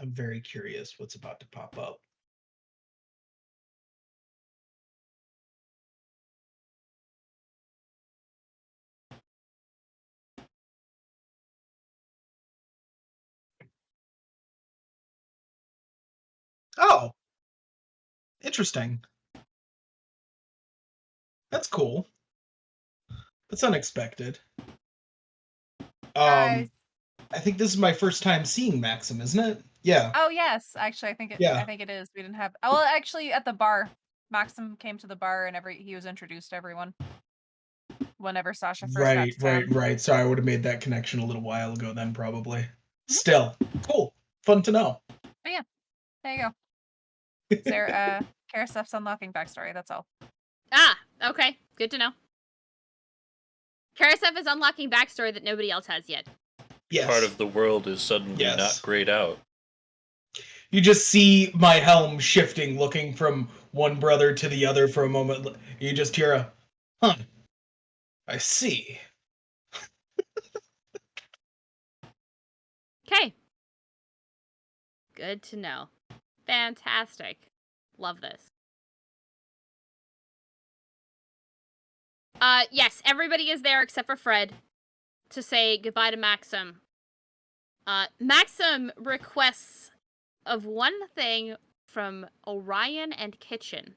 I'm very curious what's about to pop up. Oh, interesting. That's cool. That's unexpected. Guys. I think this is my first time seeing Maxim, isn't it? Yeah. Oh yes, actually, I think Yeah. it is. We didn't have. Oh, well, actually, at the bar, Maxim came to the bar and he was introduced to everyone. Whenever Sasha first got to town. Right. So I would have made that connection a little while ago then, probably. Still, cool. Fun to know. But yeah, there you go. Sarah, Karasef's unlocking backstory. That's all. Ah, okay. Good to know. Karasef is unlocking backstory that nobody else has yet. Yes. Part of the world is suddenly Yes. not grayed out. You just see my helm shifting, looking from one brother to the other for a moment. You just hear a, huh, I see. Okay. Good to know. Fantastic. Love this. Yes, everybody is there except for Fred to say goodbye to Maxim. Maxim requests of one thing from Orion and Kitchen.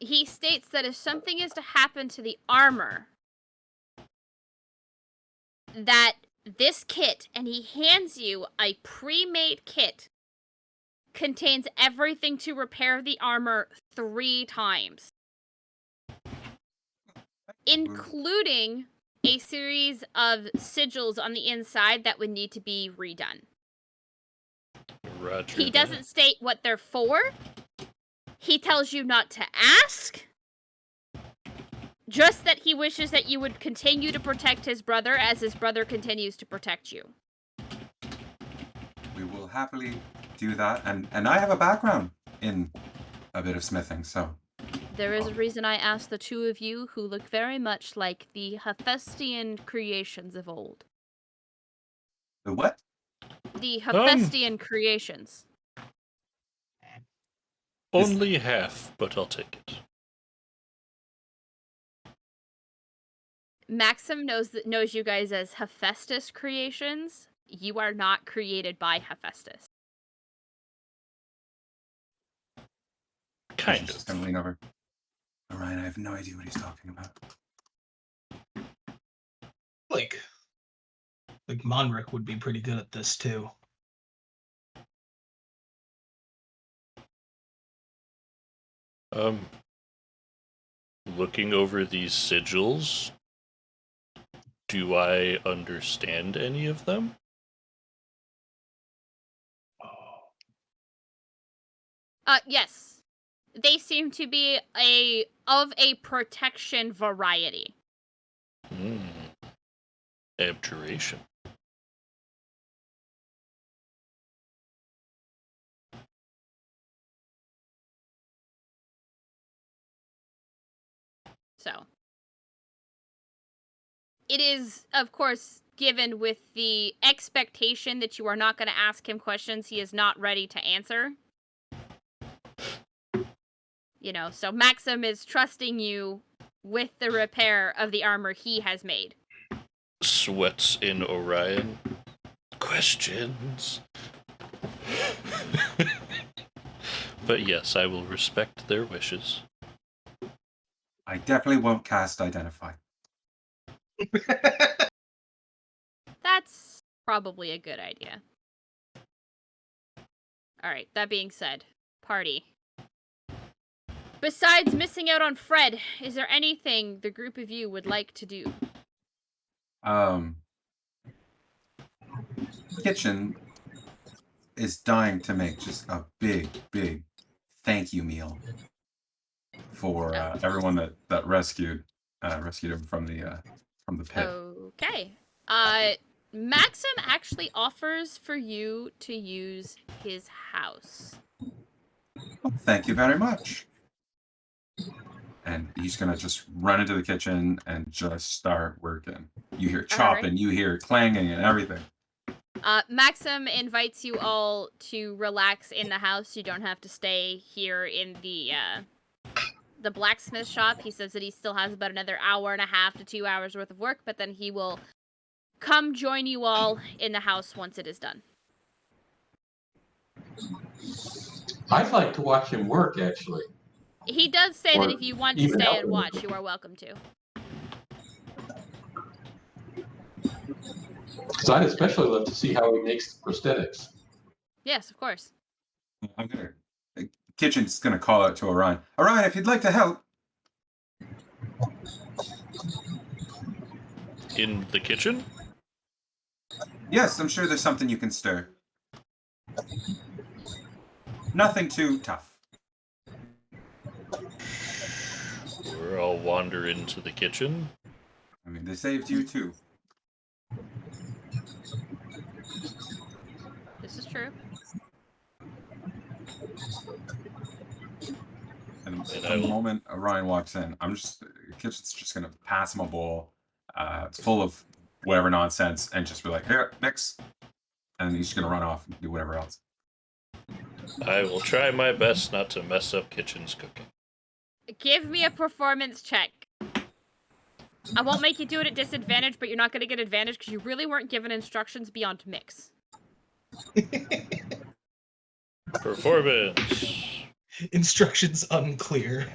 He states that if something is to happen to the armor, that this kit, and he hands you a pre-made kit, contains everything to repair the armor 3 times. Including a series of sigils on the inside that would need to be redone. Roger. He that. doesn't state what they're for. He tells you not to ask. Just that he wishes that you would continue to protect his brother as his brother continues to protect you. We will happily do that. And I have a background in a bit of smithing, so. There is a reason I asked the two of you who look very much like the Hephaestian creations of old. The what? The Hephaestian creations. Only half, but I'll take it. Maxim knows you guys as Hephaestus creations. You are not created by Hephaestus. Kind She's of. just gonna lean over. Orion, I have no idea what he's talking about. Like Monric would be pretty good at this too. Looking over these sigils, do I understand any of them? Yes. They seem to be of a protection variety. Abjuration. So. It is, of course, given with the expectation that you are not going to ask him questions he is not ready to answer. You know, so Maxim is trusting you with the repair of the armor he has made. Sweats in Orion. Questions. But yes, I will respect their wishes. I definitely won't cast Identify. That's probably a good idea. Alright, that being said, party. Besides missing out on Fred, is there anything the group of you would like to do? Kitchen is dying to make just a big thank you meal for everyone that rescued him from the pit. Okay. Maxim actually offers for you to use his house. Oh, thank you very much. And he's gonna just run into the kitchen and just start working. You hear chopping, you hear clanging and everything. Maxim invites you all to relax in the house. You don't have to stay here in the blacksmith shop. He says that he still has about another hour and a half to 2 hours worth of work, but then he will come join you all in the house once it is done. I'd like to watch him work, actually. He does say that if you want to stay and watch, you are welcome to. Because I'd especially love to see how he makes the prosthetics. Yes, of course. Kitchen's gonna call out to Orion. Orion, if you'd like to help. In the kitchen? Yes, I'm sure there's something you can stir. Nothing too tough. Sure, I'll wander into the kitchen. I mean, they saved you too. This is true. And the moment Orion walks in, Kitchen's just gonna pass him a bowl. It's full of whatever nonsense, and just be like, "Here, mix," and he's just gonna run off and do whatever else. I will try my best not to mess up Kitchen's cooking. Give me a performance check. I won't make you do it at disadvantage, but you're not going to get advantage because you really weren't given instructions beyond mix. Performance. Instructions unclear.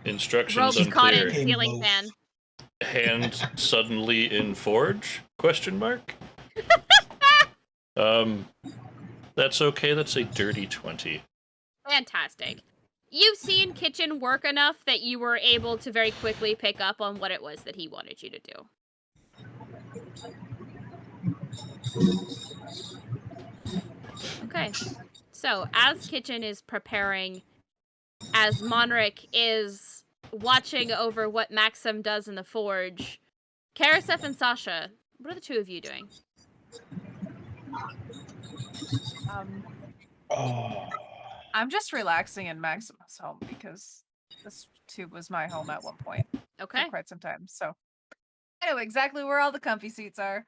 Instructions Rope's caught in unclear. ceiling fan. Hand suddenly in forge? Question mark? That's okay. That's a dirty 20. Fantastic. You've seen Kitchen work enough that you were able to very quickly pick up on what it was that he wanted you to do. Okay. So, as Kitchen is preparing, as Monric is watching over what Maxim does in the forge, Karasef and Sasha, what are the two of you doing? I'm just relaxing in Maxim's home because this too was my home at one point Okay. for quite some time. So I know exactly where all the comfy seats are.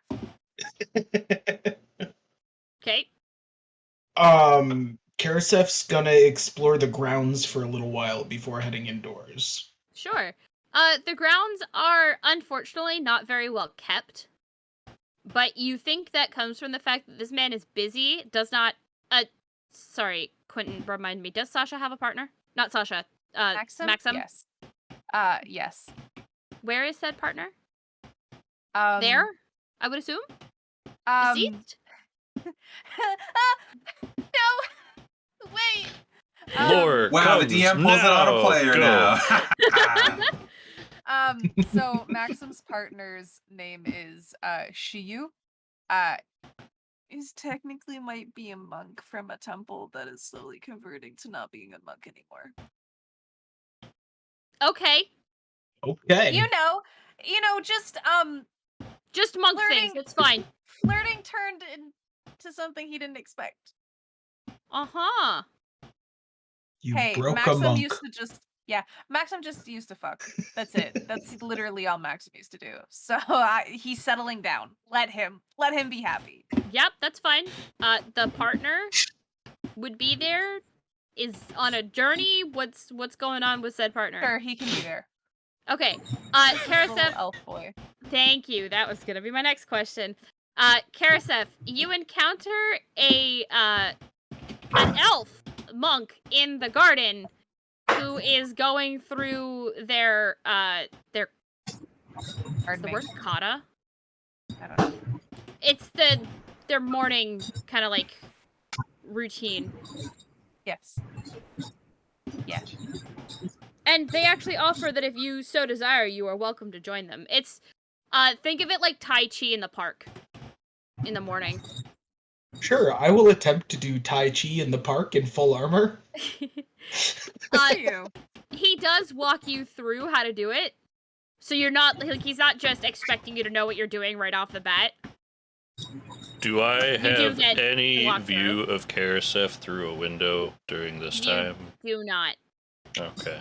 Okay. Karasef's gonna explore the grounds for a little while before heading indoors. Sure. The grounds are unfortunately not very well kept. But you think that comes from the fact that this man is busy, does not sorry, Quentin, remind me, does Sasha have a partner? Not Sasha. Maxim? Yes. Yes. Where is said partner? Um, There? I would assume? Deceased? No! Wait! Lore Wow, the comes DM pulls it on a now. player Go. now. So Maxim's partner's name is Shiyu. Is technically might be a monk from a temple that is slowly converting to not being a monk anymore. Okay. Okay. You know, just monk Flirting. things, it's fine. flirting turned into something he didn't expect. Uh-huh. You Hey, broke a Maxim monk. used to just Yeah, Maxim just used to fuck. That's it. That's literally all Maxim used to do. So he's settling down. Let him be happy. Yep, that's fine. The partner would be there. Is on a journey. What's going on with said partner? Sure, he can be there. Okay. Little Karasef, elf boy. thank you. That was gonna be my next question. Karasef, you encounter an elf monk in the garden who is going through their what's Pardon the me. word? Kata? I don't know. It's their morning kind of like routine. Yes. Yeah. And they actually offer that if you so desire, you are welcome to join them. It's think of it like Tai Chi in the park in the morning. Sure, I will attempt to do Tai Chi in the park in full armor. You. He does walk you through how to do it. So you're not like he's not just expecting you to know what you're doing right off the bat. Do I do have get to any walk view of Karasef through a window during this time? Do not. Okay.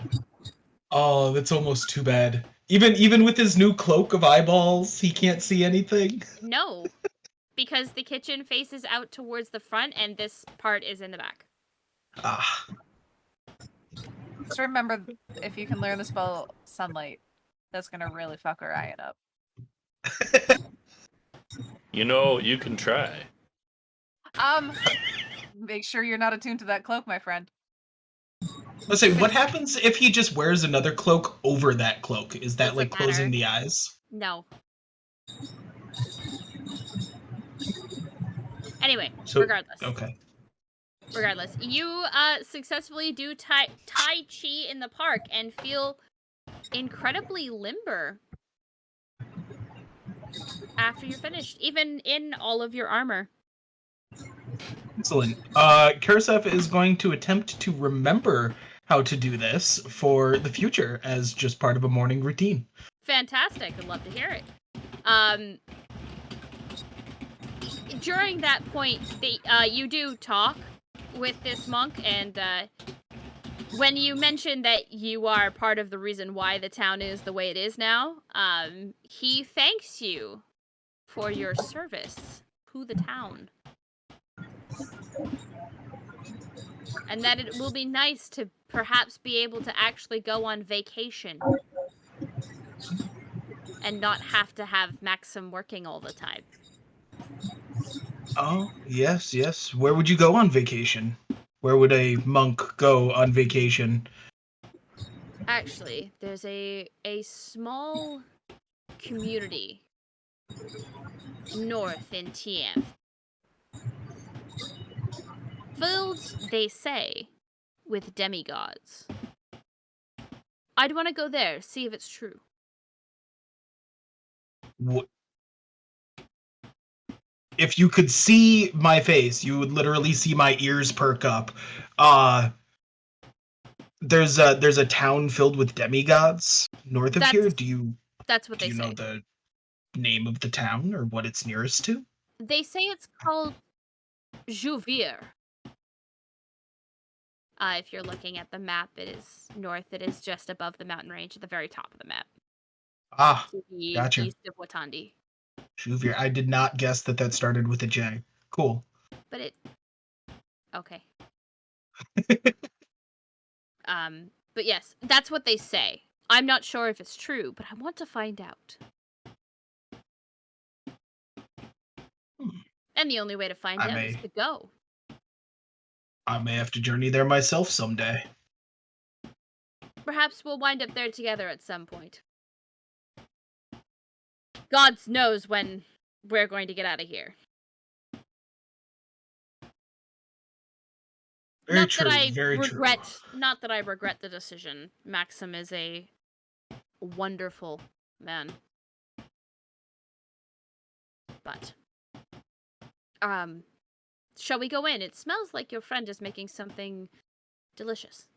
Oh, that's almost too bad. Even with his new cloak of eyeballs, he can't see anything. No. Because the kitchen faces out towards the front and this part is in the back. Ah. Just remember, if you can learn the spell Sunlight, that's gonna really fuck Orion up. You know, you can try. Make sure you're not attuned to that cloak, my friend. Let's say, what happens if he just wears another cloak over that cloak? Is that Doesn't like closing matter. the eyes? No. Anyway, So, regardless. Okay. Regardless, you successfully do tai Chi in the park and feel incredibly limber after you're finished, even in all of your armor. Excellent. Karasef is going to attempt to remember how to do this for the future as just part of a morning routine. Fantastic. I'd love to hear it. During that point, you do talk with this monk, and when you mention that you are part of the reason why the town is the way it is now, he thanks you for your service to the town. And that it will be nice to perhaps be able to actually go on vacation and not have to have Maxim working all the time. Oh, yes, yes. Where would you go on vacation? Where would a monk go on vacation? Actually, there's a small community north in TM. Filled, they say, with demigods. I'd want to go there, see if it's true. If you could see my face, you would literally see my ears perk up. There's a town filled with demigods north of here. That's what do they you say. know the name of the town or what it's nearest to? They say it's called Jouvir. If you're looking at the map, it is north. It is just above the mountain range at the very top of the map. Ah, To the gotcha. east of Watandi. Jouvir. I did not guess that started with a J. Cool. But it... Okay. But yes, that's what they say. I'm not sure if it's true, but I want to find out. And the only way to find out is to go. I may have to journey there myself someday. Perhaps we'll wind up there together at some point. God knows when we're going to get out of here. Very Not true. that I very regret, true. Not that I regret the decision. Maxim is a wonderful man. But, shall we go in? It smells like your friend is making something delicious.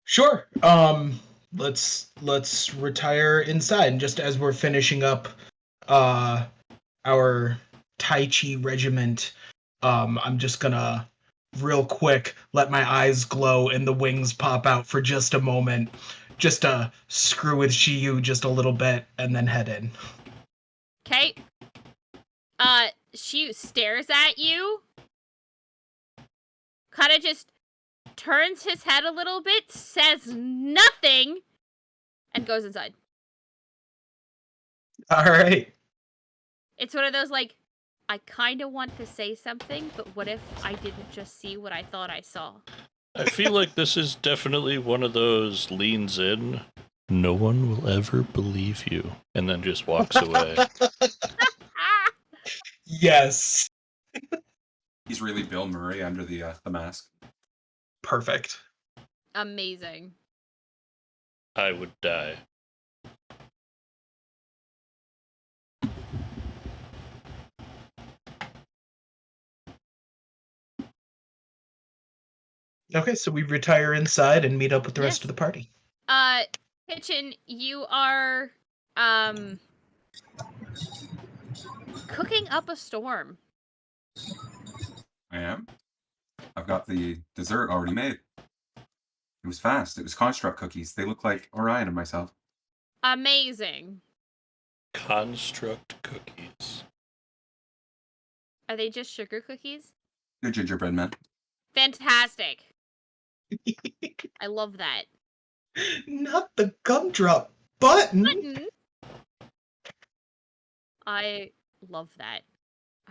Sure. Let's retire inside. Just as we're finishing up our Tai Chi regiment, I'm just gonna real quick, let my eyes glow and the wings pop out for just a moment. Just to screw with Shiyu just a little bit and then head in. Okay. Shiyu stares at you. Kind of just turns his head a little bit, says nothing, and goes inside. All right. It's one of those, like, I kind of want to say something, but what if I didn't just see what I thought I saw? I feel like this is definitely one of those leans in. No one will ever believe you, and then just walks away. Yes. He's really Bill Murray under the mask. Perfect. Amazing. I would die. Okay, so we retire inside and meet up with the rest Yes. of the party. Kitchen, you are, cooking up a storm. I am. I've got the dessert already made. It was fast. It was construct cookies. They look like Orion and myself. Amazing. Construct cookies. Are they just sugar cookies? They're gingerbread men. Fantastic. I love that. Not the gumdrop button. I love that.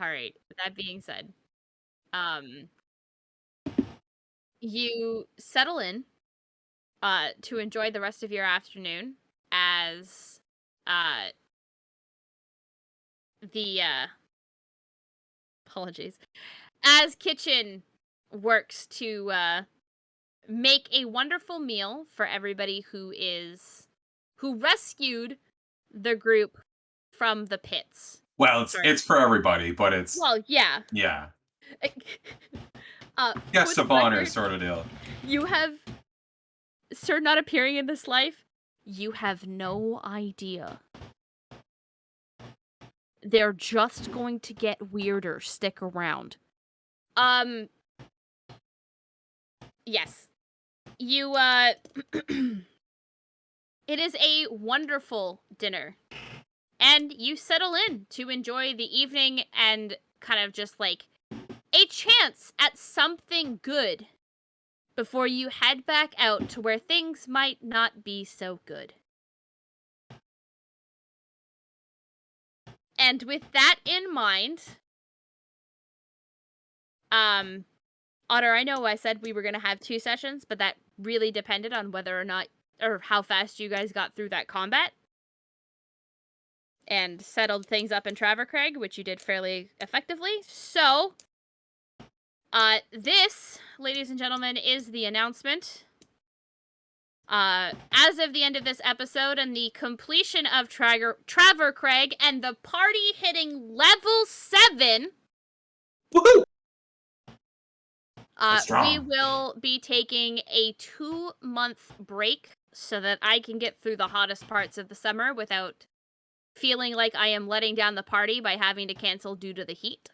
Alright, with that being said, you settle in, to enjoy the rest of your afternoon as, apologies. As Kitchen works to, make a wonderful meal for everybody who rescued the group from the pits. Well, Sorry. it's for everybody, but it's Well, yeah. yeah. For Guest the of honor record, sort of deal. You have, sir, not appearing in this life. You have no idea. They're just going to get weirder. Stick around. Yes. You, it is a wonderful dinner. And you settle in to enjoy the evening and kind of just like a chance at something good before you head back out to where things might not be so good. And with that in mind, Otter, I know I said we were going to have 2 sessions, but that really depended on whether or not, or how fast you guys got through that combat. And settled things up in Travercraig, which you did fairly effectively. So, this, ladies and gentlemen, is the announcement. As of the end of this episode and the completion of Travercraig and the party hitting level 7, Woohoo! we will be taking a 2-month break so that I can get through the hottest parts of the summer without feeling like I am letting down the party by having to cancel due to the heat.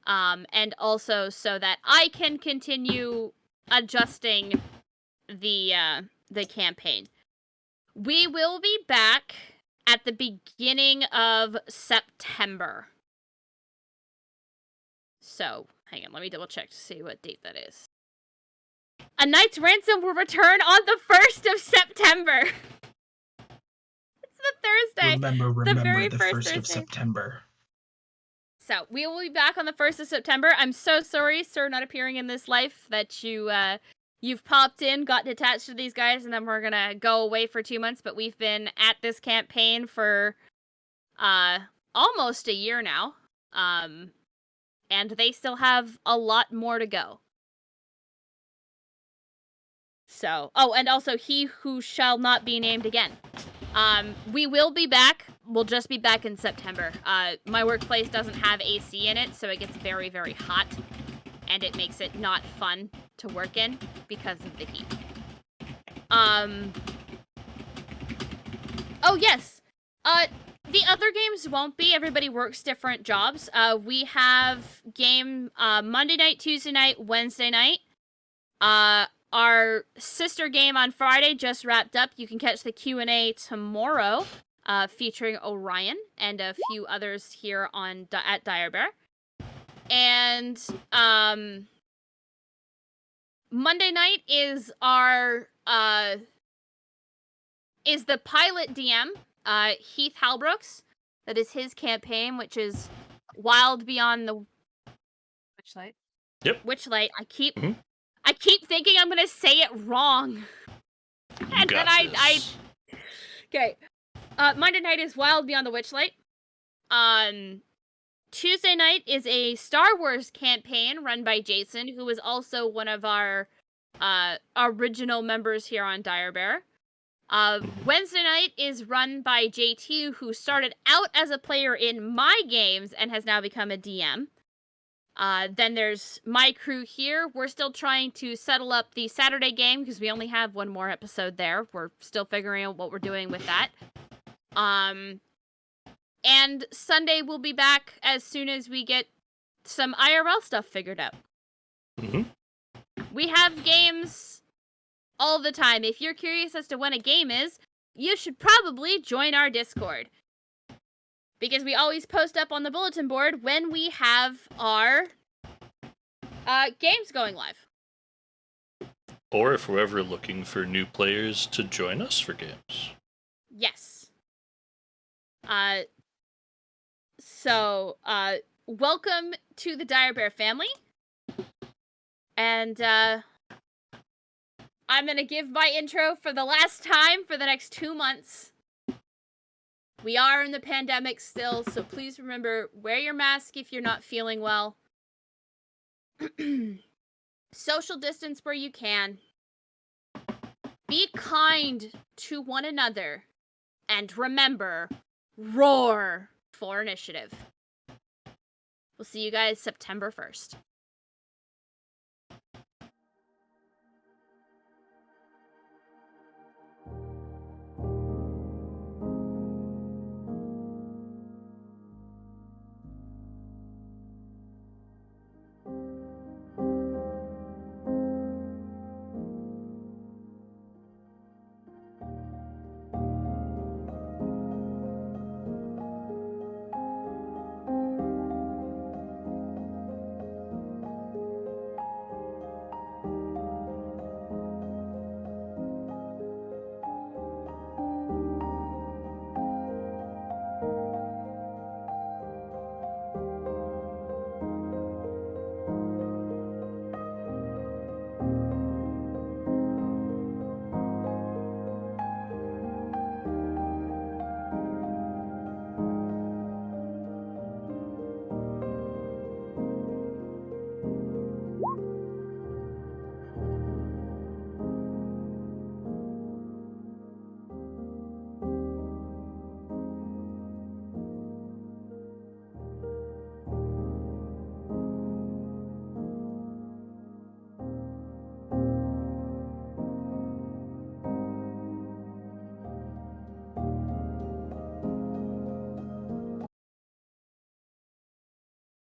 And also so that I can continue adjusting the campaign. We will be back at the beginning of September. So, hang on, let me double check to see what date that is. A Knight's Ransom will return on the 1st of September. The Thursday. Remember very the first 1st of Thursday. September. So, we will be back on the 1st of September. I'm so sorry, sir, not appearing in this life, that you've popped in, gotten attached to these guys, and then we're gonna go away for 2 months, but we've been at this campaign for, almost a year now. And they still have a lot more to go. So, oh, and also he who shall not be named again. We will be back. We'll just be back in September. My workplace doesn't have AC in it, so it gets very, very hot. And it makes it not fun to work in because of the heat. Oh, yes. The other games won't be. Everybody works different jobs. We have game Monday night, Tuesday night, Wednesday night. Our sister game on Friday just wrapped up. You can catch the Q&A tomorrow, featuring Orion and a few others here on at Dire Bear. And Monday night is our is the pilot DM, Heath Halbrooks. That is his campaign, which is Wild Beyond the Witchlight. Witchlight. I keep Mhm. thinking I'm gonna say it wrong. You And got then this. Okay. Monday night is Wild Beyond the Witchlight. Tuesday night is a Star Wars campaign run by Jason, who is also one of our original members here on Dire Bear. Wednesday night is run by JT, who started out as a player in my games and has now become a DM. Then there's my crew here. We're still trying to settle up the Saturday game because we only have one more episode there. We're still figuring out what we're doing with that. And Sunday we'll be back as soon as we get some IRL stuff figured out. Mhm. We have games all the time. If you're curious as to when a game is, you should probably join our Discord. Because we always post up on the bulletin board when we have our games going live. Or if we're ever looking for new players to join us for games. Yes. So, welcome to the Dire Bear family. And, I'm gonna give my intro for the last time for the next 2 months. We are in the pandemic still, so please remember, wear your mask if you're not feeling well. Social distance where you can. Be kind to one another. And remember, roar for initiative. We'll see you guys September 1st.